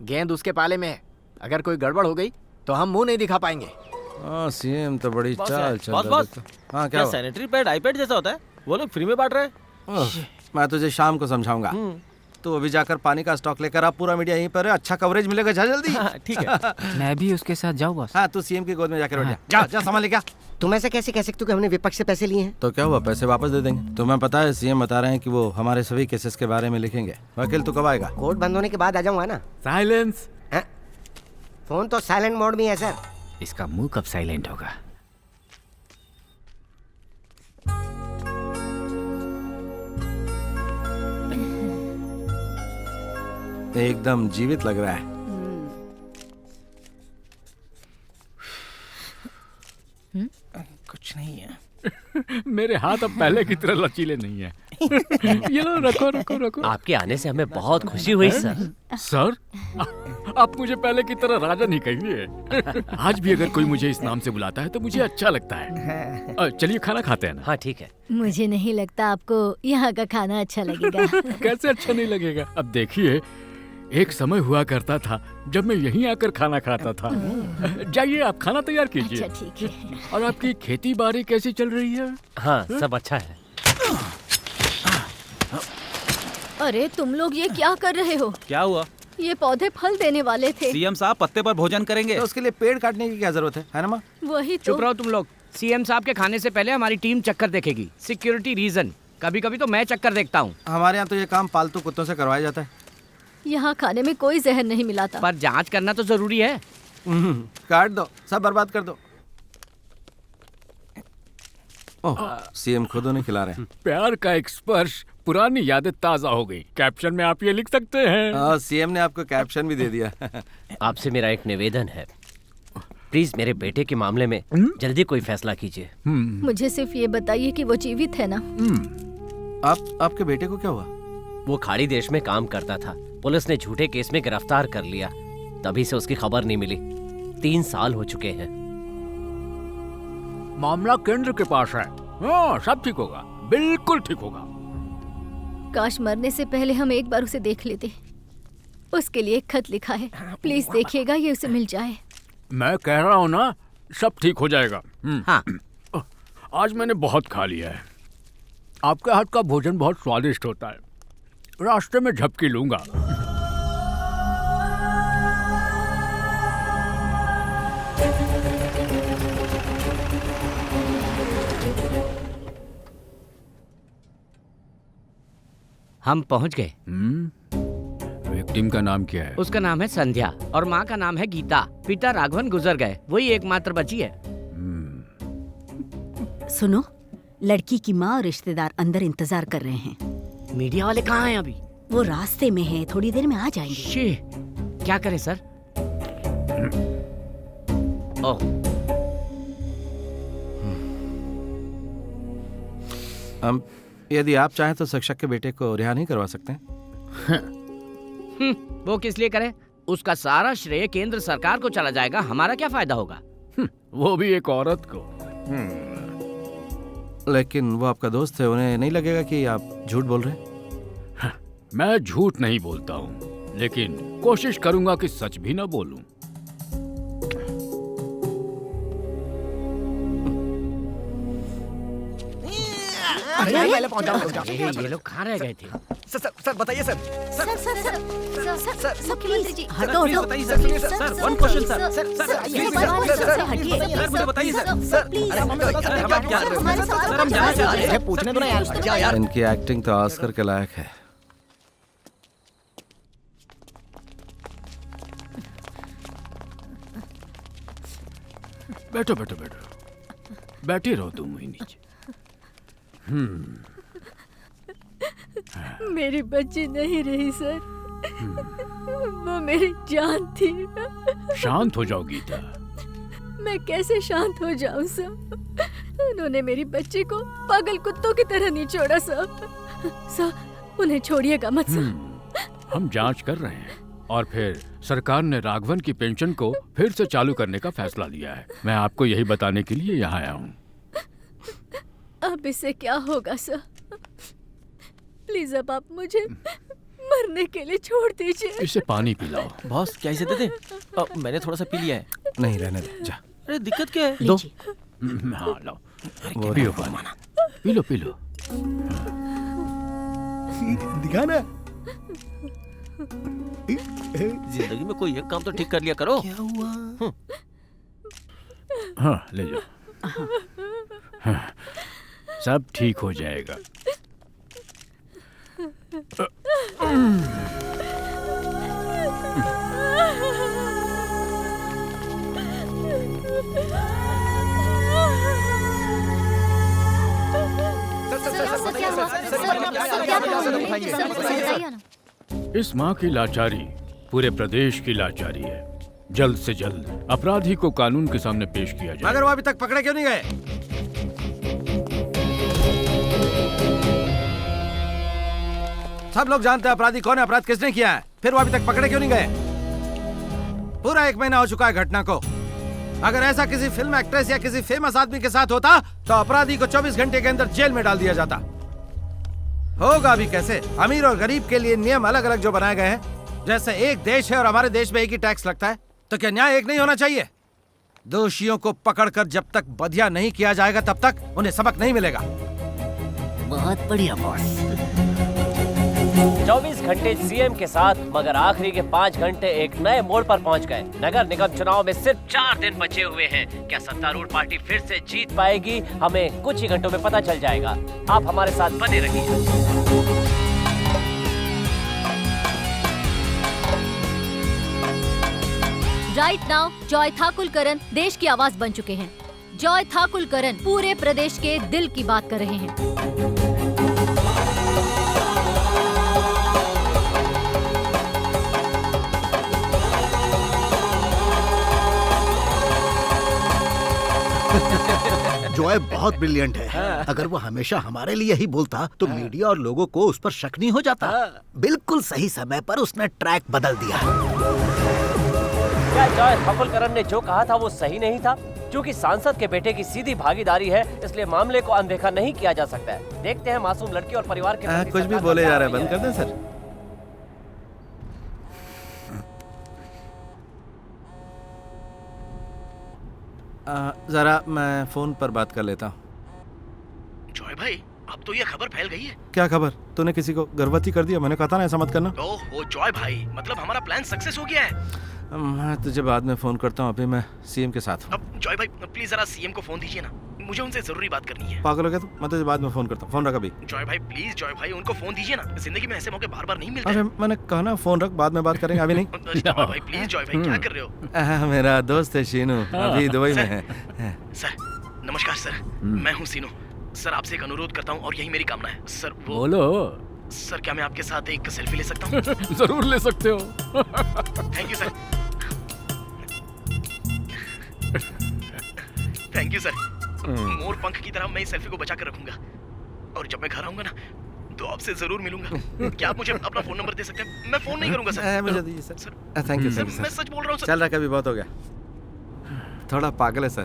गेंद उसके पाले में है। अगर कोई गड़बड़ हो गई तो हम मुंह नहीं दिखा पाएंगे। CM तो बड़ी चाल चल बॉस, रहा बॉस, है। हाँ, क्या सैनिटरी पैड आईपैड जैसा होता है? वो लोग फ्री में बांट रहे हैं। मैं तुझे शाम को समझाऊंगा। तो अभी जाकर पानी का स्टॉक लेकर आप, पूरा मीडिया यहीं पर है, अच्छा कवरेज मिलेगा। जा जल्दी। ठीक है। मैं भी उसके साथ जाऊँ बॉस? हाँ, तू सीएम की गोद में जाकर बैठ जा। जा सामान लेके आ। तुम ऐसा कैसे कह सकते हो कि हमने विपक्ष से पैसे लिए हैं? तो क्या हुआ, पैसे वापस दे देंगे। तुम्हें पता है सीएम बता रहे हैं कि वो हमारे सभी केसेस के बारे में लिखेंगे। वकील तू कब आएगा? कोर्ट बंद होने के बाद आ जाऊंगा ना। साइलेंस। फोन तो साइलेंट मोड में है सर। इसका मुंह कब साइलेंट होगा? एकदम जीवित लग रहा है। कुछ नहीं है। मेरे हाथ अब पहले की तरह लचीले नहीं है। ये लो, रखो रखो रखो। आपके आने से हमें बहुत खुशी हुई सर। सर, आप मुझे पहले की तरह राजा नहीं कहिए। आज भी अगर कोई मुझे इस नाम से बुलाता है तो मुझे अच्छा लगता है। चलिए खाना खाते हैं ना। हाँ ठीक है। मुझे नहीं लगता आपको यहाँ का खाना अच्छा लगेगा। कैसे अच्छा नहीं लगेगा? अब देखिए, एक समय हुआ करता था जब मैं यहीं आकर खाना खाता था। जाइए, आप खाना तैयार कीजिए। अच्छा ठीक है। और आपकी खेती बाड़ी कैसी चल रही है? हाँ, सब अच्छा है। अरे तुम लोग ये क्या कर रहे हो? क्या हुआ? ये पौधे फल देने वाले थे। सीएम साहब पत्ते पर भोजन करेंगे तो उसके लिए पेड़ काटने की क्या जरूरत है ना माँ? वही तो। चुप रहो तुम लोग। सीएम साहब के खाने से पहले हमारी टीम चक्कर देखेगी। Security reason. कभी कभी तो मैं चक्कर देखता हूँ। हमारे यहाँ तो ये काम पालतू कुत्तों से करवाया जाता है। यहाँ खाने में कोई जहर नहीं मिलाता। पर जांच करना तो जरूरी है। काट दो, सब बर्बाद कर दो। ओह, सीएम खुद उन्हें खिला रहे हैं। प्यार का एक स्पर्श, पुरानी यादें ताजा हो गई। कैप्शन में आप ये लिख सकते हैं। सीएम ने आपको कैप्शन भी दे दिया। आपसे मेरा एक निवेदन है, प्लीज मेरे बेटे के मामले में जल्दी कोई फैसला कीजिए। मुझे सिर्फ ये बताइए कि वो जीवित है ना? आपके बेटे को क्या हुआ? वो खाड़ी देश में काम करता था। पुलिस ने झूठे केस में गिरफ्तार कर लिया, तभी से उसकी खबर नहीं मिली। 3 साल हो चुके हैं। मामला केंद्र के पास है। हाँ, सब ठीक होगा, बिल्कुल ठीक होगा। काश मरने से पहले हम एक बार उसे देख लेते। उसके लिए एक खत लिखा है, प्लीज देखिएगा ये उसे मिल जाए। मैं कह रहा हूँ ना, सब ठीक हो जाएगा। हाँ। आज मैंने बहुत खा लिया है। आपके हाथ का भोजन बहुत स्वादिष्ट होता है। रास्ते में झपकी लूंगा। हम पहुंच गए। विक्टिम का नाम क्या है? उसका नाम है संध्या और माँ का नाम है गीता। पिता राघवन गुजर गए, वही एकमात्र बची है। सुनो, लड़की की माँ और रिश्तेदार अंदर इंतजार कर रहे हैं। मीडिया वाले कहाँ हैं अभी? वो रास्ते में हैं, थोड़ी देर में आ जाएंगे। क्या करें सर? ओह, यदि आप चाहें तो शिक्षक के बेटे को रिहा नहीं करवा सकते? वो किस लिए करे? उसका सारा श्रेय केंद्र सरकार को चला जाएगा, हमारा क्या फायदा होगा? वो भी एक औरत को। लेकिन वो आपका दोस्त है, उन्हें नहीं लगेगा कि आप झूठ बोल रहे हैं? मैं झूठ नहीं बोलता हूँ, लेकिन कोशिश करूंगा कि सच भी ना बोलूं। पहले पहुंच जाओ। ये लोग कहाँ रह गए थे? सर बताइए सर। मुख्यमंत्री जी, हटो हटो। बताइए sir, please sir, one question sir. Sir हटिए। सर मुझे बताइए सर। प्लीज सर हम जाना चाहते हैं। पूछने दो ना यार। इनकी एक्टिंग तो ऑस्कर के लायक है। बैठो बैठो बैठो, बैठी रहो तुम वहीं नीचे। मेरी बच्ची नहीं रही सर, वो मेरी जान थी। शांत हो जाओ गीता। मैं कैसे शांत हो जाऊं सर? उन्होंने मेरी बच्ची को पागल कुत्तों की तरह नहीं छोड़ा सर। उन्हें छोड़िएगा मत सर। हम जांच कर रहे हैं और फिर सरकार ने राघवन की पेंशन को फिर से चालू करने का फैसला लिया है। मैं आपको यही बताने के लिए यहाँ आया हूँ। अब इससे क्या होगा सर? प्लीज अब आप मुझे मरने के लिए छोड़ दीजिए। इसे पानी पिलाओ। बॉस क्या इसे दे दे? मैंने थोड़ा सा पी लिया है। नहीं, रहने दे, जा। अरे दिक्कत क्या है? दो। हाँ लो, पियो पानी। P low P low. दिखा ना। जिंदगी में कोई एक काम तो ठीक कर लिया करो। क्या हुआ? हाँ ले जाओ। हाँ, सब ठीक हो जाएगा। इस माँ की लाचारी पूरे प्रदेश की लाचारी है। जल्द से जल्द अपराधी को कानून के सामने पेश किया जाए। मगर वो अभी तक पकड़े क्यों नहीं गए? सब लोग जानते हैं अपराधी कौन है, अपराध किसने किया है, फिर वो अभी तक पकड़े क्यों नहीं गए? पूरा 1 महीना हो चुका है घटना को। अगर ऐसा किसी फिल्म एक्ट्रेस या किसी फेमस आदमी के साथ होता तो अपराधी को 24 घंटे के अंदर जेल में डाल दिया जाता। होगा भी कैसे? अमीर और गरीब के लिए नियम अलग अलग जो बनाए गए हैं। जैसे एक देश है और हमारे देश में एक ही टैक्स लगता है, तो क्या न्याय एक नहीं होना चाहिए? दोषियों को पकड़कर जब तक बधिया नहीं किया जाएगा तब तक उन्हें सबक नहीं मिलेगा। बहुत बढ़िया बॉस। 24 घंटे सीएम के साथ, मगर आखिरी के 5 घंटे एक नए मोड़ पर पहुंच गए। नगर निगम चुनाव में सिर्फ 4 दिन बचे हुए हैं। क्या सत्तारूढ़ पार्टी फिर से जीत पाएगी? हमें कुछ ही घंटों में पता चल जाएगा। आप हमारे साथ बने रहिए। राइट नाउ जॉय ठाकुलकरन देश की आवाज बन चुके हैं। जॉय ठाकुलकरन पूरे प्रदेश के दिल की बात कर रहे हैं। जॉय बहुत ब्रिलियंट है। अगर वो हमेशा हमारे लिए ही बोलता तो मीडिया और लोगों को उस पर शक नहीं हो जाता। बिल्कुल सही समय पर उसने ट्रैक बदल दिया। क्या जॉय ठाकुलकरन ने जो कहा था वो सही नहीं था? क्योंकि सांसद के बेटे की सीधी भागीदारी है, इसलिए मामले को अनदेखा नहीं किया जा सकता है। देखते हैं मासूम लड़की और परिवार के प्रति कुछ भी बोले जा रहा है, बंद कर दें सर। जरा मैं फोन पर बात कर लेता हूँ। जॉय भाई, अब तो ये खबर फैल गई है। क्या खबर? तूने किसी को गर्भवती कर दिया? मैंने कहा था ना ऐसा मत करना। ओहो जॉय भाई, मतलब हमारा प्लान सक्सेस हो गया है। मैं तुझे बाद में फोन करता हूँ, अभी मैं सीएम के साथ हूँ। अब जॉय भाई प्लीज जरा सीएम को फोन दीजिए ना, मुझे उनसे जरूरी बात करनी है। पागल हो गया तू? मैं तुझे बाद में फोन करता हूँ। फोन रख अभी। जॉय भाई प्लीज, जॉय भाई उनको फोन दीजिए ना, जिंदगी में ऐसे मौके बार बार नहीं मिलते। अरे मैंने कहा ना फोन रख, बाद में बात करेंगे, अभी नहीं। जॉय भाई प्लीज, जॉय भाई क्या कर रहे हो? मेरा दोस्त है शीनू, अभी दुबई में है। सर नमस्कार सर, मैं हूँ सीनू। सर आपसे एक अनुरोध करता हूँ और यही मेरी कामना है। सर वो बोलो। सर क्या मैं आपके साथ एक सेल्फी ले सकता हूँ? जरूर ले सकते हो। Thank you sir. Thank you sir. मोर पंख की तरह मैं इस सेल्फी को बचा कर रखूंगा और जब मैं घर आऊंगा ना तो आपसे जरूर मिलूंगा। क्या आप मुझे अपना फोन नंबर दे सकते हैं? मैं फोन नहीं करूंगा सर। मुझे दीजिए सर। Thank you sir. मैं सच बोल रहा हूँ सर। चल रहा, कभी बहुत हो गया। थोड़ा पागल है सर।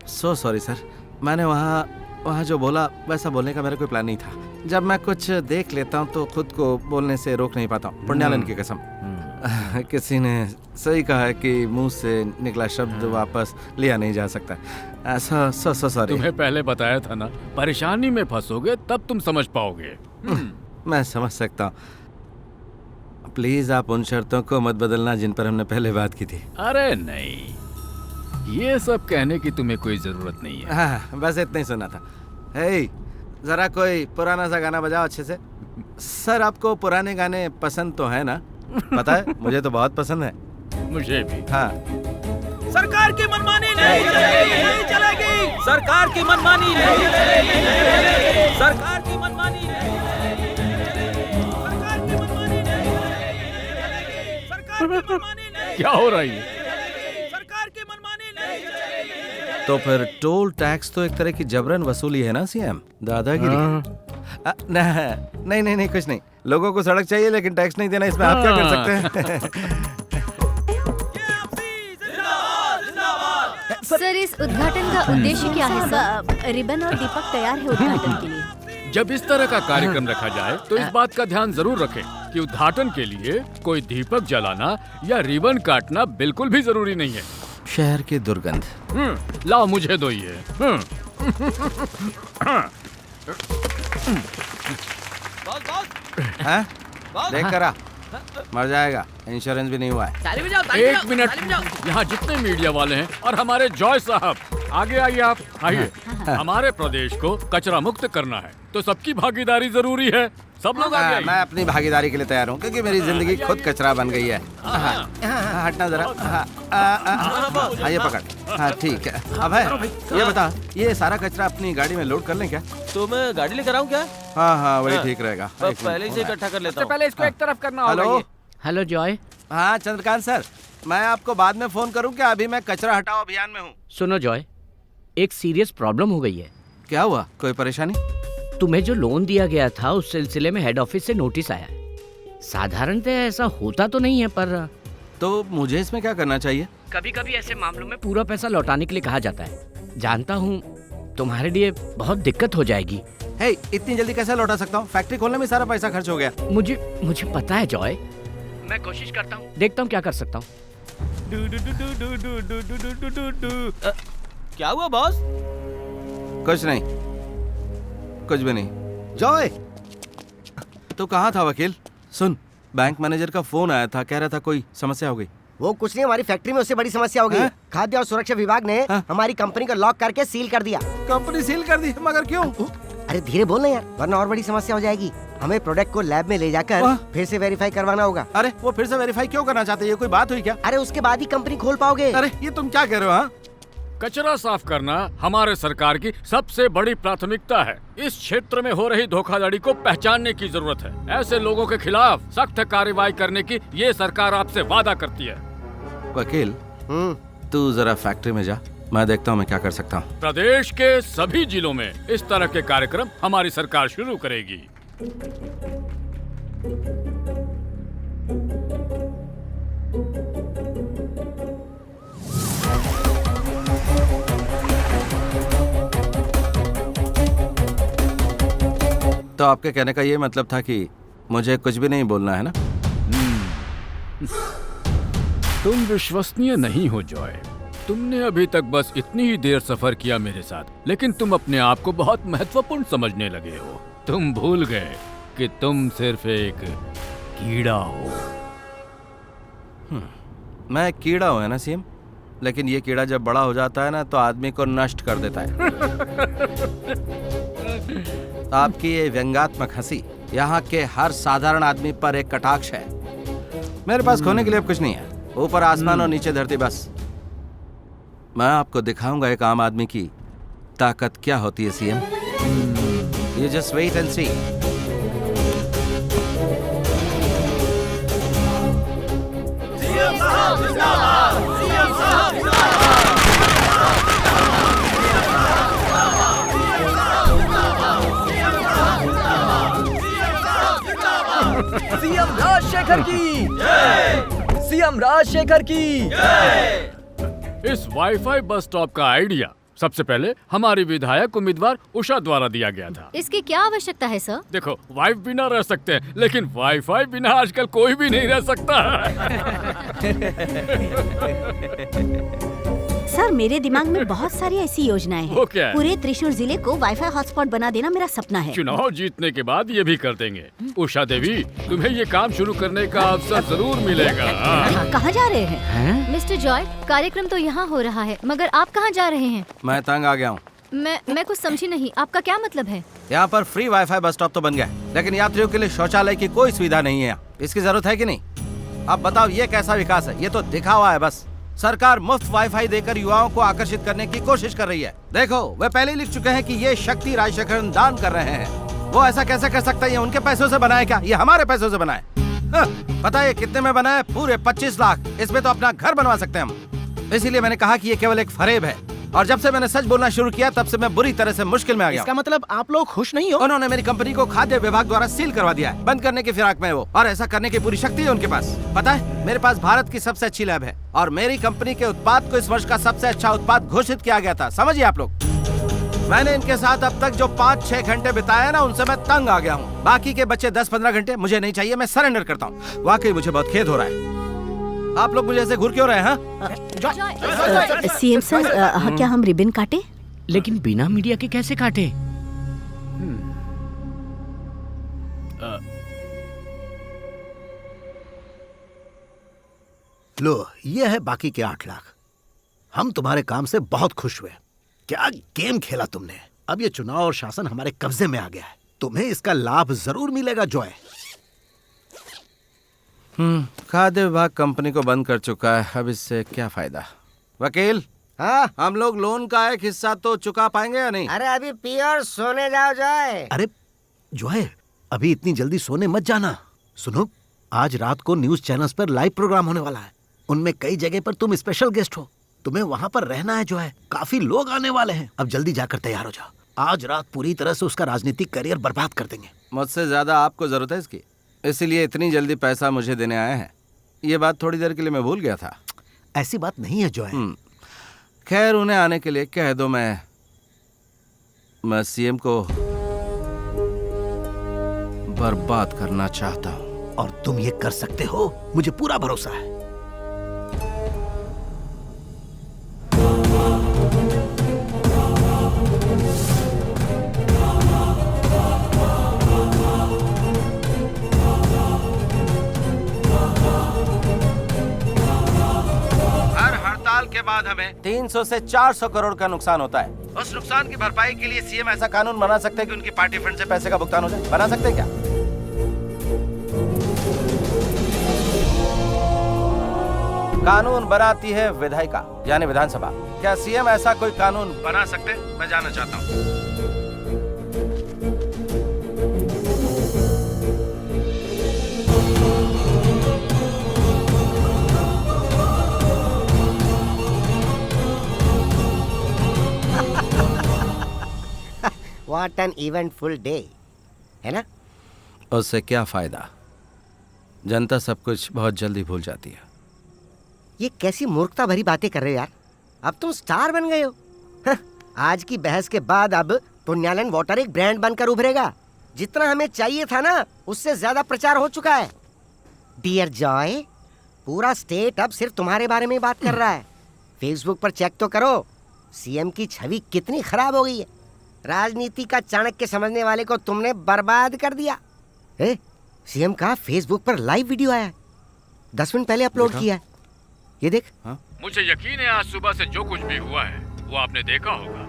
So sorry sir. मैंने वहाँ जो बोला वैसा बोलने का मेरा कोई प्लान नहीं था। जब मैं कुछ देख लेता हूँ तो खुद को बोलने से रोक नहीं पाता हूँ। पुण्यालन की कसम। किसी ने सही कहा है कि मुंह से निकला शब्द वापस लिया नहीं जा सकता। ऐसा सॉरी। तुम्हें पहले बताया था ना, परेशानी में फंसोगे तब तुम समझ पाओगे। मैं समझ सकता हूँ। प्लीज आप उन शर्तों को मत बदलना जिन पर हमने पहले बात की थी। अरे नहीं, ये सब कहने की तुम्हें कोई जरूरत नहीं है। हाँ, बस इतना ही सुना था। हे, जरा कोई पुराना सा गाना बजाओ अच्छे से। सर आपको पुराने गाने पसंद तो है ना? पता है मुझे तो बहुत पसंद है। मुझे भी। हाँ। सरकार की मनमानी नहीं चलेगी। सरकार की मनमानी नहीं चलेगी। सरकार की मनमानी नहीं चलेगी। क्या हो रहा है? सरकार की मनमानी नहीं चलेगी। तो फिर टोल टैक्स तो एक तरह की जबरन वसूली है ना सीएम? दादागिरी। नहीं कुछ नहीं। लोगों को सड़क चाहिए लेकिन टैक्स नहीं देना, इसमें आप क्या कर सकते हैं? सर इस उद्घाटन का उद्देश्य क्या है सर? रिबन और दीपक तैयार है उद्घाटन के लिए। जब इस तरह का कार्यक्रम रखा जाए तो इस बात का ध्यान जरूर रखें कि उद्घाटन के लिए कोई दीपक जलाना या रिबन काटना बिल्कुल भी जरूरी नहीं है। शहर की दुर्गंध। लाओ मुझे दो ये। हैं? देख करा मर जाएगा, इंश्योरेंस भी नहीं हुआ है। ताली बजाओ, एक मिनट, यहाँ जितने मीडिया वाले हैं और हमारे जॉय साहब, आगे आइए आप, आइए। हमारे प्रदेश को कचरा मुक्त करना है तो सबकी भागीदारी जरूरी है। सब लोग आगे आइए। मैं अपनी भागीदारी के लिए तैयार हूँ क्योंकि मेरी जिंदगी खुद कचरा बन गई है। हटना जरा। हाँ ये पकड़। हाँ ठीक है। अब है ये बता, ये सारा कचरा अपनी गाड़ी में लोड कर लें क्या? तो मैं गाड़ी लेकर आऊँ क्या? हाँ वही ठीक रहेगा। पहले से इकट्ठा कर लेता हूँ। पहले इसको एक तरफ करना होगा। Hello hello Joy. हाँ चंद्रकांत सर, मैं आपको बाद में फोन करूँ क्या? अभी मैं कचरा हटाओ अभियान में हूँ। सुनो जॉय, एक सीरियस प्रॉब्लम हो गई है। क्या हुआ? कोई परेशानी? तुम्हें जो लोन दिया गया था उस सिलसिले में हेड ऑफिस से नोटिस आया है। साधारणतः ऐसा होता तो नहीं है, पर तो मुझे इसमें क्या करना चाहिए? कभी कभी ऐसे मामलों में पूरा पैसा लौटाने के लिए कहा जाता है। जानता हूँ तुम्हारे लिए बहुत दिक्कत हो जाएगी। हे, इतनी जल्दी कैसे लौटा सकता हूँ? फैक्ट्री खोलने में सारा पैसा खर्च हो गया। मुझे पता है जॉय, मैं कोशिश करता हूँ, देखता हूँ क्या कर सकता हूँ। क्या हुआ बॉस? कुछ नहीं, कुछ भी नहीं। जॉय तो कहाँ था वकील? सुन, बैंक मैनेजर का फोन आया था, कह रहा था कोई समस्या हो गई। वो कुछ नहीं, हमारी फैक्ट्री में उससे बड़ी समस्या हो गई है। खाद्य और सुरक्षा विभाग ने हमारी कंपनी को लॉक करके सील कर दिया। कंपनी सील कर दी? मगर क्यों? अरे धीरे बोलना यार, वरना और बड़ी समस्या हो जाएगी। हमें प्रोडक्ट को लैब में ले जाकर फिर से वेरीफाई करवाना होगा। अरे वो फिर से वेरीफाई क्यों करना चाहते हैं? ये कोई बात हुई क्या? अरे उसके बाद ही कंपनी खोल पाओगे। अरे ये तुम क्या कह रहे हो? हाँ, कचरा साफ करना हमारे सरकार की सबसे बड़ी प्राथमिकता है। इस क्षेत्र में हो रही धोखाधड़ी को पहचानने की जरूरत है। ऐसे लोगों के खिलाफ सख्त कार्रवाई करने की ये सरकार आपसे वादा करती है। वकील तू जरा फैक्ट्री में जा, मैं देखता हूँ मैं क्या कर सकता हूँ। प्रदेश के सभी जिलों में इस तरह के कार्यक्रम हमारी सरकार शुरू करेगी। तो आपके कहने का ये मतलब था कि मुझे कुछ भी नहीं बोलना है ना? तुम विश्वसनीय नहीं हो जॉय। तुमने अभी तक बस इतनी ही देर सफर किया मेरे साथ, लेकिन तुम अपने आप को बहुत महत्वपूर्ण समझने लगे हो। तुम भूल गए कि तुम सिर्फ एक कीड़ा हो। मैं कीड़ा हूँ है ना सीएम, लेकिन ये कीड़ा जब बड़ा हो जाता है ना तो आदमी को नष्ट कर देता है। आपकी ये व्यंग्यात्मक हंसी यहाँ के हर साधारण आदमी पर एक कटाक्ष है। मेरे पास खोने के लिए अब कुछ नहीं है, ऊपर आसमान और नीचे धरती बस। मैं आपको दिखाऊंगा एक आम आदमी की ताकत क्या होती है CM. You just wait and see. CM साहब जिंदाबाद, सीएम साहब जिंदाबाद, सीएम राजशेखर की जय, सीएम राजशेखर की जय। इस वाईफाई बस स्टॉप का आइडिया सबसे पहले हमारी विधायक उम्मीदवार उषा द्वारा दिया गया था। इसकी क्या आवश्यकता है सर? देखो, वाइफ बिना रह सकते हैं, लेकिन वाईफाई बिना आजकल कोई भी नहीं रह सकता। सर मेरे दिमाग में बहुत सारी ऐसी योजनाएं हैं। वो क्या है? पूरे त्रिशूर जिले को वाईफाई हॉटस्पॉट बना देना मेरा सपना है। चुनाव जीतने के बाद ये भी कर देंगे। उषा देवी, तुम्हें ये काम शुरू करने का अवसर जरूर मिलेगा। कहाँ जा रहे हैं? मिस्टर जॉय, कार्यक्रम तो यहाँ हो रहा है, मगर आप कहाँ जा रहे हैं? मैं तंग आ गया हूँ। मैं कुछ समझी नहीं, आपका क्या मतलब है? यहाँ पर फ्री वाईफाई बस स्टॉप तो बन गया, लेकिन यात्रियों के लिए शौचालय की कोई सुविधा नहीं है। इसकी जरूरत है कि नहीं? अब बताओ ये कैसा विकास है? ये तो दिखावा है बस। सरकार मुफ्त वाईफाई देकर युवाओं को आकर्षित करने की कोशिश कर रही है। देखो, वे पहले ही लिख चुके हैं कि ये शक्ति राजशेखरन दान कर रहे हैं। वो ऐसा कैसे कर सकता है? ये उनके पैसों से बनाए क्या? ये हमारे पैसों से बनाए। पता है कितने में बना है? पूरे 25 लाख। इसमें तो अपना घर बनवा सकते हैं हम। इसीलिए मैंने कहा कि ये केवल एक फरेब है, और जब से मैंने सच बोलना शुरू किया तब से मैं बुरी तरह से मुश्किल में आ गया। इसका मतलब आप लोग खुश नहीं हो? उन्होंने मेरी कंपनी को खाद्य विभाग द्वारा सील करवा दिया है, बंद करने की फिराक में वो, और ऐसा करने की पूरी शक्ति है उनके पास। पता है, मेरे पास भारत की सबसे अच्छी लैब है, और मेरी कंपनी के उत्पाद को इस वर्ष का सबसे अच्छा उत्पाद घोषित किया गया था। समझिए आप लोग, मैंने इनके साथ अब तक जो 5-6 घंटे बिताए ना, उनसे मैं तंग आ गया हूँ। बाकी के बच्चे 10-15 घंटे मुझे नहीं चाहिए, मैं सरेंडर करता हूँ। वाकई मुझे बहुत खेद हो रहा है। आप लोग मुझे ऐसे घूर क्यों रहे हैं? सीएम सर, क्या हम रिबन काटे? लेकिन बिना मीडिया के कैसे काटे? लो, ये है बाकी के 8 लाख। हम तुम्हारे काम से बहुत खुश हुए। क्या गेम खेला तुमने। अब ये चुनाव और शासन हमारे कब्जे में आ गया है। तुम्हें इसका लाभ जरूर मिलेगा जॉय। खाद्य विभाग कंपनी को बंद कर चुका है, अब इससे क्या फायदा। वकील, हाँ, हम लोग लोन का एक हिस्सा तो चुका पाएंगे या नहीं? अरे अभी पी और सोने जाओ जॉय। अरे जॉय, अभी इतनी जल्दी सोने मत जाना। सुनो, आज रात को न्यूज चैनल्स पर लाइव प्रोग्राम होने वाला है। उनमें कई जगह पर तुम स्पेशल गेस्ट हो। तुम्हें वहाँ पर रहना है जॉय। काफी लोग आने वाले हैं। अब जल्दी जाकर तैयार हो जाओ। आज रात पूरी तरह से उसका राजनीतिक करियर बर्बाद कर देंगे। मुझसे ज्यादा आपको जरूरत है इसकी, इसीलिए इतनी जल्दी पैसा मुझे देने आए हैं। ये बात थोड़ी देर के लिए मैं भूल गया था। ऐसी बात नहीं है जॉय। खैर, उन्हें आने के लिए कह दो। मैं सीएम को बर्बाद करना चाहता हूँ। और तुम ये कर सकते हो, मुझे पूरा भरोसा है। हर हड़ताल के बाद हमें 300 से 400 करोड़ का नुकसान होता है। उस नुकसान की भरपाई के लिए सीएम ऐसा कानून बना सकते हैं कि उनकी पार्टी फंड से पैसे का भुगतान हो जाए। बना सकते हैं क्या? कानून बनाती है विधायिका यानी विधानसभा। क्या सीएम ऐसा कोई कानून बना सकते? मैं जानना चाहता हूँ। What an eventful day, है ना? उससे क्या फायदा? जनता सब कुछ बहुत जल्दी भूल जाती है। ये कैसी मूर्खता भरी बातें कर रहे हो यार। अब तुम स्टार बन गए हो। आज की बहस के बाद अब पुण्यालन वाटर एक ब्रांड बनकर उभरेगा। जितना हमें चाहिए था ना, उससे ज्यादा प्रचार हो चुका है। डियर जॉय, पूरा स्टेट अब सिर्फ तुम्हारे बारे में बात कर रहा है। फेसबुक पर चेक तो करो, सीएम की छवि कितनी खराब हो गई है। राजनीति का चाणक्य समझने वाले को तुमने बर्बाद कर दिया। सीएम का फेसबुक पर लाइव वीडियो आया है, 10 मिनट पहले अपलोड किया है। ये देख। मुझे यकीन है आज सुबह से जो कुछ भी हुआ है वो आपने देखा होगा।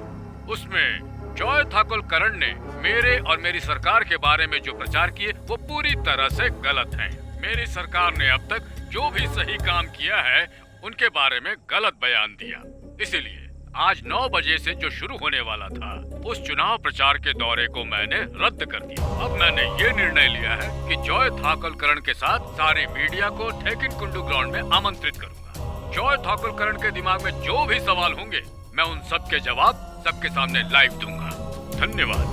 उसमें जॉय ठाकुर करण ने मेरे और मेरी सरकार के बारे में जो प्रचार किए वो पूरी तरह से गलत है। मेरी सरकार ने अब तक जो भी सही काम किया है उनके बारे में गलत बयान दिया। इसीलिए आज 9 बजे से जो शुरू होने वाला था उस चुनाव प्रचार के दौरे को मैंने रद्द कर दिया। अब मैंने ये निर्णय लिया है कि जॉय ठाकुर करण के साथ सारे मीडिया को ठेकिन कुंडू ग्राउंड में आमंत्रित करूंगा। जॉय ठाकुर करण के दिमाग में जो भी सवाल होंगे मैं उन सब के जवाब सबके सामने लाइव दूंगा। धन्यवाद।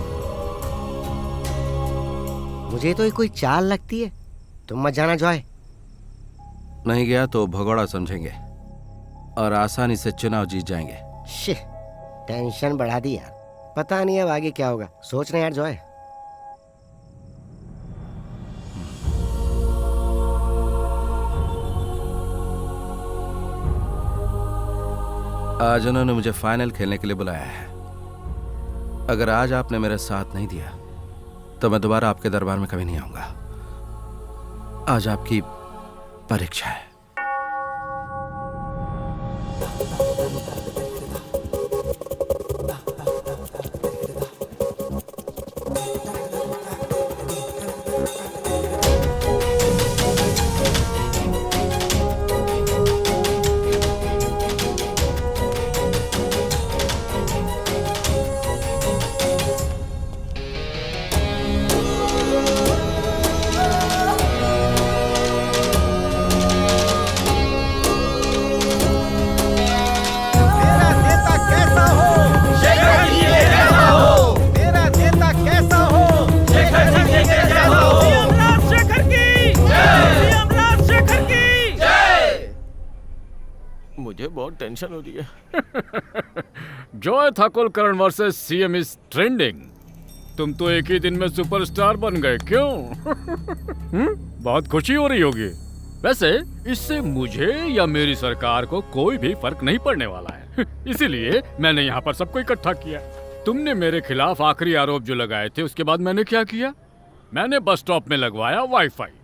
मुझे तो ये कोई चाल लगती है। तुम मत जाना जॉय। नहीं गया तो भगोड़ा समझेंगे और आसानी से चुनाव जीत जाएंगे। टेंशन बढ़ा दी यार। पता नहीं अब आगे क्या होगा। सोच रहे यार जॉय। आज उन्होंने मुझे फाइनल खेलने के लिए बुलाया है। अगर आज आपने मेरा साथ नहीं दिया तो मैं दोबारा आपके दरबार में कभी नहीं आऊंगा। आज आपकी परीक्षा है। मुझे बहुत टेंशन हो रही है। Joy Thakur Karan versus CM is trending. तुम तो एक ही दिन में सुपरस्टार बन गए, क्यों? बहुत खुशी हो रही होगी। वैसे इससे मुझे या मेरी सरकार को कोई भी फर्क नहीं पड़ने वाला है। इसीलिए मैंने यहाँ पर सबको इकट्ठा किया। तुमने मेरे खिलाफ आखिरी आरोप जो लगाए थे उसके बाद मैंने क्या किया? मैंने बस स्टॉप में लगवाया वाईफाई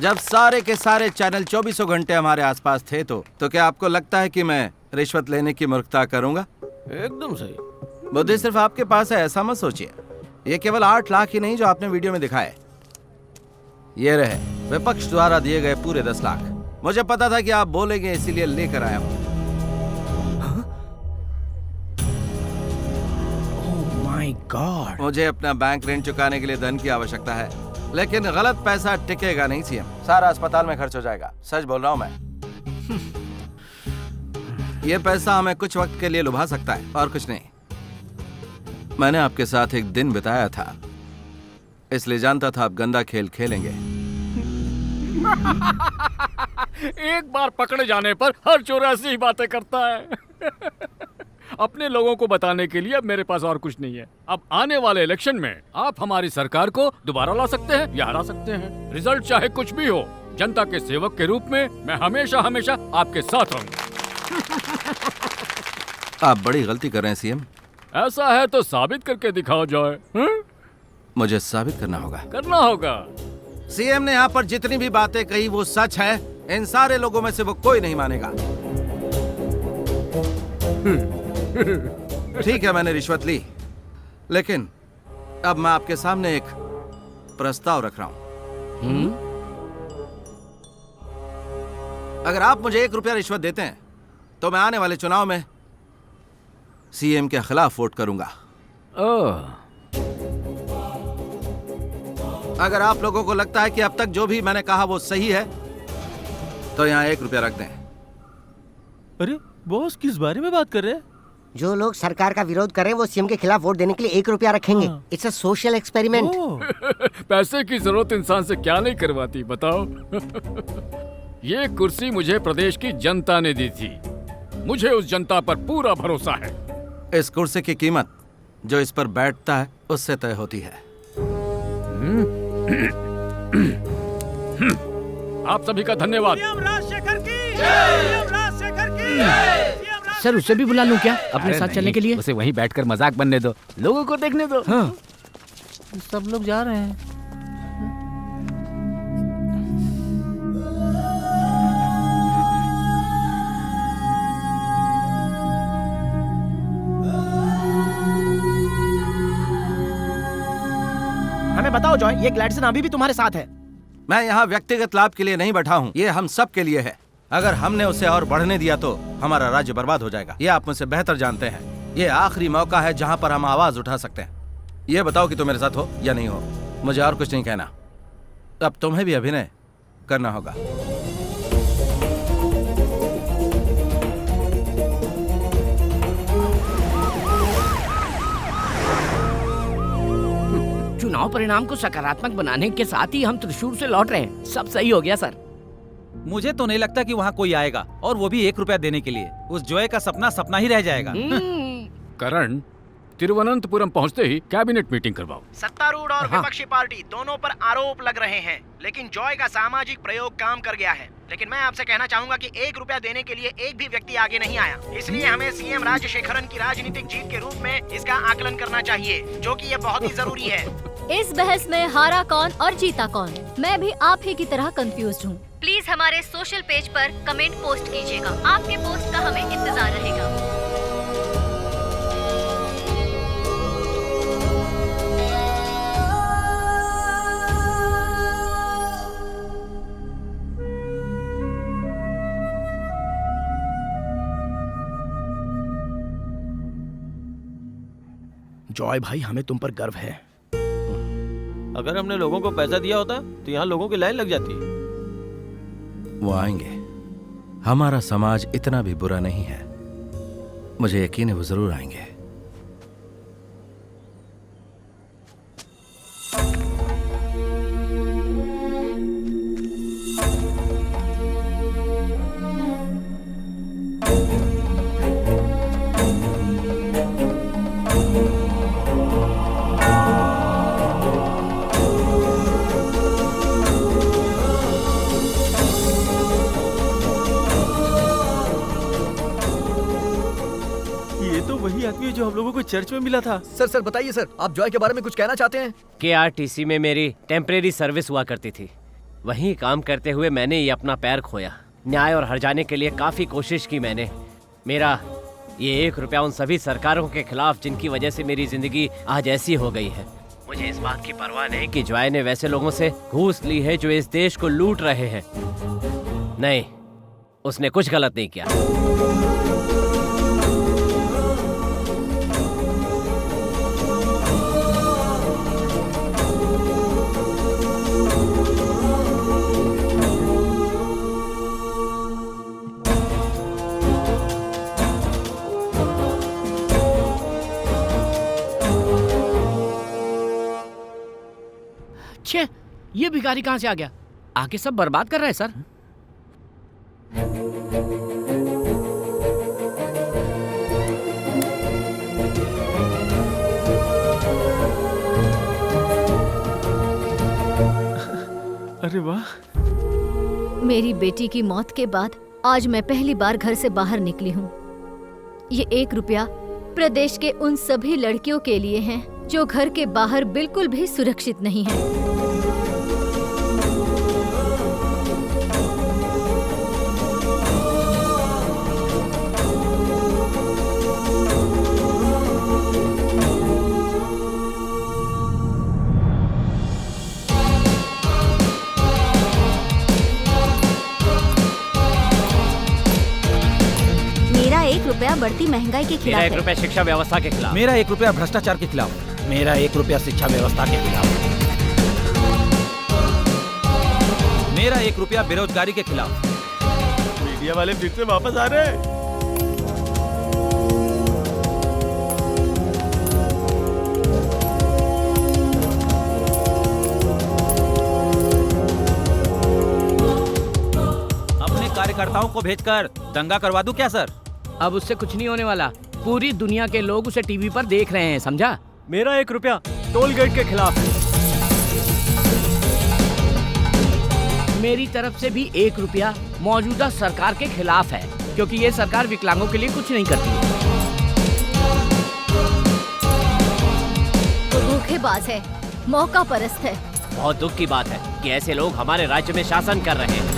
जब सारे के सारे चैनल 24 घंटे हमारे आसपास थे तो क्या आपको लगता है कि मैं रिश्वत लेने की मूर्खता करूंगा? एकदम सही। बुद्धि सिर्फ आपके पास है ऐसा मत सोचिए। ये केवल 8 लाख ही नहीं जो आपने वीडियो में दिखाए, ये रहे विपक्ष द्वारा दिए गए पूरे 10 लाख। मुझे पता था कि आप बोलेंगे इसीलिए लेकर आया हूं। My God. मुझे अपना बैंक ऋण चुकाने के लिए धन की आवश्यकता है, लेकिन गलत पैसा टिकेगा नहीं सीएम। सारा अस्पताल में खर्च हो जाएगा, सच बोल रहा हूं मैं। ये पैसा हमें कुछ वक्त के लिए लुभा सकता है और कुछ नहीं। मैंने आपके साथ एक दिन बिताया था, इसलिए जानता था आप गंदा खेल खेलेंगे। एक बार पकड़े जाने पर हर चोर ऐसी ही बातें करता है। अपने लोगों को बताने के लिए अब मेरे पास और कुछ नहीं है। अब आने वाले इलेक्शन में आप हमारी सरकार को दोबारा ला सकते हैं या हरा सकते हैं। रिजल्ट चाहे कुछ भी हो, जनता के सेवक के रूप में मैं हमेशा हमेशा आपके साथ रहूंगा। आप बड़ी गलती कर रहे हैं सीएम। ऐसा है तो साबित करके दिखाओ जाए। मुझे साबित करना होगा। सीएम ने यहाँ पर जितनी भी बातें कही वो सच है। इन सारे लोगों में से वो कोई नहीं मानेगा। ठीक है, मैंने रिश्वत ली, लेकिन अब मैं आपके सामने एक प्रस्ताव रख रहा हूं। अगर आप मुझे 1 रुपया रिश्वत देते हैं तो मैं आने वाले चुनाव में सीएम के खिलाफ वोट करूंगा। अगर आप लोगों को लगता है कि अब तक जो भी मैंने कहा वो सही है तो यहाँ 1 रुपया रख दें। अरे बॉस, किस बारे में बात कर रहे हैं? जो लोग सरकार का विरोध कर रहे हैं वो सीएम के खिलाफ वोट देने के लिए 1 रुपया रखेंगे। It's a social experiment. पैसे की जरूरत इंसान से क्या नहीं करवाती, बताओ। ये कुर्सी मुझे प्रदेश की जनता ने दी थी। मुझे उस जनता पर पूरा भरोसा है। इस कुर्सी की कीमत जो इस पर बैठता है उससे तय होती है। आप सभी का धन्यवाद। सर, उसे भी बुला लूं क्या अपने साथ चलने के लिए? उसे वहीं बैठकर मजाक बनने दो, लोगों को देखने दो। हाँ। सब लोग जा रहे हैं। हमें बताओ जॉय, ये ग्लैडसन अभी भी तुम्हारे साथ है? मैं यहाँ व्यक्तिगत लाभ के लिए नहीं बैठा हूँ, ये हम सब के लिए है। अगर हमने उसे और बढ़ने दिया तो हमारा राज्य बर्बाद हो जाएगा। ये आप मुझसे बेहतर जानते हैं। ये आखिरी मौका है जहाँ पर हम आवाज उठा सकते हैं। ये बताओ कि तुम मेरे साथ हो या नहीं हो। मुझे और कुछ नहीं कहना। अब तुम्हें भी अभिनय करना होगा। चुनाव परिणाम को सकारात्मक बनाने के साथ ही हम त्रिशूल से लौट रहे हैं। सब सही हो गया सर। मुझे तो नहीं लगता कि वहाँ कोई आएगा, और वो भी 1 रुपया देने के लिए। उस जॉय का सपना सपना ही रह जाएगा। करण, तिरुवनंतपुरम पहुँचते ही कैबिनेट मीटिंग करवाओ। सत्तारूढ़ और विपक्षी पार्टी दोनों पर आरोप लग रहे हैं, लेकिन जॉय का सामाजिक प्रयोग काम कर गया है। लेकिन मैं आपसे कहना चाहूंगा कि 1 रुपया देने के लिए एक भी व्यक्ति आगे नहीं आया। इसलिए हमें सीएम राजशेखरन की राजनीतिक जीत के रूप में इसका आकलन करना चाहिए, जो कि ये बहुत ही जरूरी है। इस बहस में हारा कौन और जीता कौन, मैं भी आप ही की तरह कंफ्यूज्ड हूँ। प्लीज हमारे सोशल पेज पर कमेंट पोस्ट कीजिएगा। आपके पोस्ट का हमें इंतजार रहेगा। जॉय भाई, हमें तुम पर गर्व है। अगर हमने लोगों को पैसा दिया होता तो यहाँ लोगों की लाइन लग जाती। वो आएंगे। हमारा समाज इतना भी बुरा नहीं है। मुझे यकीन है वो जरूर आएंगे। जो हम लोगों को चर्च में मिला था। सर बताइए सर, आप जॉय के बारे में कुछ कहना चाहते हैं? KRTC में मेरी टेम्परेरी सर्विस हुआ करती थी। वहीं काम करते हुए मैंने ये अपना पैर खोया। न्याय और हर्जाने के लिए काफी कोशिश की मैंने। मेरा ये 1 रुपया उन सभी सरकारों के खिलाफ जिनकी वजह से मेरी जिंदगी आज ऐसी हो गई है। मुझे इस बात की परवाह नहीं कि जॉय ने वैसे लोगों से घूस ली है जो इस देश को लूट रहे हैं। नहीं, उसने कुछ गलत नहीं किया। छे, ये भिखारी कहाँ से आ गया? आके सब बर्बाद कर रहा है सर। अरे वाह, मेरी बेटी की मौत के बाद आज मैं पहली बार घर से बाहर निकली हूँ। ये 1 रुपया प्रदेश के उन सभी लड़कियों के लिए है जो घर के बाहर बिल्कुल भी सुरक्षित नहीं है। मेरा 1 रुपया बढ़ती महंगाई के मेरा खिलाफ 1 है। रुपया शिक्षा व्यवस्था के खिलाफ। मेरा 1 रुपया भ्रष्टाचार के खिलाफ। मेरा 1 रुपया शिक्षा व्यवस्था के खिलाफ। मेरा 1 रुपया बेरोजगारी के खिलाफ। मीडिया वाले फिर से वापस आ रहे हैं। अपने कार्यकर्ताओं को भेजकर दंगा करवा दूं क्या सर? अब उससे कुछ नहीं होने वाला। पूरी दुनिया के लोग उसे टीवी पर देख रहे हैं, समझा? मेरा 1 रुपया टोल गेट के खिलाफ। मेरी तरफ से भी 1 रुपया मौजूदा सरकार के खिलाफ है, क्योंकि ये सरकार विकलांगों के लिए कुछ नहीं करती है। वो धोखेबाज है, मौका परस्त है। बहुत दुख की बात है कि ऐसे लोग हमारे राज्य में शासन कर रहे हैं।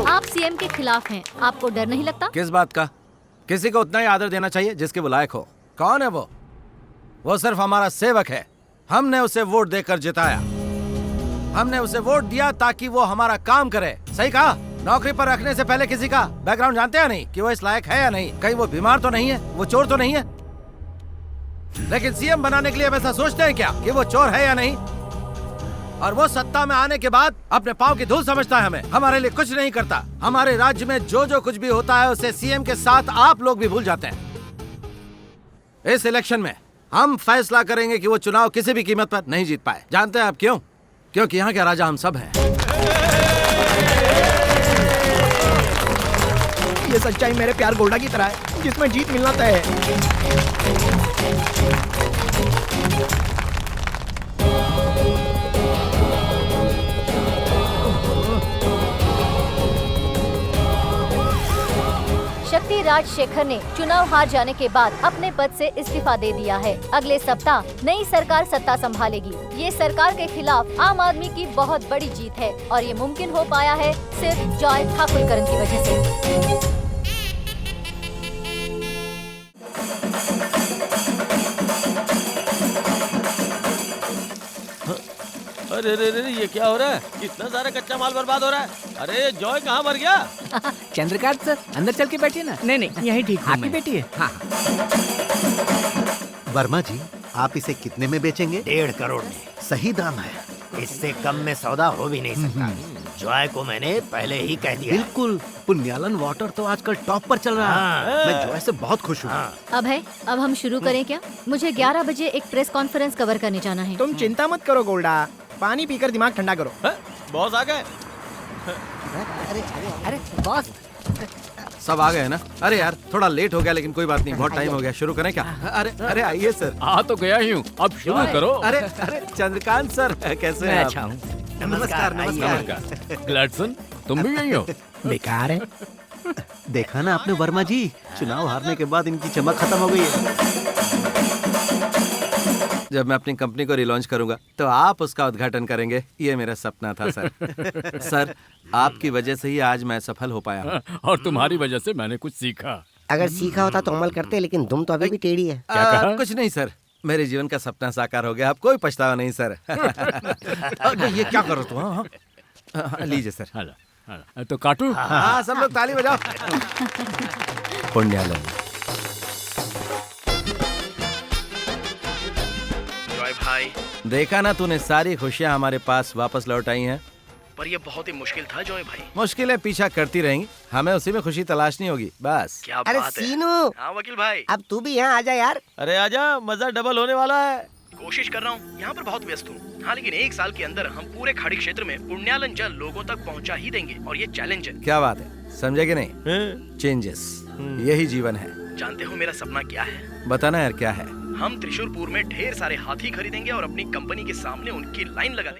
आप सीएम के खिलाफ हैं, आपको डर नहीं लगता? किस बात का? किसी को उतना ही आदर देना चाहिए जिसके वो लायक हो। कौन है वो? वो सिर्फ हमारा सेवक है। हमने उसे वोट देकर जिताया। हमने उसे वोट दिया ताकि वो हमारा काम करे। सही कहा। नौकरी पर रखने से पहले किसी का बैकग्राउंड जानते हैं नहीं कि वो इस लायक है या नहीं। कहीं वो बीमार तो नहीं है, वो चोर तो नहीं है। लेकिन सीएम बनाने के लिए वैसा सोचते हैं क्या कि वो चोर है या नहीं? और वो सत्ता में आने के बाद अपने पाँव की धूल समझता है हमें। हमारे लिए कुछ नहीं करता। हमारे राज्य में जो जो कुछ भी होता है उसे सीएम के साथ आप लोग भी भूल जाते हैं। इस इलेक्शन में हम फैसला करेंगे कि वो चुनाव किसी भी कीमत पर नहीं जीत पाए। जानते हैं आप क्यों? क्योंकि यहाँ के राजा हम सब हैं। ये सच्चाई मेरे प्यार गोल्डा की तरह है, जिसमें जीत मिलना तय है। शक्ति राजशेखर ने चुनाव हार जाने के बाद अपने पद से इस्तीफा दे दिया है। अगले सप्ताह नई सरकार सत्ता संभालेगी। ये सरकार के खिलाफ आम आदमी की बहुत बड़ी जीत है और ये मुमकिन हो पाया है सिर्फ जॉय ठाकुरकरण की वजह से। अरे रे रे, ये क्या हो रहा है? इतना सारा कच्चा माल बर्बाद हो रहा है। अरे जॉय कहाँ मर गया? चंद्रकांत सर अंदर चल के बैठिए ना। नहीं नहीं, यही ठीक है। आपकी बेटी है। हाँ। वर्मा जी, आप इसे कितने में बेचेंगे? 1.5 करोड़ में। सही दाम है। इससे कम में सौदा हो भी नहीं सकता। जॉय को मैंने पहले ही कह दिया। बिल्कुल। पुण्यालन वाटर तो आजकल टॉप पर चल रहा है। मैं जॉय से बहुत खुश हूँ। अब हम शुरू करें क्या? मुझे 11 बजे एक प्रेस कॉन्फ्रेंस कवर करने जाना है। तुम चिंता मत करो गोल्डा, पानी पीकर दिमाग ठंडा करो। बॉस आ गए। अरे बॉस, सब आ गए हैं ना? अरे यार थोड़ा लेट हो गया, लेकिन कोई बात नहीं, बहुत टाइम हो गया। शुरू करें क्या? अरे अरे आइए सर। आ तो गया ही हूँ, अब शुरू करो। अरे अरे चंद्रकांत सर कैसे हैं? मैं आप? अच्छा हूँ। नमस्कार नमस्कार। ग्लैडसन, तुम भी यही हो? बेकार है। देखा ना आपने वर्मा जी, चुनाव हारने के बाद इनकी चमक खत्म हो गई है। जब मैं अपनी कंपनी को रिलॉन्च करूंगा तो आप उसका उद्घाटन करेंगे, ये मेरा सपना था सर। सर आपकी वजह से ही आज मैं सफल हो पाया हूँ। और तुम्हारी वजह से मैंने कुछ सीखा। अगर सीखा होता तो अमल करते, लेकिन तुम तो अभी भी टेढ़ी है। क्या कहा? कुछ नहीं सर, मेरे जीवन का सपना साकार हो गया, अब कोई पछतावा नहीं सर। ये क्या करो तुम? हाँ, लीजिए सर। तो काटू? हाँ सब लोग ताली बजाओ। पुण्यालय। जॉय भाई, देखा ना तूने, सारी खुशियाँ हमारे पास वापस लौट आई हैं। पर ये बहुत ही मुश्किल था जॉय भाई। मुश्किलें पीछा करती रहेंगी, हमें उसी में खुशी तलाशनी होगी बस। क्या अरे बात है। सीनू, हाँ वकील भाई, अब तू भी यहाँ आ जा यार। अरे आजा, मजा डबल होने वाला है। कोशिश कर रहा हूँ, यहाँ पर बहुत व्यस्त हूँ। हाँ लेकिन 1 साल के अंदर हम पूरे खाड़ी क्षेत्र में पुण्यालन जल लोगों तक पहुँचा ही देंगे, और ये चैलेंज है। क्या बात है, समझे कि नहीं? चेंजेस, यही जीवन है। जानते हो मेरा सपना क्या है? बताना यार क्या है? हम त्रिशूरपुर में ढेर सारे हाथी खरीदेंगे और अपनी कंपनी के सामने उनकी लाइन लगा देंगे।